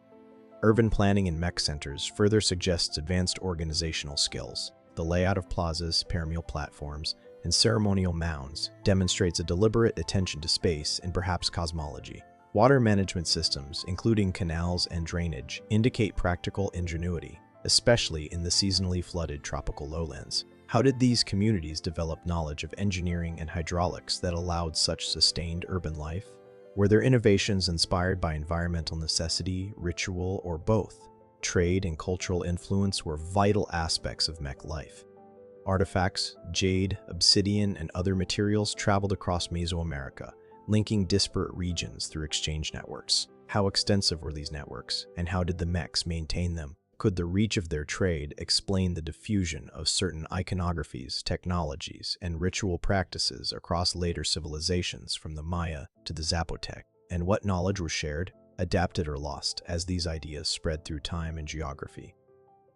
Urban planning in mech centers further suggests advanced organizational skills. The layout of plazas, pyramidal platforms, and ceremonial mounds demonstrates a deliberate attention to space and perhaps cosmology. Water management systems, including canals and drainage, indicate practical ingenuity, especially in the seasonally flooded tropical lowlands. How did these communities develop knowledge of engineering and hydraulics that allowed such sustained urban life? Were their innovations inspired by environmental necessity, ritual, or both? Trade and cultural influence were vital aspects of mech life. Artifacts, jade, obsidian, and other materials traveled across Mesoamerica, linking disparate regions through exchange networks. How extensive were these networks, and how did the mechs maintain them? Could the reach of their trade explain the diffusion of certain iconographies, technologies, and ritual practices across later civilizations from the Maya to the Zapotec? And what knowledge was shared, adapted, or lost as these ideas spread through time and geography?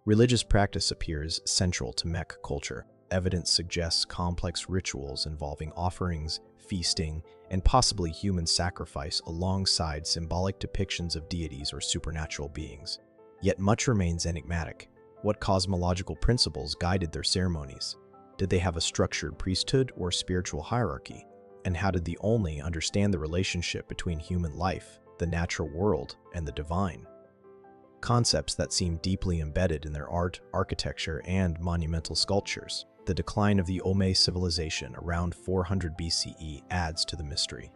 Religious practice appears central to Mech culture. Evidence suggests complex rituals involving offerings, feasting, and possibly human sacrifice alongside symbolic depictions of deities or supernatural beings. Yet much remains enigmatic. What cosmological principles guided their ceremonies? Did they have a structured priesthood or spiritual hierarchy? And how did the Olmec understand the relationship between human life, the natural world, and the divine? Concepts that seem deeply embedded in their art, architecture, and monumental sculptures. The decline of the Olmec civilization around 400 BCE adds to the mystery.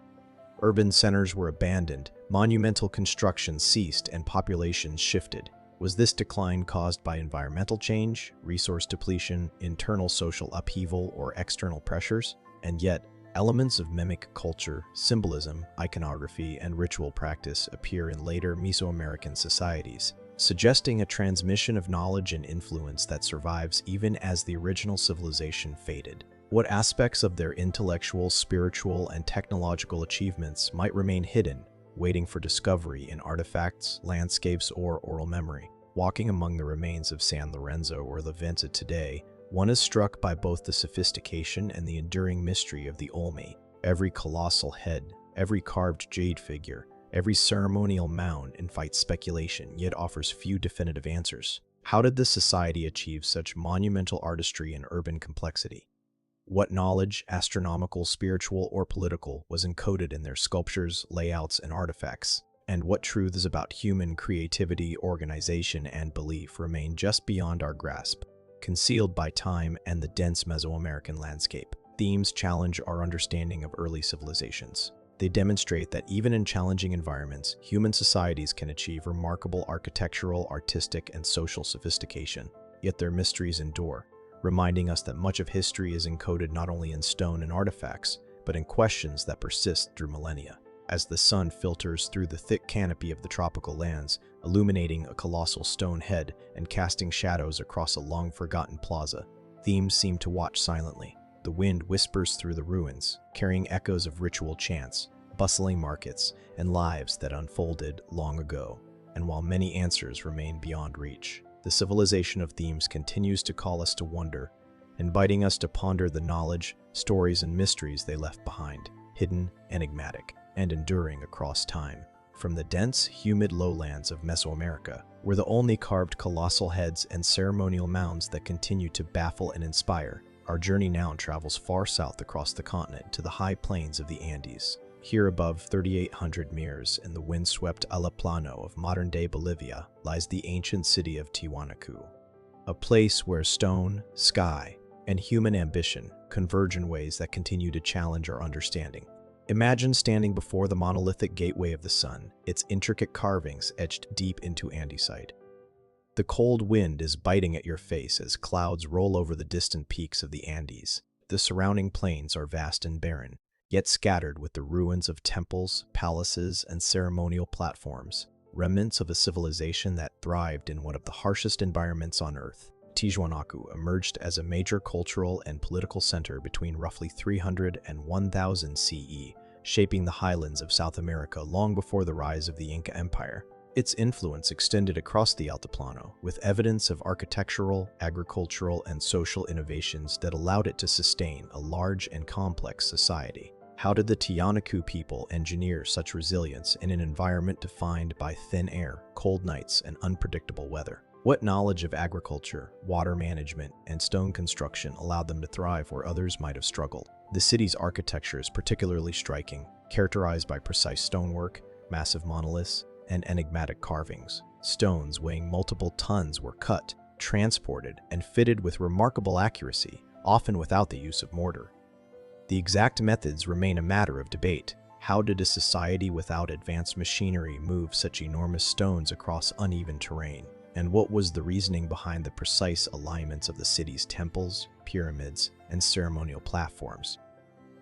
Urban centers were abandoned, monumental construction ceased, and populations shifted. Was this decline caused by environmental change, resource depletion, internal social upheaval, or external pressures? And yet, elements of mimic culture, symbolism, iconography, and ritual practice appear in later Mesoamerican societies, suggesting a transmission of knowledge and influence that survives even as the original civilization faded. What aspects of their intellectual, spiritual, and technological achievements might remain hidden, waiting for discovery in artifacts, landscapes, or oral memory? Walking among the remains of San Lorenzo or La Venta today, one is struck by both the sophistication and the enduring mystery of the Olmec. Every colossal head, every carved jade figure, every ceremonial mound invites speculation, yet offers few definitive answers. How did this society achieve such monumental artistry and urban complexity? What knowledge, astronomical, spiritual, or political, was encoded in their sculptures, layouts, and artifacts? And what truths about human creativity, organization, and belief remain just beyond our grasp, concealed by time and the dense Mesoamerican landscape? Themes challenge our understanding of early civilizations. They demonstrate that even in challenging environments, human societies can achieve remarkable architectural, artistic, and social sophistication. Yet their mysteries endure, reminding us that much of history is encoded not only in stone and artifacts, but in questions that persist through millennia. As the sun filters through the thick canopy of the tropical lands, illuminating a colossal stone head and casting shadows across a long-forgotten plaza, themes seem to watch silently. The wind whispers through the ruins, carrying echoes of ritual chants, bustling markets, and lives that unfolded long ago. And while many answers remain beyond reach, the civilization of themes continues to call us to wonder, inviting us to ponder the knowledge, stories, and mysteries they left behind, hidden, enigmatic, and enduring across time. From the dense, humid lowlands of Mesoamerica, where the Olmec carved colossal heads and ceremonial mounds that continue to baffle and inspire, our journey now travels far south across the continent to the high plains of the Andes. Here above 3,800 meters in the windswept Altiplano of modern-day Bolivia lies the ancient city of Tiwanaku, a place where stone, sky, and human ambition converge in ways that continue to challenge our understanding. Imagine standing before the monolithic gateway of the sun, its intricate carvings etched deep into andesite. The cold wind is biting at your face as clouds roll over the distant peaks of the Andes. The surrounding plains are vast and barren, yet scattered with the ruins of temples, palaces, and ceremonial platforms, remnants of a civilization that thrived in one of the harshest environments on Earth. Tiwanaku emerged as a major cultural and political center between roughly 300 and 1000 CE, shaping the highlands of South America long before the rise of the Inca Empire. Its influence extended across the Altiplano, with evidence of architectural, agricultural, and social innovations that allowed it to sustain a large and complex society. How did the Tiwanaku people engineer such resilience in an environment defined by thin air, cold nights, and unpredictable weather? What knowledge of agriculture, water management, and stone construction allowed them to thrive where others might have struggled? The city's architecture is particularly striking, characterized by precise stonework, massive monoliths, and enigmatic carvings. Stones weighing multiple tons were cut, transported, and fitted with remarkable accuracy, often without the use of mortar. The exact methods remain a matter of debate. How did a society without advanced machinery move such enormous stones across uneven terrain? And what was the reasoning behind the precise alignments of the city's temples, pyramids, and ceremonial platforms?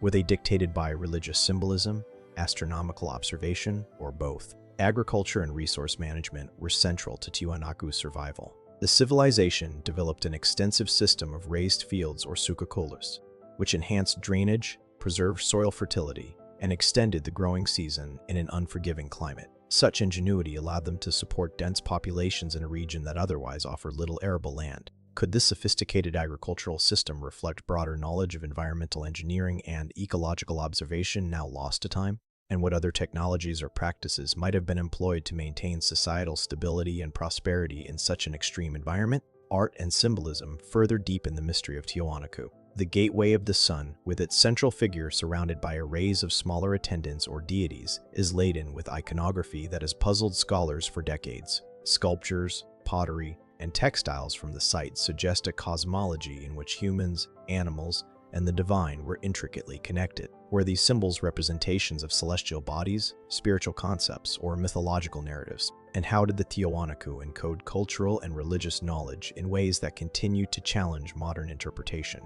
Were they dictated by religious symbolism, astronomical observation, or both? Agriculture and resource management were central to Tiwanaku's survival. The civilization developed an extensive system of raised fields or sucacolas, which enhanced drainage, preserved soil fertility, and extended the growing season in an unforgiving climate. Such ingenuity allowed them to support dense populations in a region that otherwise offered little arable land. Could this sophisticated agricultural system reflect broader knowledge of environmental engineering and ecological observation now lost to time? And what other technologies or practices might have been employed to maintain societal stability and prosperity in such an extreme environment? Art and symbolism further deepen the mystery of Tiwanaku. The Gateway of the Sun, with its central figure surrounded by arrays of smaller attendants or deities, is laden with iconography that has puzzled scholars for decades. Sculptures, pottery, and textiles from the site suggest a cosmology in which humans, animals, and the divine were intricately connected. Were these symbols representations of celestial bodies, spiritual concepts, or mythological narratives? And how did the Tiwanaku encode cultural and religious knowledge in ways that continue to challenge modern interpretation?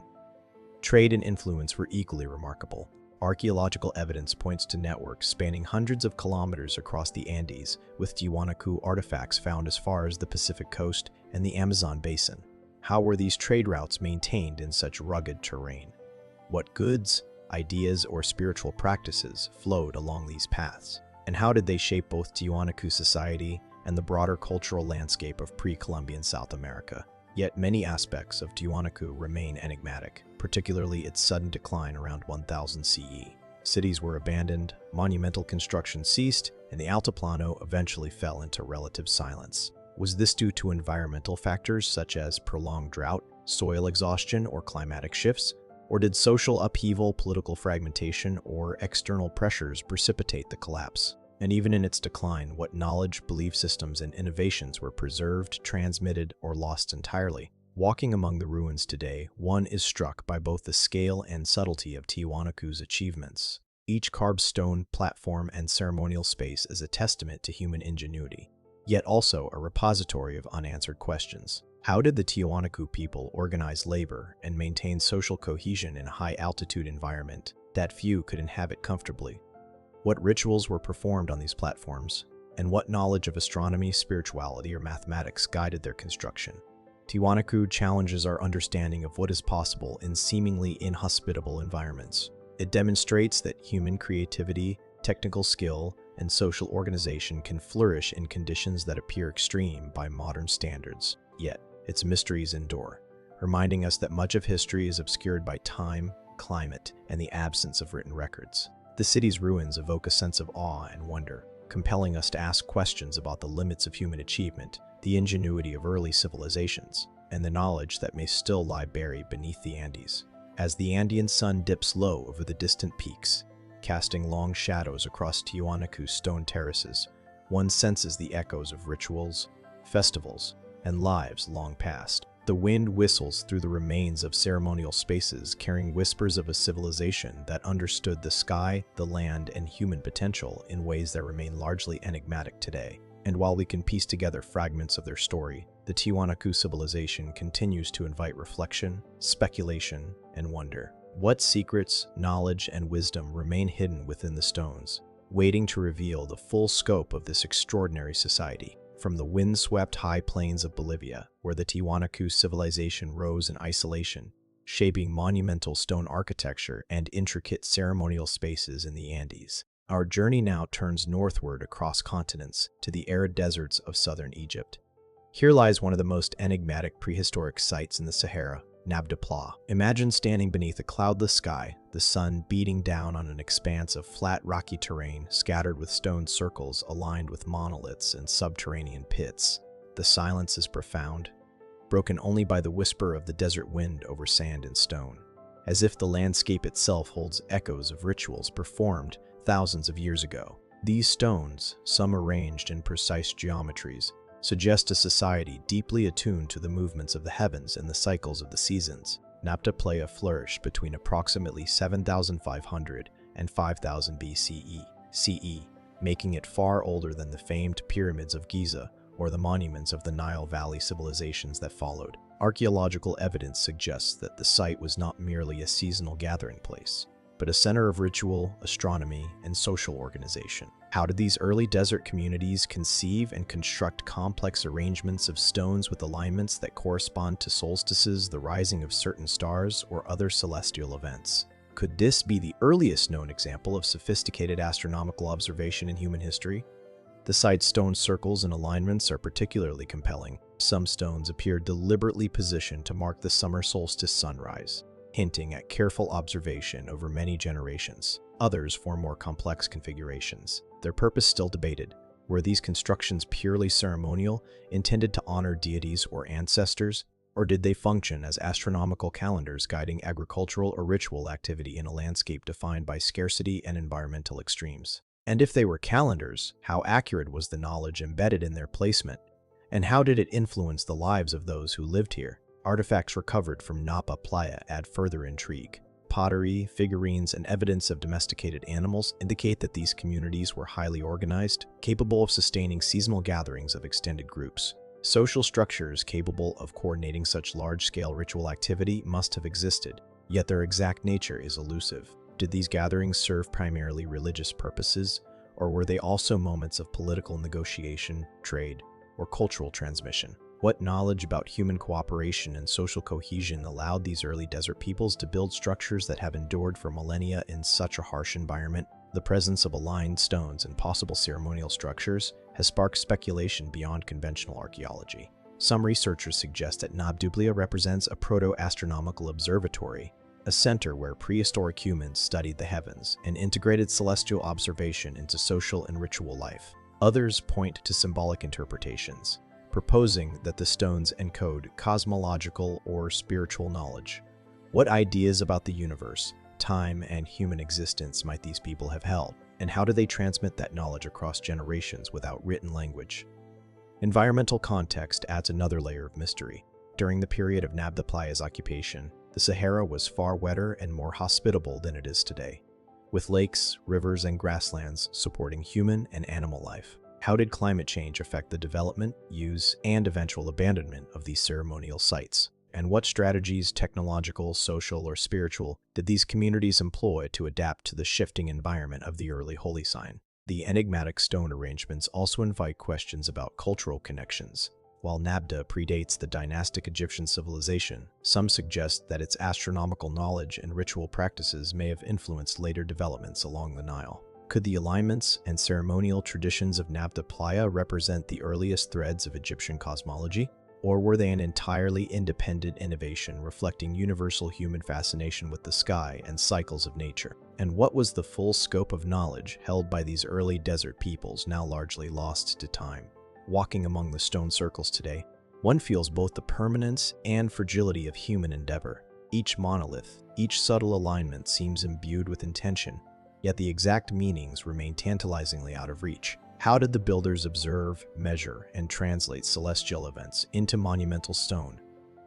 Trade and influence were equally remarkable. Archaeological evidence points to networks spanning hundreds of kilometers across the Andes, with Tiwanaku artifacts found as far as the Pacific coast and the Amazon basin. How were these trade routes maintained in such rugged terrain? What goods, ideas, or spiritual practices flowed along these paths? And how did they shape both Tiwanaku society and the broader cultural landscape of pre-Columbian South America? Yet many aspects of Tiwanaku remain enigmatic, particularly its sudden decline around 1000 CE. Cities were abandoned, monumental construction ceased, and the Altiplano eventually fell into relative silence. Was this due to environmental factors such as prolonged drought, soil exhaustion, or climatic shifts? Or did social upheaval, political fragmentation, or external pressures precipitate the collapse? And even in its decline, what knowledge, belief systems, and innovations were preserved, transmitted, or lost entirely? Walking among the ruins today, one is struck by both the scale and subtlety of Tiwanaku's achievements. Each carved stone, platform, and ceremonial space is a testament to human ingenuity, yet also a repository of unanswered questions. How did the Tiwanaku people organize labor and maintain social cohesion in a high-altitude environment that few could inhabit comfortably? What rituals were performed on these platforms, and what knowledge of astronomy, spirituality, or mathematics guided their construction? Tiwanaku challenges our understanding of what is possible in seemingly inhospitable environments. It demonstrates that human creativity, technical skill, and social organization can flourish in conditions that appear extreme by modern standards. Yet, its mysteries endure, reminding us that much of history is obscured by time, climate, and the absence of written records. The city's ruins evoke a sense of awe and wonder, compelling us to ask questions about the limits of human achievement, the ingenuity of early civilizations, and the knowledge that may still lie buried beneath the Andes. As the Andean sun dips low over the distant peaks, casting long shadows across Tiwanaku's stone terraces, one senses the echoes of rituals, festivals, and lives long past. The wind whistles through the remains of ceremonial spaces, carrying whispers of a civilization that understood the sky, the land, and human potential in ways that remain largely enigmatic today. And while we can piece together fragments of their story, the Tiwanaku civilization continues to invite reflection, speculation, and wonder. What secrets, knowledge, and wisdom remain hidden within the stones, waiting to reveal the full scope of this extraordinary society? From the wind-swept high plains of Bolivia, where the Tiwanaku civilization rose in isolation, shaping monumental stone architecture and intricate ceremonial spaces in the Andes, our journey now turns northward across continents to the arid deserts of southern Egypt. Here lies one of the most enigmatic prehistoric sites in the Sahara, Nabda Pla. Imagine standing beneath a cloudless sky, the sun beating down on an expanse of flat rocky terrain scattered with stone circles aligned with monoliths and subterranean pits. The silence is profound, broken only by the whisper of the desert wind over sand and stone, as if the landscape itself holds echoes of rituals performed thousands of years ago. These stones, some arranged in precise geometries, suggest a society deeply attuned to the movements of the heavens and the cycles of the seasons. Nabda Playa flourished between approximately 7,500 and 5,000 BCE, making it far older than the famed pyramids of Giza or the monuments of the Nile Valley civilizations that followed. Archaeological evidence suggests that the site was not merely a seasonal gathering place. but a center of ritual, astronomy, and social organization. How did these early desert communities conceive and construct complex arrangements of stones with alignments that correspond to solstices, the rising of certain stars, or other celestial events? Could this be the earliest known example of sophisticated astronomical observation in human history? The site stone circles and alignments are particularly compelling. Some stones appear deliberately positioned to mark the summer solstice sunrise, hinting at careful observation over many generations. Others form more complex configurations. Their purpose still debated. Were these constructions purely ceremonial, intended to honor deities or ancestors, or did they function as astronomical calendars guiding agricultural or ritual activity in a landscape defined by scarcity and environmental extremes? And if they were calendars, how accurate was the knowledge embedded in their placement? And how did it influence the lives of those who lived here? Artifacts recovered from Napa Playa add further intrigue. Pottery, figurines, and evidence of domesticated animals indicate that these communities were highly organized, capable of sustaining seasonal gatherings of extended groups. Social structures capable of coordinating such large-scale ritual activity must have existed, yet their exact nature is elusive. Did these gatherings serve primarily religious purposes, or were they also moments of political negotiation, trade, or cultural transmission? What knowledge about human cooperation and social cohesion allowed these early desert peoples to build structures that have endured for millennia in such a harsh environment? The presence of aligned stones and possible ceremonial structures has sparked speculation beyond conventional archaeology. Some researchers suggest that Nabdublia represents a proto-astronomical observatory, a center where prehistoric humans studied the heavens and integrated celestial observation into social and ritual life. Others point to symbolic interpretations, proposing that the stones encode cosmological or spiritual knowledge. What ideas about the universe, time, and human existence might these people have held, and how do they transmit that knowledge across generations without written language? Environmental context adds another layer of mystery. During the period of Nabda Playa's occupation, the Sahara was far wetter and more hospitable than it is today, with lakes, rivers, and grasslands supporting human and animal life. How did climate change affect the development, use, and eventual abandonment of these ceremonial sites? And what strategies, technological, social, or spiritual, did these communities employ to adapt to the shifting environment of the early holy sign? The enigmatic stone arrangements also invite questions about cultural connections. While Nabda predates the dynastic Egyptian civilization, some suggest that its astronomical knowledge and ritual practices may have influenced later developments along the Nile. Could the alignments and ceremonial traditions of Nabda Playa represent the earliest threads of Egyptian cosmology? Or were they an entirely independent innovation reflecting universal human fascination with the sky and cycles of nature? And what was the full scope of knowledge held by these early desert peoples now largely lost to time? Walking among the stone circles today, one feels both the permanence and fragility of human endeavor. Each monolith, each subtle alignment seems imbued with intention, yet the exact meanings remain tantalizingly out of reach. How did the builders observe, measure, and translate celestial events into monumental stone?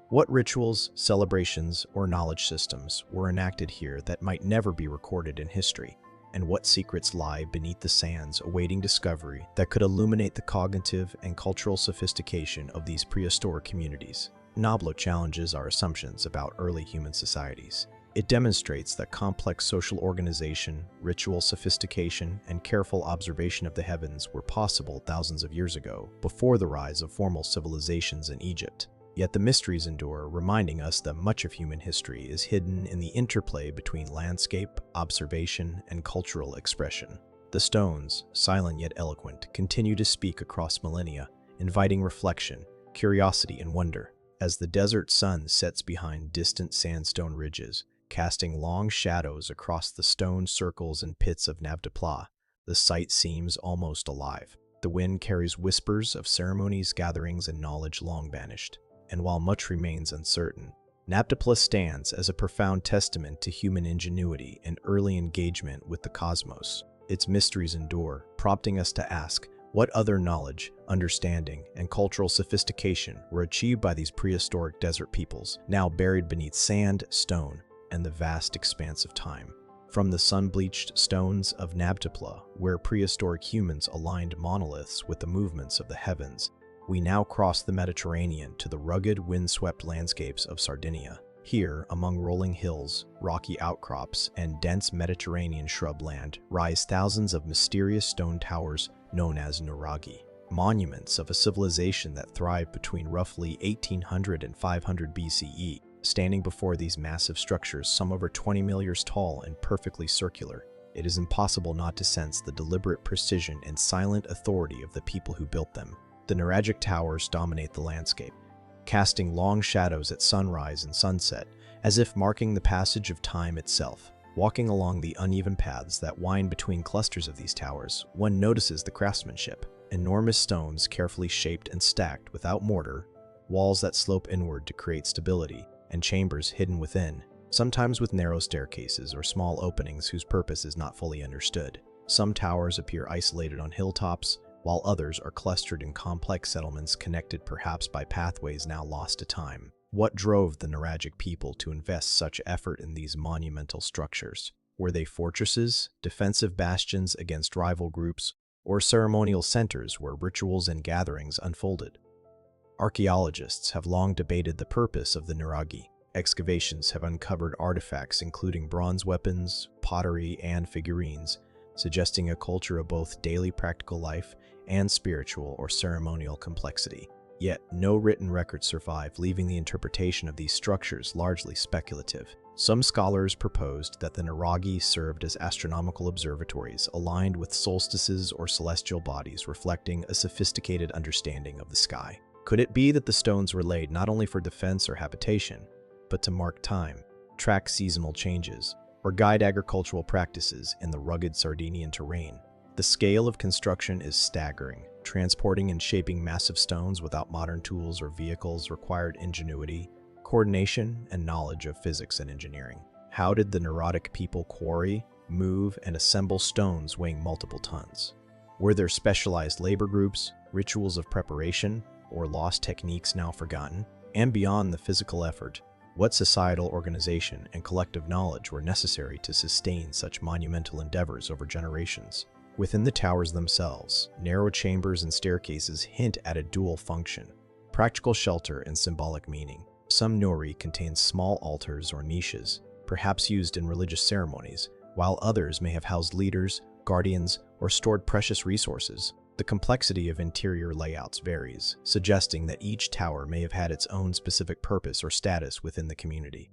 What rituals, celebrations, or knowledge systems were enacted here that might never be recorded in history? And what secrets lie beneath the sands awaiting discovery that could illuminate the cognitive and cultural sophistication of these prehistoric communities? Nablo challenges our assumptions about early human societies. It demonstrates that complex social organization, ritual sophistication, and careful observation of the heavens were possible thousands of years ago, before the rise of formal civilizations in Egypt. Yet the mysteries endure, reminding us that much of human history is hidden in the interplay between landscape, observation, and cultural expression. The stones, silent yet eloquent, continue to speak across millennia, inviting reflection, curiosity, and wonder. As the desert sun sets behind distant sandstone ridges, casting long shadows across the stone circles and pits of Nabdapla, the site seems almost alive. The wind carries whispers of ceremonies, gatherings, and knowledge long vanished. And while much remains uncertain, Nabdapla stands as a profound testament to human ingenuity and early engagement with the cosmos. Its mysteries endure, prompting us to ask, what other knowledge, understanding, and cultural sophistication were achieved by these prehistoric desert peoples, now buried beneath sand, stone, and the vast expanse of time? From the sun-bleached stones of Nabdapla, where prehistoric humans aligned monoliths with the movements of the heavens, we now cross the Mediterranean to the rugged, windswept landscapes of Sardinia. Here, among rolling hills, rocky outcrops, and dense Mediterranean shrubland, rise thousands of mysterious stone towers known as nuraghi, monuments of a civilization that thrived between roughly 1800 and 500 BCE. Standing before these massive structures, some over 20 meters tall and perfectly circular, it is impossible not to sense the deliberate precision and silent authority of the people who built them. The nuragic towers dominate the landscape, casting long shadows at sunrise and sunset, as if marking the passage of time itself. Walking along the uneven paths that wind between clusters of these towers, one notices the craftsmanship. Enormous stones carefully shaped and stacked without mortar, walls that slope inward to create stability, and chambers hidden within, sometimes with narrow staircases or small openings whose purpose is not fully understood. Some towers appear isolated on hilltops, while others are clustered in complex settlements connected perhaps by pathways now lost to time. What drove the nuragic people to invest such effort in these monumental structures? Were they fortresses, defensive bastions against rival groups, or ceremonial centers where rituals and gatherings unfolded? Archaeologists have long debated the purpose of the nuraghi. Excavations have uncovered artifacts including bronze weapons, pottery, and figurines, suggesting a culture of both daily practical life and spiritual or ceremonial complexity. Yet, no written records survive, leaving the interpretation of these structures largely speculative. Some scholars proposed that the nuraghi served as astronomical observatories aligned with solstices or celestial bodies, reflecting a sophisticated understanding of the sky. Could it be that the stones were laid not only for defense or habitation, but to mark time, track seasonal changes, or guide agricultural practices in the rugged Sardinian terrain? The scale of construction is staggering. Transporting and shaping massive stones without modern tools or vehicles required ingenuity, coordination, and knowledge of physics and engineering. How did the nuragic people quarry, move, and assemble stones weighing multiple tons? Were there specialized labor groups, rituals of preparation, or lost techniques now forgotten? And beyond the physical effort, what societal organization and collective knowledge were necessary to sustain such monumental endeavors over generations? Within the towers themselves, narrow chambers and staircases hint at a dual function: practical shelter and symbolic meaning. Some nuri contain small altars or niches, perhaps used in religious ceremonies, while others may have housed leaders, guardians, or stored precious resources. The complexity of interior layouts varies, suggesting that each tower may have had its own specific purpose or status within the community.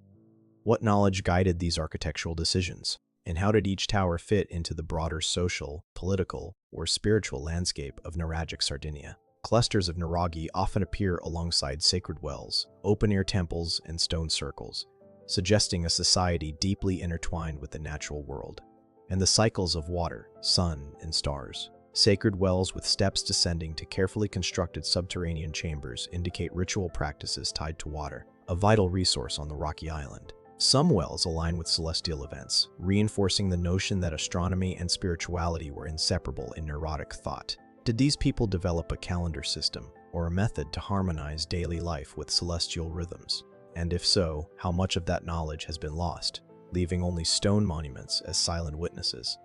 What knowledge guided these architectural decisions? And how did each tower fit into the broader social, political, or spiritual landscape of nuragic Sardinia? Clusters of nuraghi often appear alongside sacred wells, open-air temples, and stone circles, suggesting a society deeply intertwined with the natural world and the cycles of water, sun, and stars. Sacred wells with steps descending to carefully constructed subterranean chambers indicate ritual practices tied to water, a vital resource on the rocky island. Some wells align with celestial events, reinforcing the notion that astronomy and spirituality were inseparable in nuragic thought. Did these people develop a calendar system or a method to harmonize daily life with celestial rhythms? And if so, how much of that knowledge has been lost, leaving only stone monuments as silent witnesses?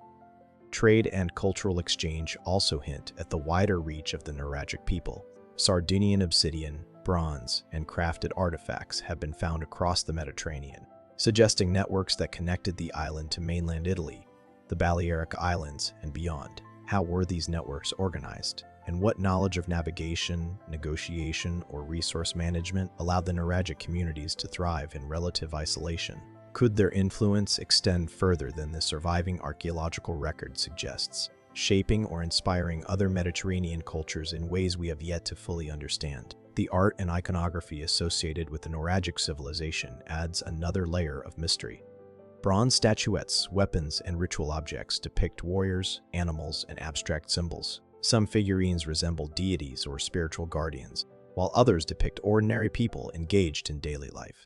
Trade and cultural exchange also hint at the wider reach of the nuragic people. Sardinian obsidian, bronze, and crafted artifacts have been found across the Mediterranean, suggesting networks that connected the island to mainland Italy, the Balearic Islands, and beyond. How were these networks organized? And what knowledge of navigation, negotiation, or resource management allowed the nuragic communities to thrive in relative isolation? Could their influence extend further than the surviving archaeological record suggests, shaping or inspiring other Mediterranean cultures in ways we have yet to fully understand? The art and iconography associated with the nuragic civilization adds another layer of mystery. Bronze statuettes, weapons, and ritual objects depict warriors, animals, and abstract symbols. Some figurines resemble deities or spiritual guardians, while others depict ordinary people engaged in daily life.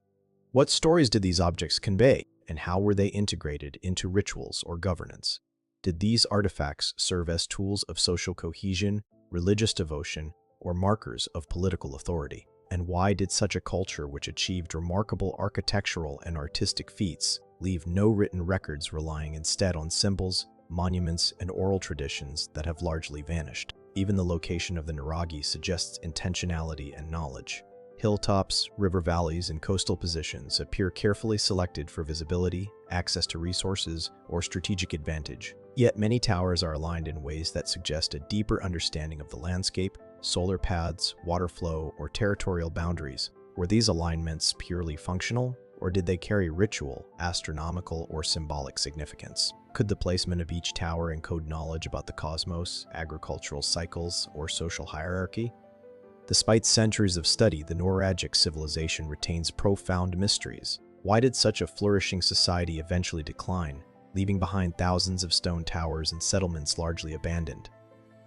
What stories did these objects convey, and how were they integrated into rituals or governance? Did these artifacts serve as tools of social cohesion, religious devotion, or markers of political authority? And why did such a culture, which achieved remarkable architectural and artistic feats, leave no written records, relying instead on symbols, monuments, and oral traditions that have largely vanished? Even the location of the nuraghi suggests intentionality and knowledge. Hilltops, river valleys, and coastal positions appear carefully selected for visibility, access to resources, or strategic advantage. Yet many towers are aligned in ways that suggest a deeper understanding of the landscape, solar paths, water flow, or territorial boundaries. Were these alignments purely functional, or did they carry ritual, astronomical, or symbolic significance? Could the placement of each tower encode knowledge about the cosmos, agricultural cycles, or social hierarchy? Despite centuries of study, the Nuragic civilization retains profound mysteries. Why did such a flourishing society eventually decline, leaving behind thousands of stone towers and settlements largely abandoned?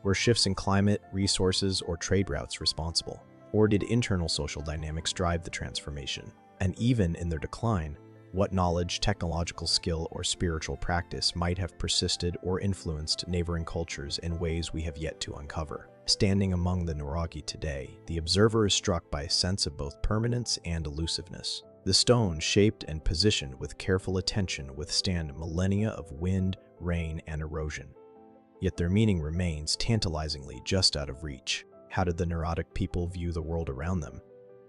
Were shifts in climate, resources, or trade routes responsible? Or did internal social dynamics drive the transformation? And even in their decline, what knowledge, technological skill, or spiritual practice might have persisted or influenced neighboring cultures in ways we have yet to uncover? Standing among the Nuragi today, the observer is struck by a sense of both permanence and elusiveness. The stones, shaped and positioned with careful attention, withstand millennia of wind, rain, and erosion. Yet their meaning remains tantalizingly just out of reach. How did the Nuragic people view the world around them?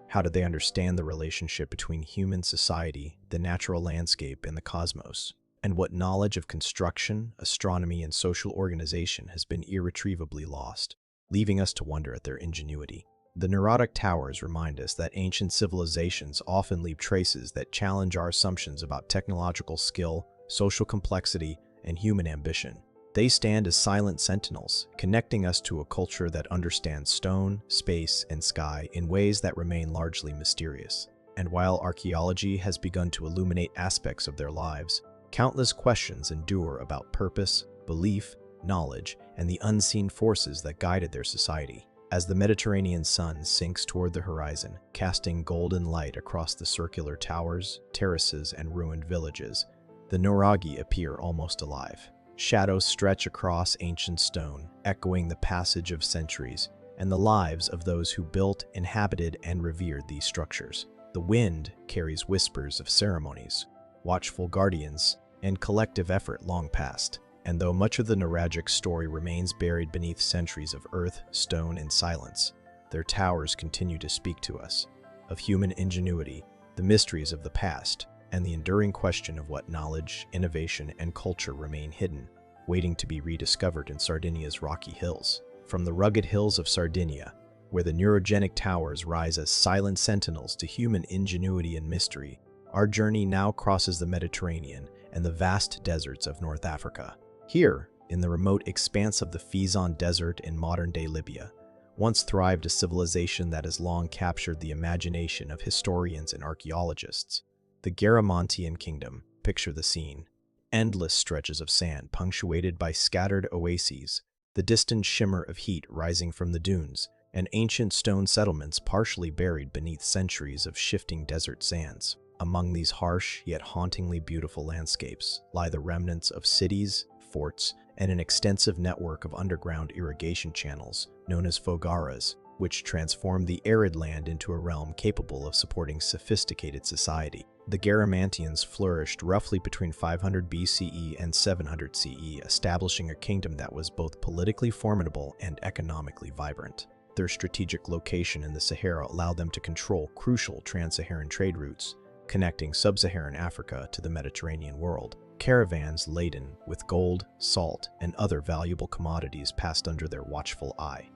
How did they understand the relationship between human society, the natural landscape, and the cosmos? And what knowledge of construction, astronomy, and social organization has been irretrievably lost, leaving us to wonder at their ingenuity? The Nuragic towers remind us that ancient civilizations often leave traces that challenge our assumptions about technological skill, social complexity, and human ambition. They stand as silent sentinels, connecting us to a culture that understands stone, space, and sky in ways that remain largely mysterious. And while archaeology has begun to illuminate aspects of their lives, countless questions endure about purpose, belief, knowledge, and the unseen forces that guided their society. As the Mediterranean sun sinks toward the horizon, casting golden light across the circular towers, terraces, and ruined villages, the Nuragi appear almost alive. Shadows stretch across ancient stone, echoing the passage of centuries and the lives of those who built, inhabited, and revered these structures. The wind carries whispers of ceremonies, watchful guardians, and collective effort long past. And though much of the Nuragic story remains buried beneath centuries of earth, stone, and silence, their towers continue to speak to us of human ingenuity, the mysteries of the past, and the enduring question of what knowledge, innovation, and culture remain hidden, waiting to be rediscovered in Sardinia's rocky hills. From the rugged hills of Sardinia, where the neurogenic towers rise as silent sentinels to human ingenuity and mystery, our journey now crosses the Mediterranean and the vast deserts of North Africa. Here, in the remote expanse of the Fezzan Desert in modern-day Libya, once thrived a civilization that has long captured the imagination of historians and archaeologists. The Garamantian kingdom, picture the scene. Endless stretches of sand punctuated by scattered oases, the distant shimmer of heat rising from the dunes, and ancient stone settlements partially buried beneath centuries of shifting desert sands. Among these harsh yet hauntingly beautiful landscapes lie the remnants of cities, forts, and an extensive network of underground irrigation channels known as fogaras, which transformed the arid land into a realm capable of supporting sophisticated society. The Garamantians flourished roughly between 500 BCE and 700 CE, establishing a kingdom that was both politically formidable and economically vibrant. Their strategic location in the Sahara allowed them to control crucial trans-Saharan trade routes, connecting sub-Saharan Africa to the Mediterranean world. Caravans laden with gold, salt, and other valuable commodities passed under their watchful eye.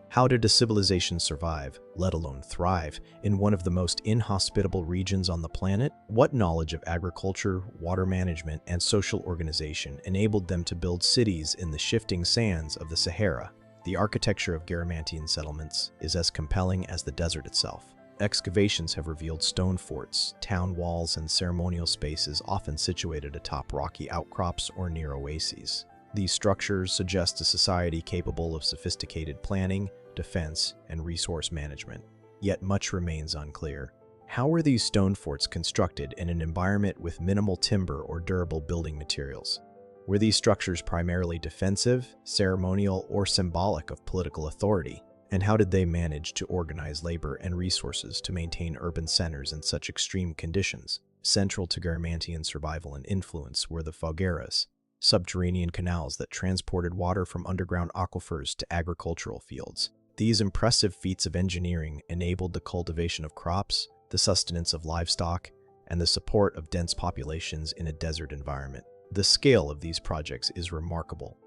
How did a civilization survive, let alone thrive, in one of the most inhospitable regions on the planet? What knowledge of agriculture, water management, and social organization enabled them to build cities in the shifting sands of the Sahara? The architecture of Garamantian settlements is as compelling as the desert itself. Excavations have revealed stone forts, town walls, and ceremonial spaces often situated atop rocky outcrops or near oases. These structures suggest a society capable of sophisticated planning, defense, and resource management. Yet much remains unclear. How were these stone forts constructed in an environment with minimal timber or durable building materials? Were these structures primarily defensive, ceremonial, or symbolic of political authority? And how did they manage to organize labor and resources to maintain urban centers in such extreme conditions? Central to Garamantian survival and influence were the fogaras, subterranean canals that transported water from underground aquifers to agricultural fields. These impressive feats of engineering enabled the cultivation of crops, the sustenance of livestock, and the support of dense populations in a desert environment. The scale of these projects is remarkable.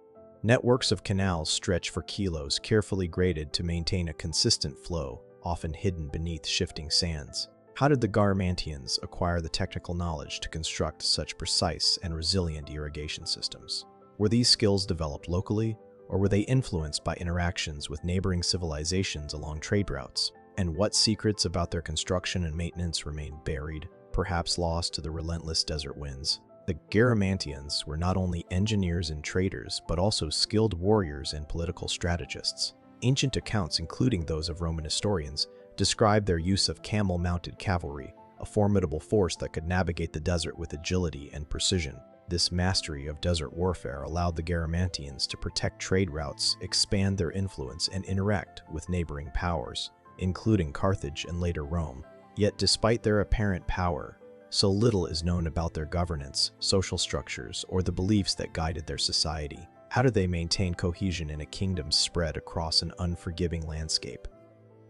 Networks of canals stretch for kilos, carefully graded to maintain a consistent flow, often hidden beneath shifting sands. How did the Garamantians acquire the technical knowledge to construct such precise and resilient irrigation systems? Were these skills developed locally, or were they influenced by interactions with neighboring civilizations along trade routes? And what secrets about their construction and maintenance remain buried, perhaps lost to the relentless desert winds? The Garamantians were not only engineers and traders, but also skilled warriors and political strategists. Ancient accounts, including those of Roman historians, describe their use of camel-mounted cavalry, a formidable force that could navigate the desert with agility and precision. This mastery of desert warfare allowed the Garamantians to protect trade routes, expand their influence, and interact with neighboring powers, including Carthage and later Rome. Yet despite their apparent power, so little is known about their governance, social structures, or the beliefs that guided their society. How did they maintain cohesion in a kingdom spread across an unforgiving landscape?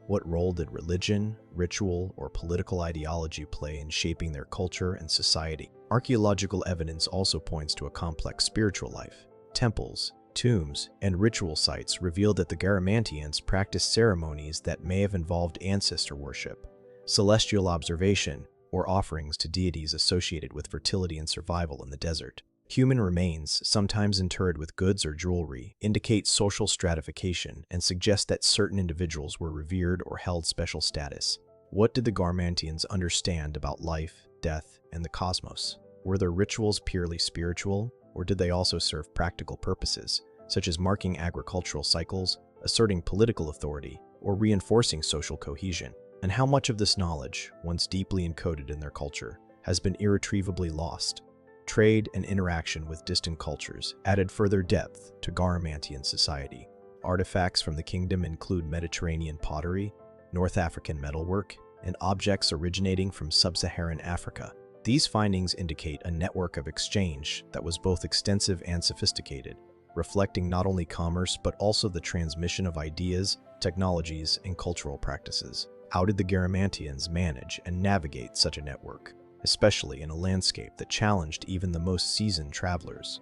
What role did religion, ritual, or political ideology play in shaping their culture and society? Archaeological evidence also points to a complex spiritual life. Temples, tombs, and ritual sites reveal that the Garamantians practiced ceremonies that may have involved ancestor worship, celestial observation, or offerings to deities associated with fertility and survival in the desert. Human remains, sometimes interred with goods or jewelry, indicate social stratification and suggest that certain individuals were revered or held special status. What did the Garamantians understand about life, death, and the cosmos? Were their rituals purely spiritual, or did they also serve practical purposes, such as marking agricultural cycles, asserting political authority, or reinforcing social cohesion? And how much of this knowledge, once deeply encoded in their culture, has been irretrievably lost? Trade and interaction with distant cultures added further depth to Garamantian society. Artifacts from the kingdom include Mediterranean pottery, North African metalwork, and objects originating from sub-Saharan Africa. These findings indicate a network of exchange that was both extensive and sophisticated, reflecting not only commerce but also the transmission of ideas, technologies, and cultural practices. How did the Garamantians manage and navigate such a network, especially in a landscape that challenged even the most seasoned travelers?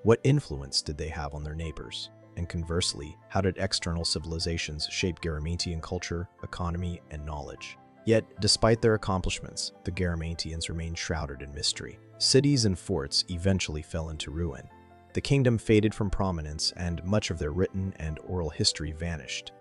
What influence did they have on their neighbors? And conversely, how did external civilizations shape Garamantian culture, economy, and knowledge? Yet, despite their accomplishments, the Garamantians remained shrouded in mystery. Cities and forts eventually fell into ruin. The kingdom faded from prominence, and much of their written and oral history vanished.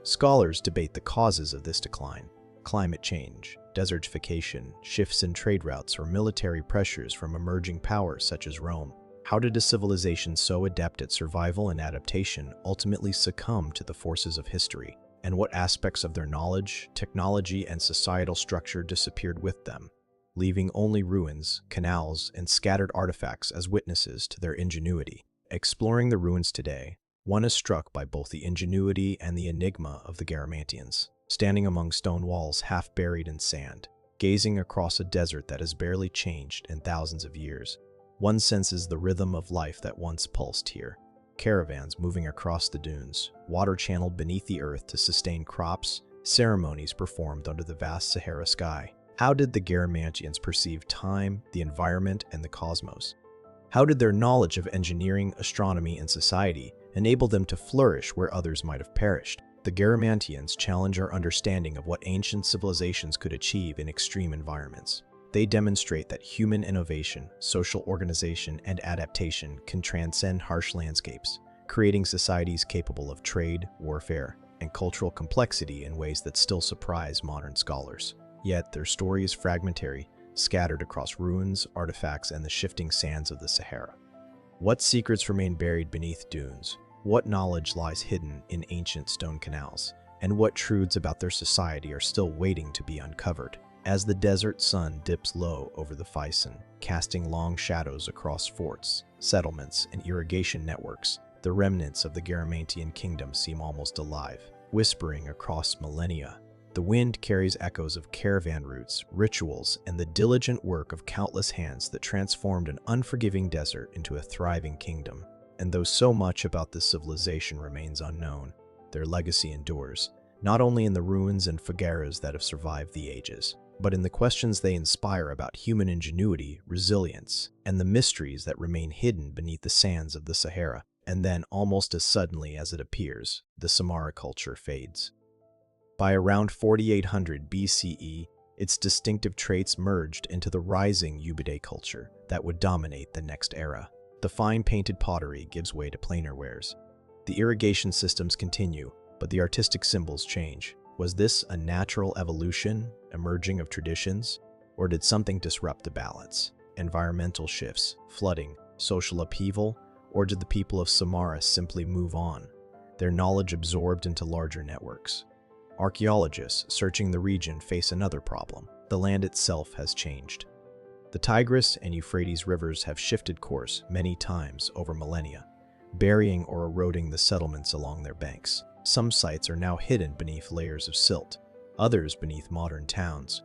Scholars debate the causes of this decline: climate change, desertification, shifts in trade routes, or military pressures from emerging powers such as Rome. How did a civilization so adept at survival and adaptation ultimately succumb to the forces of history? And what aspects of their knowledge, technology, and societal structure disappeared with them, leaving only ruins, canals, and scattered artifacts as witnesses to their ingenuity? Exploring the ruins today, one is struck by both the ingenuity and the enigma of the Garamantians. Standing among stone walls half buried in sand, gazing across a desert that has barely changed in thousands of years, one senses the rhythm of life that once pulsed here. Caravans moving across the dunes, water channeled beneath the earth to sustain crops, ceremonies performed under the vast Sahara sky. How did the Garamantians perceive time, the environment, and the cosmos? How did their knowledge of engineering, astronomy, and society enable them to flourish where others might have perished? The Garamantians challenge our understanding of what ancient civilizations could achieve in extreme environments. They demonstrate that human innovation, social organization, and adaptation can transcend harsh landscapes, creating societies capable of trade, warfare, and cultural complexity in ways that still surprise modern scholars. Yet their story is fragmentary, scattered across ruins, artifacts, and the shifting sands of the Sahara. What secrets remain buried beneath dunes? What knowledge lies hidden in ancient stone canals? And what truths about their society are still waiting to be uncovered? As the desert sun dips low over the Faison, casting long shadows across forts, settlements, and irrigation networks, the remnants of the Garamantian kingdom seem almost alive, whispering across millennia. The wind carries echoes of caravan routes, rituals, and the diligent work of countless hands that transformed an unforgiving desert into a thriving kingdom. And though so much about this civilization remains unknown, their legacy endures, not only in the ruins and figueras that have survived the ages, but in the questions they inspire about human ingenuity, resilience, and the mysteries that remain hidden beneath the sands of the Sahara. And then, almost as suddenly as it appears, the Samarra culture fades. By around 4800 BCE, its distinctive traits merged into the rising Ubaid culture that would dominate the next era. The fine painted pottery gives way to plainer wares. The irrigation systems continue, but the artistic symbols change. Was this a natural evolution, emerging of traditions, or did something disrupt the balance? Environmental shifts, flooding, social upheaval, or did the people of Samarra simply move on, their knowledge absorbed into larger networks? Archaeologists searching the region face another problem. The land itself has changed. The Tigris and Euphrates rivers have shifted course many times over millennia, burying or eroding the settlements along their banks. Some sites are now hidden beneath layers of silt, others beneath modern towns.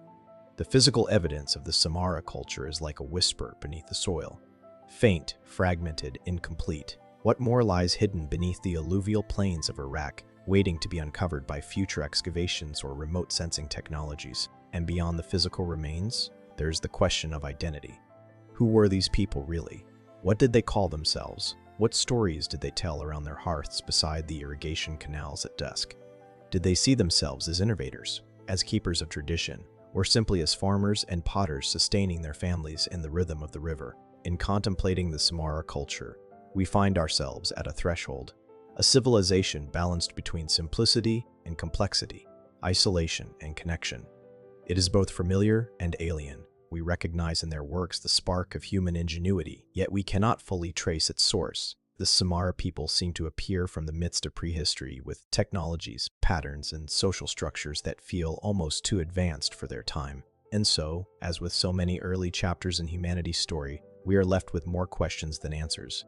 The physical evidence of the Samarra culture is like a whisper beneath the soil. Faint, fragmented, incomplete. What more lies hidden beneath the alluvial plains of Iraq, waiting to be uncovered by future excavations or remote sensing technologies? And beyond the physical remains, there's the question of identity. Who were these people really? What did they call themselves? What stories did they tell around their hearths beside the irrigation canals at dusk? Did they see themselves as innovators, as keepers of tradition, or simply as farmers and potters sustaining their families in the rhythm of the river? In contemplating the Samarra culture, we find ourselves at a threshold, a civilization balanced between simplicity and complexity, isolation and connection. It is both familiar and alien. We recognize in their works the spark of human ingenuity, yet we cannot fully trace its source. The Samarra people seem to appear from the midst of prehistory with technologies, patterns, and social structures that feel almost too advanced for their time. And so, as with so many early chapters in humanity's story, we are left with more questions than answers.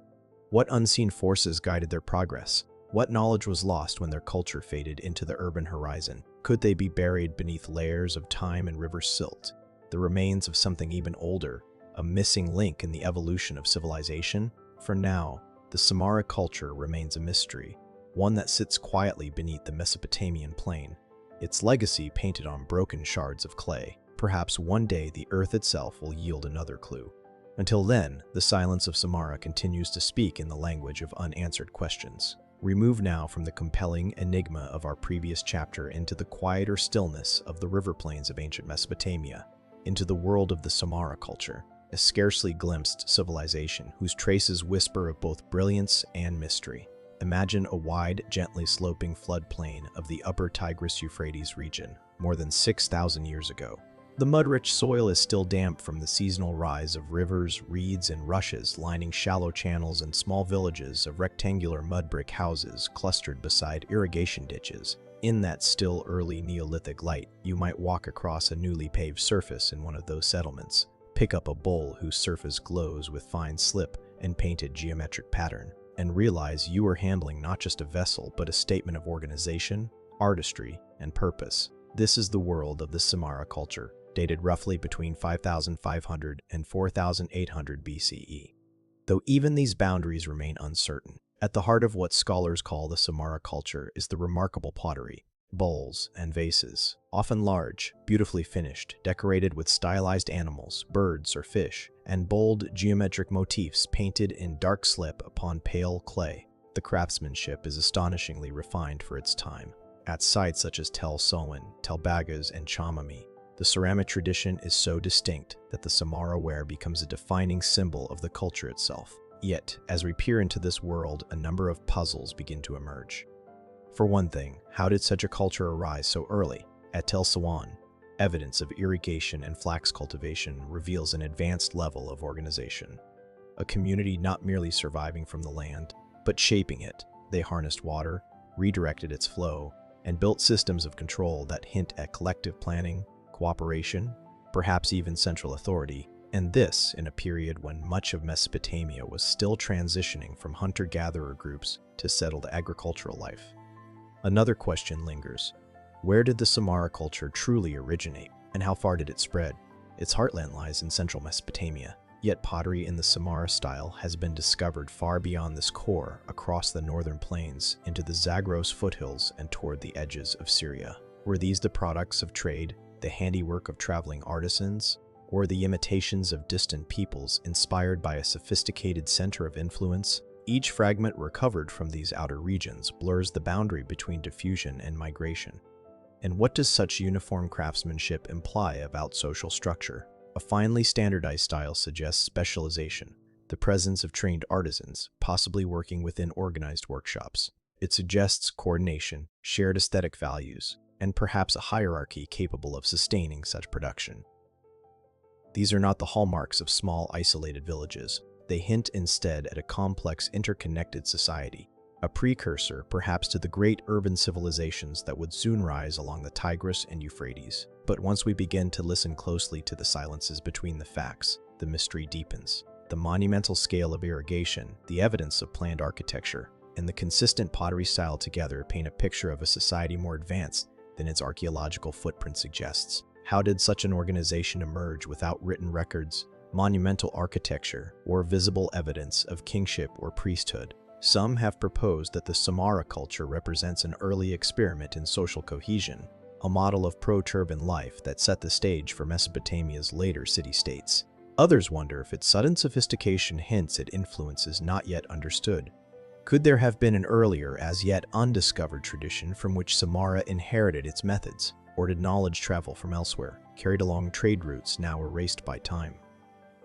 What unseen forces guided their progress? What knowledge was lost when their culture faded into the urban horizon? Could they be buried beneath layers of time and river silt? The remains of something even older, a missing link in the evolution of civilization? For now, the Samarra culture remains a mystery, one that sits quietly beneath the Mesopotamian plain, its legacy painted on broken shards of clay. Perhaps one day the earth itself will yield another clue. Until then, the silence of Samarra continues to speak in the language of unanswered questions. We move now from the compelling enigma of our previous chapter into the quieter stillness of the river plains of ancient Mesopotamia, into the world of the Samarra culture, a scarcely glimpsed civilization whose traces whisper of both brilliance and mystery. Imagine a wide, gently sloping floodplain of the upper Tigris-Euphrates region, more than 6,000 years ago. The mud-rich soil is still damp from the seasonal rise of rivers, reeds, and rushes lining shallow channels and small villages of rectangular mud brick houses clustered beside irrigation ditches. In that still early Neolithic light, you might walk across a newly paved surface in one of those settlements, pick up a bowl whose surface glows with fine slip and painted geometric pattern, and realize you are handling not just a vessel but a statement of organization, artistry, and purpose. This is the world of the Samarra culture, dated roughly between 5,500 and 4,800 BCE. Though even these boundaries remain uncertain, at the heart of what scholars call the Samarra culture is the remarkable pottery, bowls, and vases, often large, beautifully finished, decorated with stylized animals, birds, or fish, and bold geometric motifs painted in dark slip upon pale clay. The craftsmanship is astonishingly refined for its time. At sites such as Tel Sowan, Tel Bagas, and Chamami, the ceramic tradition is so distinct that the Samarra ware becomes a defining symbol of the culture itself. Yet, as we peer into this world, a number of puzzles begin to emerge. For one thing, how did such a culture arise so early? At Tel Sowan, evidence of irrigation and flax cultivation reveals an advanced level of organization. A community not merely surviving from the land, but shaping it. They harnessed water, redirected its flow, and built systems of control that hint at collective planning, cooperation, perhaps even central authority, and this in a period when much of Mesopotamia was still transitioning from hunter-gatherer groups to settled agricultural life. Another question lingers. Where did the Samarra culture truly originate, and how far did it spread? Its heartland lies in central Mesopotamia, Yet pottery in the Samarra style has been discovered far beyond this core, across the northern plains, into the Zagros foothills and toward the edges of Syria. Were these the products of trade, the handiwork of traveling artisans, or the imitations of distant peoples inspired by a sophisticated center of influence? Each fragment recovered from these outer regions blurs the boundary between diffusion and migration. And what does such uniform craftsmanship imply about social structure? A finely standardized style suggests specialization, the presence of trained artisans, possibly working within organized workshops. It suggests coordination, shared aesthetic values, and perhaps a hierarchy capable of sustaining such production. These are not the hallmarks of small, isolated villages. They hint instead at a complex, interconnected society, a precursor perhaps to the great urban civilizations that would soon rise along the Tigris and Euphrates. But once we begin to listen closely to the silences between the facts, the mystery deepens. The monumental scale of irrigation, the evidence of planned architecture, and the consistent pottery style together paint a picture of a society more advanced than its archaeological footprint suggests. How did such an organization emerge without written records, monumental architecture, or visible evidence of kingship or priesthood? Some have proposed that the Samarra culture represents an early experiment in social cohesion, a model of pro-turban life that set the stage for Mesopotamia's later city-states. Others wonder if its sudden sophistication hints at influences not yet understood. Could there have been an earlier, as yet undiscovered tradition from which Samarra inherited its methods? Or did knowledge travel from elsewhere, carried along trade routes now erased by time?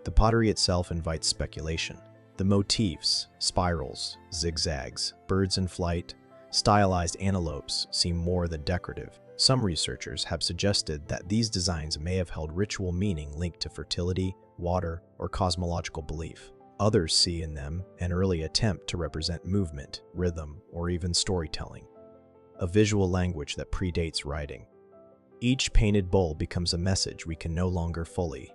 The pottery itself invites speculation. The motifs, spirals, zigzags, birds in flight, stylized antelopes seem more than decorative. Some researchers have suggested that these designs may have held ritual meaning linked to fertility, water, or cosmological belief. Others see in them an early attempt to represent movement, rhythm, or even storytelling, a visual language that predates writing. Each painted bowl becomes a message we can no longer fully